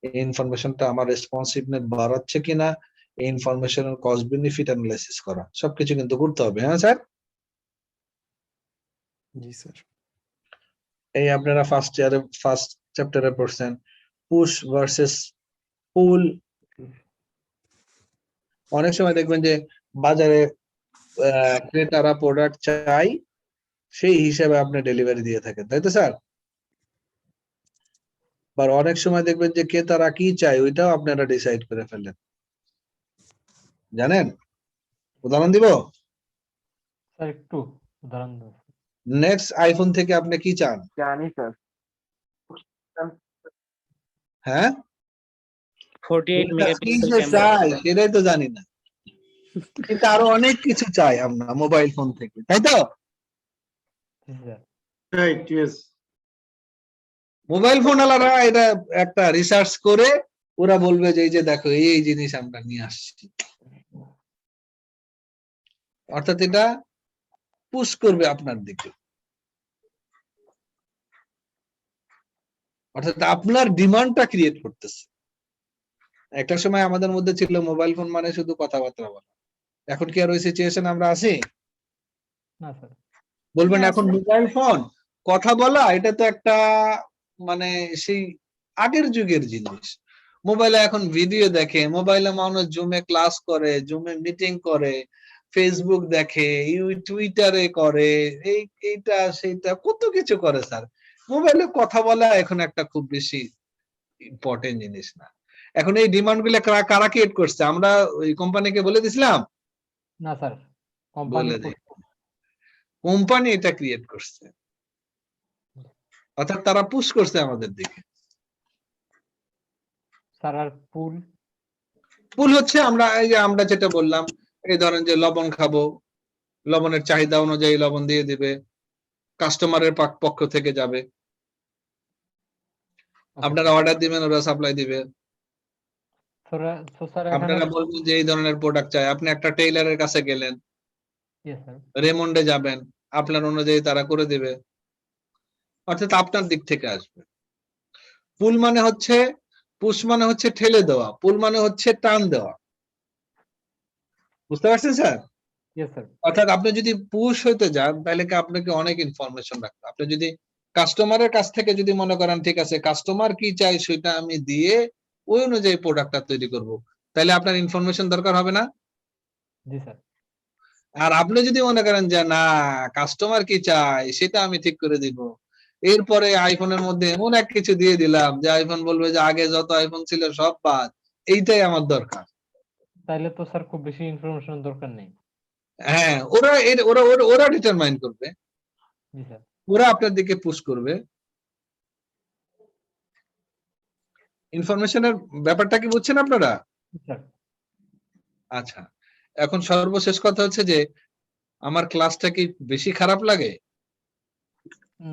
এই ইনফরমেশনটা আমার রেসপন্সিভনেস বাড়াচ্ছে কিনা, এই ইনফরমেশনের কস্ট বেনিফিট অ্যানালাইসিস করা, সবকিছু কিন্তু করতে হবে। হ্যাঁ স্যার? জি স্যার। এই আপনারা ফার্স্ট ইয়ারে ফার্স্ট চ্যাপ্টারে পড়ছেন পুশ ভার্সেস পুল। অনেক সময় দেখবেন যে বাজারে ক্রেতারা প্রোডাক্ট চাই, সেই হিসাবে আপনি ডেলিভারি দিয়ে থাকেন, তাই তো স্যার? বা অনেক সময় দেখবেন যে ক্রেতারা কি চাই ওইটাও আপনারা ডিসাইড করে ফেলেন, জানেন? উদাহরণ দিব? স্যার একটু উদাহরণ দাও। নেক্সট আইফোন থেকে আপনি কি চান? জানি স্যার। হ্যাঁ, 48 কি মেগাপিক্সেল যে ক্যামেরা। চাই সেটাই তো জানি না, কিন্তু আরো অনেক কিছু চাই আমরা মোবাইল ফোন থেকে, তাই তো? Right, yes. মোবাইল ফোন আলারা এটা একটা রিসার্চ করে ওরা বলবে যে এই যে দেখো এই জিনিস আমরা নিয়ে আসছি, অর্থাৎ এটা পুশ করবে আপনার দিকে, অর্থাৎ আপনার ডিমান্ডটা ক্রিয়েট করতেছে। একটা সময় আমাদের মধ্যে ছিল মোবাইল ফোন মানে শুধু কথাবার্তা বলা, এখন কি আর ওই সিচুয়েশন আমরা আছি? না স্যার। বলবেন এখন মোবাইল ফোন কথা বলা এটা তো একটা মানে সেই আগের যুগের জিনিস। মোবাইলে এখন ভিডিও দেখে, মোবাইলে মানুষ জুমে ক্লাস করে, জুমে মিটিং করে, ফেসবুক দেখে, টুইটারে করে, এইটা সেইটা কত কিছু করে স্যার। মোবাইলে কথা বলা এখন একটা খুব বেশি ইম্পর্টেন্ট জিনিস না। এখন এই ডিমান্ড গুলো কারা ক্রিয়েট করছে? আমরা ওই কোম্পানিকে বলে দিছিলাম? না স্যার, কোম্পানি কোম্পানি এটা ক্রিয়েট করছে, অর্থাৎ তারা পুশ করছে আমাদের দিকে। স্যার আর পুল? পুল হচ্ছে আমরা এই যে আমরা যেটা বললাম, এই ধরেন যে লবণ খাবো, লবণের চাহিদা অনুযায়ী লবণ দিয়ে দিবে, কাস্টমারের পক্ষ থেকে যাবে, আপনারা অর্ডার দিবেন ওরা সাপ্লাই দিবে। আপনারা বলবেন যে এই ধরনের প্রোডাক্ট চাই, আপনি একটা টেইলারের কাছে গেলেন, রেমন্ডে যাবেন, আপনার অনুযায়ী তারা করে দিবে, অর্থাৎ আপনার দিক থেকে আসবে। পুল মানে হচ্ছে, পুশ মানে হচ্ছে ঠেলে দেওয়া, পুল মানে হচ্ছে টান দেওয়া, বুঝতে পারছেন স্যার? অর্থাৎ আপনি যদি পুশ হইতে যান তাহলে কি আপনাকে অনেক ইনফরমেশন রাখতে, আপনি যদি কাস্টমারের কাছ থেকে যদি মনে করেন ঠিক আছে কাস্টমার কি চাই সেটা আমি দিয়ে ওই অনুযায়ী প্রোডাক্টটা তৈরি করব, তাহলে আপনার ইনফরমেশন দরকার হবে না? জি স্যার। আর আপনি যদি মনে করেন যে না কাস্টমার কি চাই সেটা আমি ঠিক করে দিব, এরপরে আইফোনের মধ্যে এমন এক কিছু দিয়ে দিলাম যে আইফোন বলবে যে আগে যত আইফোন ছিল সব বাদ, এইটাই আমার দরকার, তাইলে তো স্যার খুব বেশি ইনফরমেশন দরকার নেই। হ্যাঁ, ওরা ওরা ওরা ডিটারমাইন করবে, জি স্যার। ওরা আপনার দিকে পুশ করবে। ইনফরমেশনের ব্যাপারটা কি বুঝছেন আপনারা? আচ্ছা, এখন সর্বশেষ কথা হচ্ছে যে আমার ক্লাসটা কি বেশি খারাপ লাগে?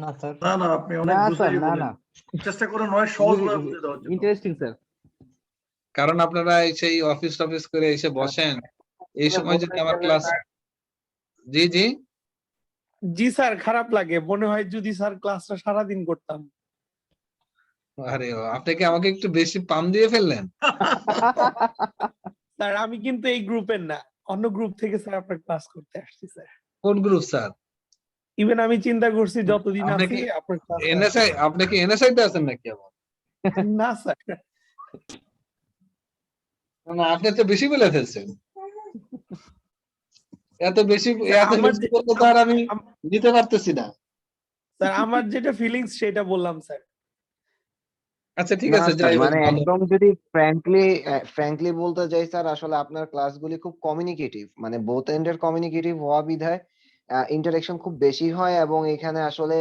না স্যার। না না, আপনি অনেক বুঝাই বলেন, চেষ্টা করুন অনেক সহজ ভাবে বুঝিয়ে দেওয়ার জন্য। Interesting sir. কারণ আপনারা সেই অফিস টফিস করে এসে বসেন, এই সময় যদি আমার ক্লাস। জি জি জি স্যার, খারাপ লাগে, মনে হয় যদি স্যার ক্লাসটা সারাদিন করতাম। আরে আপনি কি আমাকে একটু বেশি পাম দিয়ে ফেললেন? স্যার আমি কিন্তু এই গ্রুপের না, অন্য গ্রুপ থেকে স্যার আপনার ক্লাস করতে আসছি স্যার। কোন গ্রুপ স্যার? ইভেন আমি চিন্তা করছি যতদিন আছি আপনার ক্লাস। এনএসআই, আপনি কি এনএসআই তে আছেন নাকি আবার? না স্যার। না আপনি তো বেশি বলে ফেলছেন, এত বেশি বলতে তো আর আমি নিতে পারতেছি না স্যার। আমার যেটা ফিলিংস সেটা বললাম স্যার। আচ্ছা ঠিক আছে, যাই মানে একদম যদি ফ্র্যাঙ্কলি বলতে যাই স্যার, আসলে আপনার ক্লাসগুলি খুব কমিউনিকেটিভ, মানে বোথ এন্ডের কমিউনিকেটিভ হওয়া বিধায় ইন্টারেকশন খুব বেশি হয় এবং এখানে আসলে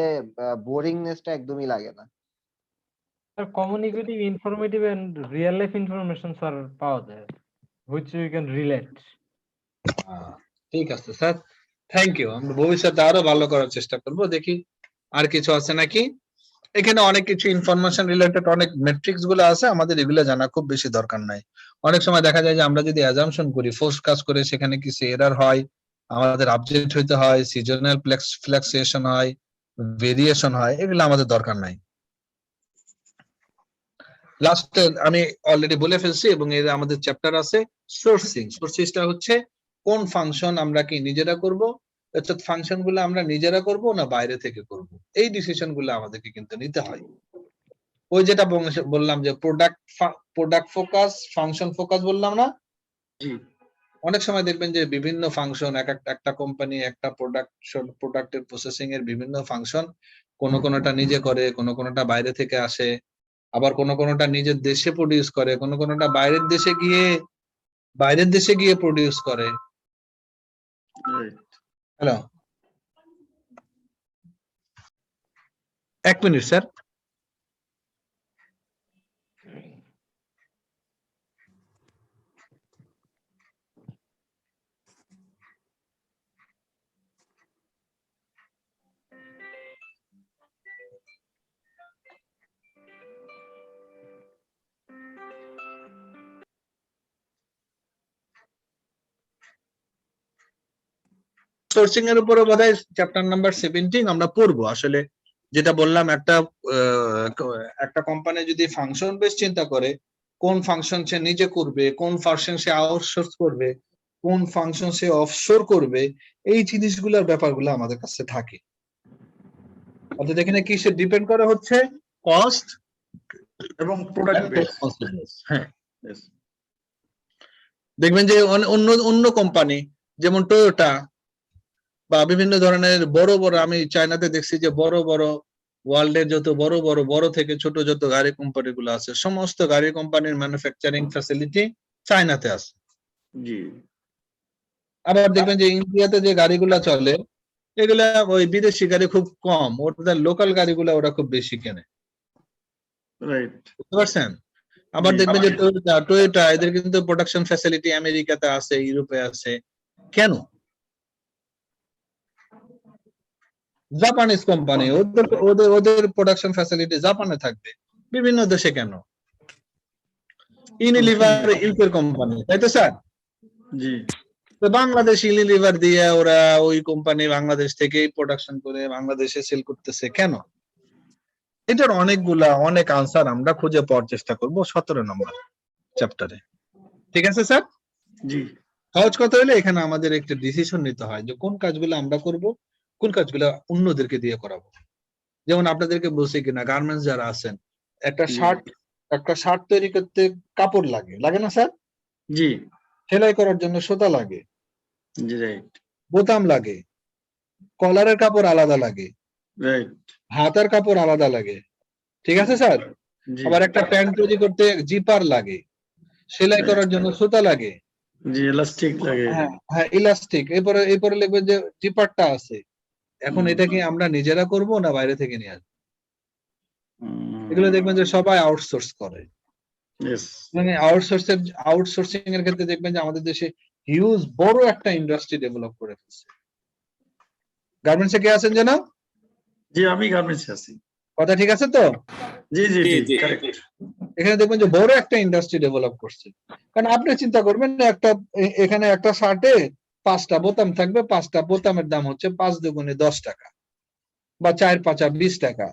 বোরিংনেসটা একদমই লাগে না। Sir communicative, informative and real life information sir পাওয়া যায়, which you can relate. ঠিক আছে স্যার, থ্যাংক ইউ। আমরা ভবিষ্যতে আরো ভালো করার চেষ্টা করব। দেখি আর কিছু আছে নাকি? এখানে অনেক কিছু ইনফরমেশন রিলেটেড অনেক মেট্রিক্স গুলো আছে, আমাদের এগুলো জানা খুব বেশি দরকার নাই। অনেক সময় দেখা যায় যে আমরা যদি অ্যাজাম্পশন করি, ফোরকাস্ট করে, সেখানে কিছু এরর হয়, আমাদের আপডেট হইতে হয়, সিজনাল ফ্লাকচুয়েশন হয়, ভেরিয়েশন হয়, এগুলো আমাদের দরকার নাই। লাস্ট আমি অলরেডি বলে ফেলছি এবং এর আমাদের চ্যাপ্টার আছে সোর্সিং। সোর্সিংটা হচ্ছে কোন ফাংশন আমরা কি নিজেরা করব, অর্থাৎ ফাংশন গুলো আমরা নিজেরা করব না বাইরে থেকে করব, এই ডিসিশন গুলো আমাদেরকে কিন্তু নিতে হয়। ওই যেটা বললাম যে প্রোডাক্ট ফোকাস, ফাংশন ফোকাস বললাম না। অনেক সময় দেখবেন যে বিভিন্ন ফাংশন, একটা কোম্পানি একটা প্রোডাক্টের প্রসেসিং এর বিভিন্ন ফাংশন কোনটা নিজে করে, কোনটা বাইরে থেকে আসে, আবার কোনটা নিজের দেশে প্রডিউস করে, কোনটা বাইরের দেশে গিয়ে প্রডিউস করে। Hello, 1 minute sir. সোর্সিং এর উপরে বোধহয় চ্যাপ্টার নাম্বার 17 আমরা পড়বো। আসলে যেটা বললাম, একটা কোম্পানি যদি ফাংশন বেস চিন্তা করে, কোন ফাংশন সে নিজে করবে, কোন ফাংশন সে আউটসোর্স করবে, কোন ফাংশন সে অফশোর করবে, এই জিনিসগুলোর ব্যাপারগুলো আমাদের কাছে থাকে। অর্থাৎ এখানে কি সে ডিপেন্ড করে হচ্ছে কস্ট এবং প্রোডাক্ট বেস। হ্যাঁ, দেখবেন যে অন্য কোম্পানি যেমন টয়োটা বা বিভিন্ন ধরনের বড় বড়, আমি চায়নাতে দেখছি যে বড় বড় ওয়ার্ল্ডের যত বড় থেকে ছোট যত গাড়ি কোম্পানি গুলো আছে, সমস্ত গাড়ি কোম্পানির ম্যানুফ্যাকচারিং ফ্যাসিলিটি চায়নাতে আছে। আবার দেখবেন যে ইন্ডিয়াতে যে গাড়িগুলা চলে, এগুলা ওই বিদেশি গাড়ি খুব কম, ওদের লোকাল গাড়িগুলা ওরা খুব বেশি কেনে। বুঝতে পারছেন? আবার দেখবেন যে টয়োটা এদের কিন্তু প্রোডাকশন ফ্যাসিলিটি আমেরিকাতে আছে, ইউরোপে আছে। কেন? জাপানিজ কোম্পানি, ওদের প্রোডাকশন ফ্যাসিলিটি জাপানে থাকবে, বিভিন্ন দেশে কেন? ইউনিলিভার ইউকের কোম্পানি, তাই তো স্যার? জি। তো বাংলাদেশ ইউনিলিভার দিয়ে ওরা ওই কোম্পানি বাংলাদেশ থেকেই প্রোডাকশন করে বাংলাদেশে সেল করতেছে কেন? এটার অনেক আনসার আমরা খুঁজে পাওয়ার চেষ্টা করব 17 নম্বর চ্যাপ্টারে। ঠিক আছে স্যার? জি। সহজ কথা হলে এখানে আমাদের একটা ডিসিশন নিতে হয় যে কোন কাজগুলো আমরা করব, কোন কাজগুলো অন্যদেরকে দিয়ে করাবো। যেমন আপনাদেরকে বলছি কিনা, গার্মেন্টস যারা আছেন, একটা শার্ট তৈরি করতে কাপড় লাগে না স্যার? জি। সেলাই করার জন্য সুতা লাগে, জি, রাইট। বোতাম লাগে, কলারের কাপড় আলাদা লাগে, রাইট। হাতার কাপড় আলাদা লাগে। ঠিক আছে স্যার? আবার একটা প্যান্ট তৈরি করতে জিপার লাগে, সেলাই করার জন্য সুতা লাগে, জি, ইলাস্টিক লাগে। হ্যাঁ ইলাস্টিক। এরপরে লিখবে যে জিপারটা আছে। এখন এটা কি আমরা নিজেরা করব না বাইরে থেকে নিয়ে আসবো? এগুলো দেখবেন যে সবাই আউটসোর্স করে। মানে আউটসোর্সিং এর ক্ষেত্রে দেখবেন যে আমাদের দেশে হিউজ বড় একটা ইন্ডাস্ট্রি ডেভেলপ করে ফেলছে। গার্মেন্টসে কে আছেন জানো? জি, আমি গার্মেন্টসে আছি। কথা ঠিক আছে তো? জি জি জি, কারেক্ট। এখানে দেখবেন যে বড় একটা ইন্ডাস্ট্রি ডেভেলপ করছে। কারণ আপনি চিন্তা করবেন এখানে একটা শার্টে 5টা বোতাম থাকবে, 5টা বোতামের দাম হচ্ছে 5 দুগুণে 10 টাকা বা 4 5 20 টাকা।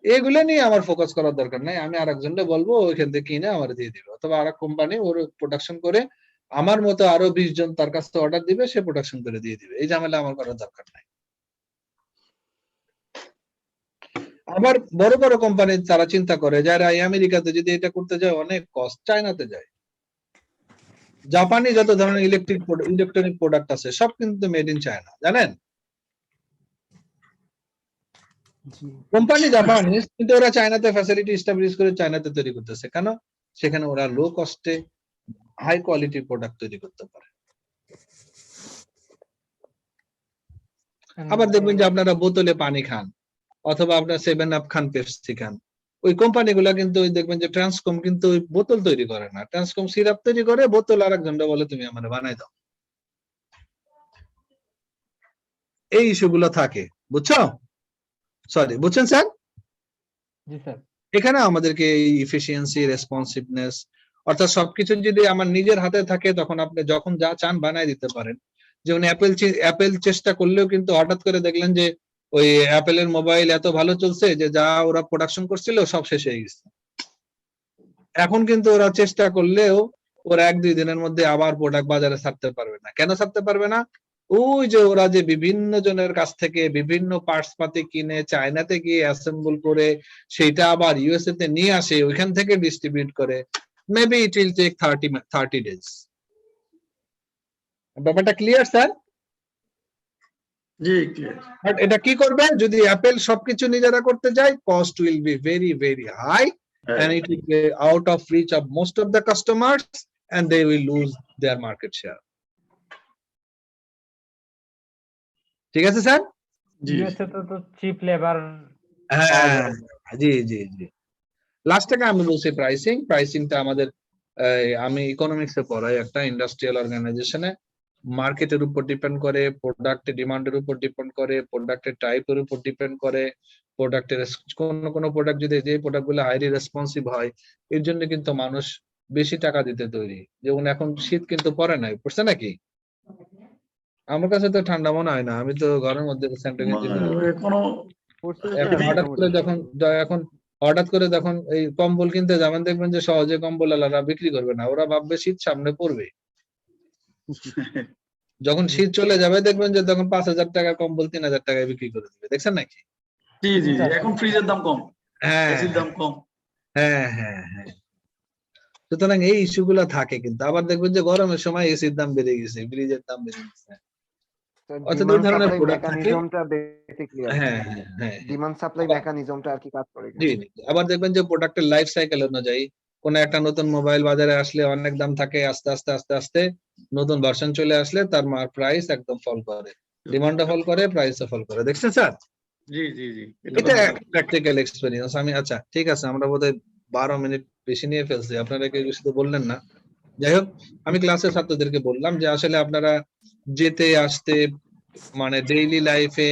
এগুলো নিয়ে আমার ফোকাস করার দরকার নাই। আমি আরেকজনকে বলবো ওইখান থেকে কিনে আমার দিয়ে দিবে, অথবা আরেক কোম্পানি ওর প্রোডাকশন করে আমার মতো আরো 20 জন তার কাছে অর্ডার দিবে, সে প্রোডাকশন করে দিয়ে দিবে। এই ঝামেলা আমার করার দরকার নাই। আবার বড় বড় কোম্পানি তারা চিন্তা করে যারা আমেরিকাতে যদি এটা করতে যায় অনেক কস্ট, চায়নাতে যায়। জাপানি যত ধরনের ইলেকট্রনিক প্রোডাক্ট আছে সব কিন্তু মেড ইন চায়না, জানেন? কোম্পানি জাপানিজ, কিন্তু ওরা চায়নাতে ফ্যাসিলিটি এস্টাবলিশ করে চায়নাতে তৈরি করতেছে। কেন? সেখানে ওরা লো কস্টে হাই কোয়ালিটির প্রোডাক্ট তৈরি করতে পারে। আবার দেখবেন যে আপনারা বোতলে পানি খান অথবা আপনার 7 আপ খান, পেপসি খান, ওই কোম্পানিগুলা কিন্তু দেখবেন যে ট্রান্সকম কিন্তু ওই বোতল তৈরি করে না, ট্রান্সকম সিরাপ তৈরি করে, বোতল আরেকজনটা বলে তুমি আমার বানাই দাও। এই ইস্যুগুলো থাকে, বুঝছো? সরি, বুঝছেন স্যার? জি স্যার। এখানে আমাদেরকে এই ইফিসিয়েন্সি, রেসপন্সিভনেস, অর্থাৎ সবকিছু যদি আমার নিজের হাতে থাকে তখন আপনি যখন যা চান বানাই দিতে পারেন। যেমন অ্যাপেল চেষ্টা করলেও কিন্তু হঠাৎ করে দেখলেন যে ওই অ্যাপেলের মোবাইল এত ভালো চলছে যে যা ওরা প্রোডাকশন করছিল সব শেষ হয়ে গেছে। এখন কিন্তু ওরা চেষ্টা করলেও ওরা 1-2 দিনের মধ্যে আবার প্রোডাক্ট বাজারে ছাড়তে পারবে না। কেন ছাড়তে পারবে না? ওই যে ওরা যে বিভিন্ন জনের কাছ থেকে বিভিন্ন পার্টস পাতি কিনে চায়নাতে গিয়ে অ্যাসেম্বল করে সেটা আবার ইউএসএ তে নিয়ে আসে, ওইখান থেকে ডিস্ট্রিবিউট করে, maybe it will take 30 days. ব্যাপারটা ক্লিয়ার স্যার? জি ক্লিয়ার। বাট এটা কি করবে যদি অ্যাপেল সবকিছু নিজেরা করতে যায়, cost will be very very high and it will be out of reach of most of the customers and they will lose their market share. ঠিক আছে স্যার? ইউএসএ তো চিপ লেবার। হ্যাঁ জি জি জি। লাস্ট টাকা আমি বলছি প্রাইসিংটা আমাদের আমি ইকোনমিক্সে পড়াই একটা ইন্ডাস্ট্রিয়াল অর্গানাইজেশনে, মার্কেটের উপর ডিপেন্ড করে, প্রোডাক্টের ডিমান্ডের উপর ডিপেন্ড করে, প্রোডাক্টের টাইপের উপর ডিপেন্ড করে, প্রোডাক্টের কোন প্রোডাক্ট যদি যে প্রোডাক্টগুলো হাইলি রেসপন্সিভ হয় এর জন্য কিন্তু মানুষ বেশি টাকা দিতে তৈরি। যেমন এখন শীত কিন্তু পড়ে নাই, পড়ছে নাকি? আমার কাছে তো ঠান্ডা মনে হয় না, আমি তো ঘরের মধ্যে হঠাৎ করে যখন এই কম্বল কিনতে যাবেন দেখবেন যে সহজে কম্বল আলারা বিক্রি করবে না, ওরা ভাববে শীত সামনে পড়বে। যখন শীত চলে যাবে দেখবেন যে তখন 5,000 টাকা কম্বল 3,000 টাকায় বিক্রি করে দিবে, দেখছেন নাকি? জি জি এখন ফ্রিজের দাম কম, এসির দাম কম। হ্যাঁ হ্যাঁ হ্যাঁ। সুতরাং এই ইস্যুগুলো থাকে, কিন্তু আবার দেখবেন যে গরমের সময় এসির দাম বেড়ে গেছে, ফ্রিজের দাম বেড়ে গেছে। অর্থাৎ এই ধরনের প্রোডাক্ট থাকে। হ্যাঁ হ্যাঁ ডিমান্ড সাপ্লাই মেকানিজমটা আর কি কাজ করে। জি জি। আবার দেখবেন যে প্রোডাক্টের লাইফ সাইকেল অনুযায়ী কোন একটা নতুন মোবাইল বাজারে আসলে অনেক দাম থাকে, আস্তে আস্তে আস্তে আস্তে নতুন ভার্সন চলে আসলে তার প্রাইস একদম ফল করে, ডিমান্ডও ফল করে, প্রাইসও ফল করে। দেখছেন স্যার? জি জি জি, এটা প্র্যাকটিক্যাল এক্সপেরিয়েন্স। আমি আচ্ছা ঠিক আছে, আমরা বোধহয় 12 মিনিট বেশি নিয়ে ফেলছি, আপনারা কেউ কিছু তো বললেন না। যাই হোক, আমি ক্লাসের ছাত্রদেরকে বললাম যে আসলে আপনারা যেতে আসতে মানে ডেইলি লাইফে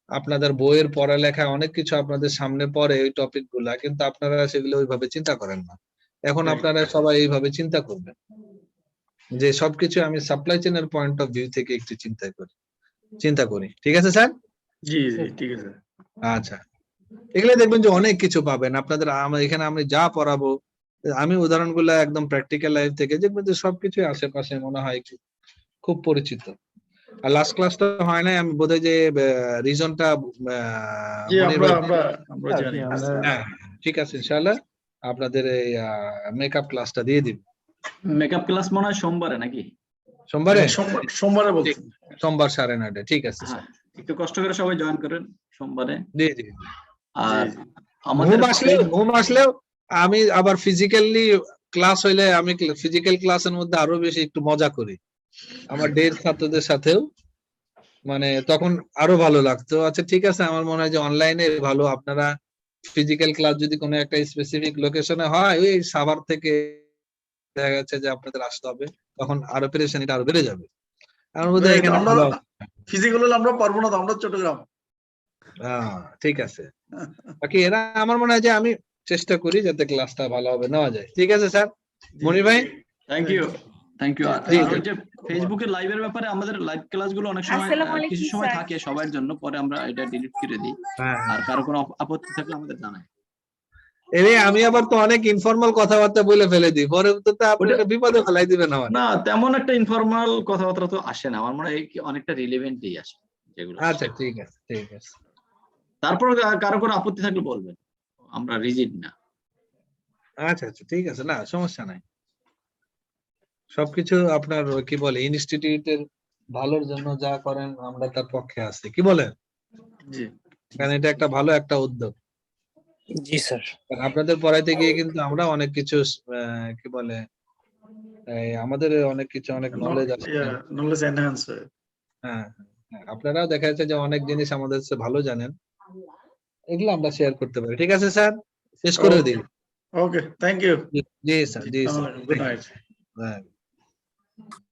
আপনাদের বইয়ের পড়ালেখা অনেক কিছু আপনাদের সামনে পড়ে ওই টপিক গুলা, কিন্তু আপনারা সেগুলো ওইভাবে চিন্তা করেন না। এখন আপনারা সবাই এইভাবে চিন্তা করবেন যে সবকিছু আমি সাপ্লাই চেইনের পয়েন্ট অফ ভিউ থেকে একটু চিন্তা করি। ঠিক আছে স্যার? জি জি ঠিক আছে। আচ্ছা, এগুলো দেখবেন যে অনেক কিছু পাবেন আপনাদের। এখানে আমি যা পড়াবো, আমি উদাহরণগুলো একদম প্র্যাকটিক্যাল লাইফ থেকে দেখবেন যে সবকিছু আশেপাশে মনে হয় খুব পরিচিত। আর লাস্ট ক্লাসটা হয় নাই, আমি বোধহয় যে রিজনটা ঠিক আছে, ইনশাআল্লাহ আপনাদের এই মেকআপ ক্লাসটা দিয়ে দিব। মেকআপ ক্লাস মনে হয় সোমবারে নাকি? সোমবারে বলছি, সোমবার 9:30 ঠিক আছে স্যার। একটু কষ্ট করে সবাই জয়েন করেন সোমবারে। জি জি। আর আমাদের ঘুম আসলেও আমি আবার ফিজিক্যালি ক্লাস হইলে আমি ফিজিক্যাল ক্লাসের মধ্যে আরো বেশি একটু মজা করি আমার ডের ছাত্রদের সাথেও, মানে তখন আরো ভালো লাগতো। আচ্ছা ঠিক আছে, আমার মনে হয় যে অনলাইনে ভালো। আপনারা ফিজিক্যাল ক্লাস যদি কোনো একটা স্পেসিফিক লোকেশনে হয়, ওই সাভার থেকে দেখা যাচ্ছে যে আপনাদের আসতে হবে, তখন আরো পেরেশানিটা আরো বেড়ে যাবে। আমার বোধ হয় এখানে ফিজিক্যাল হলে আমরা পারবো না, আমরা চট্টগ্রাম। ঠিক আছে, বাকি এরা আমার মনে হয় যে আমি চেষ্টা করি যাতে ক্লাসটা ভালোভাবে নেওয়া যায়। ঠিক আছে স্যার। মনির ভাই থ্যাংক ইউ। আর ওই যে ফেসবুকে লাইভের ব্যাপারে আমাদের লাইভ ক্লাসগুলো অনেক সময় কিছু সময় থাকে সবার জন্য, পরে আমরা এটা ডিলিট করে দিই। আর কারো কোনো আপত্তি থাকলে আমাদের জানাই। আমি আবার তো অনেক ইনফর্মাল কথাবার্তা বলে ফেলে দিই, পরে তো আপনি বিপদে ফেলাই দিবেন আমার। না, তেমন একটা ইনফর্মাল কথাবার্তা তো আসে না, আমার মনে হয় অনেকটা রিলেভেন্টই আসে যেগুলো। আচ্ছা ঠিক আছে ঠিক আছে। তারপর কারো কোনো আপত্তি থাকলে বলবেন, আমরা রিজিড না। আচ্ছা আচ্ছা ঠিক আছে, না সমস্যা নাই। সবকিছু আপনার কি বলে ইনস্টিটিউটের ভালোর জন্য যা করেন আমরা তার পক্ষে আছি, কি বলেন? জি, কারণ এটা একটা ভালো একটা উদ্যোগ। জি স্যার। আপনাদের পড়াইতে গিয়ে কিন্তু আমরা অনেক কিছু কি বলে আমাদের অনেক কিছু অনেক নলেজ আছে, নলেজ এনহ্যান্স হয়। হ্যাঁ, আপনারাও দেখা যাচ্ছে যে অনেক জিনিস আমাদের চেয়ে ভালো জানেন, এগুলো আমরা শেয়ার করতে পারি। ঠিক আছে স্যার, শেষ করে দিই। Okay, thank you. জি স্যার, জি স্যার, গুড নাইট।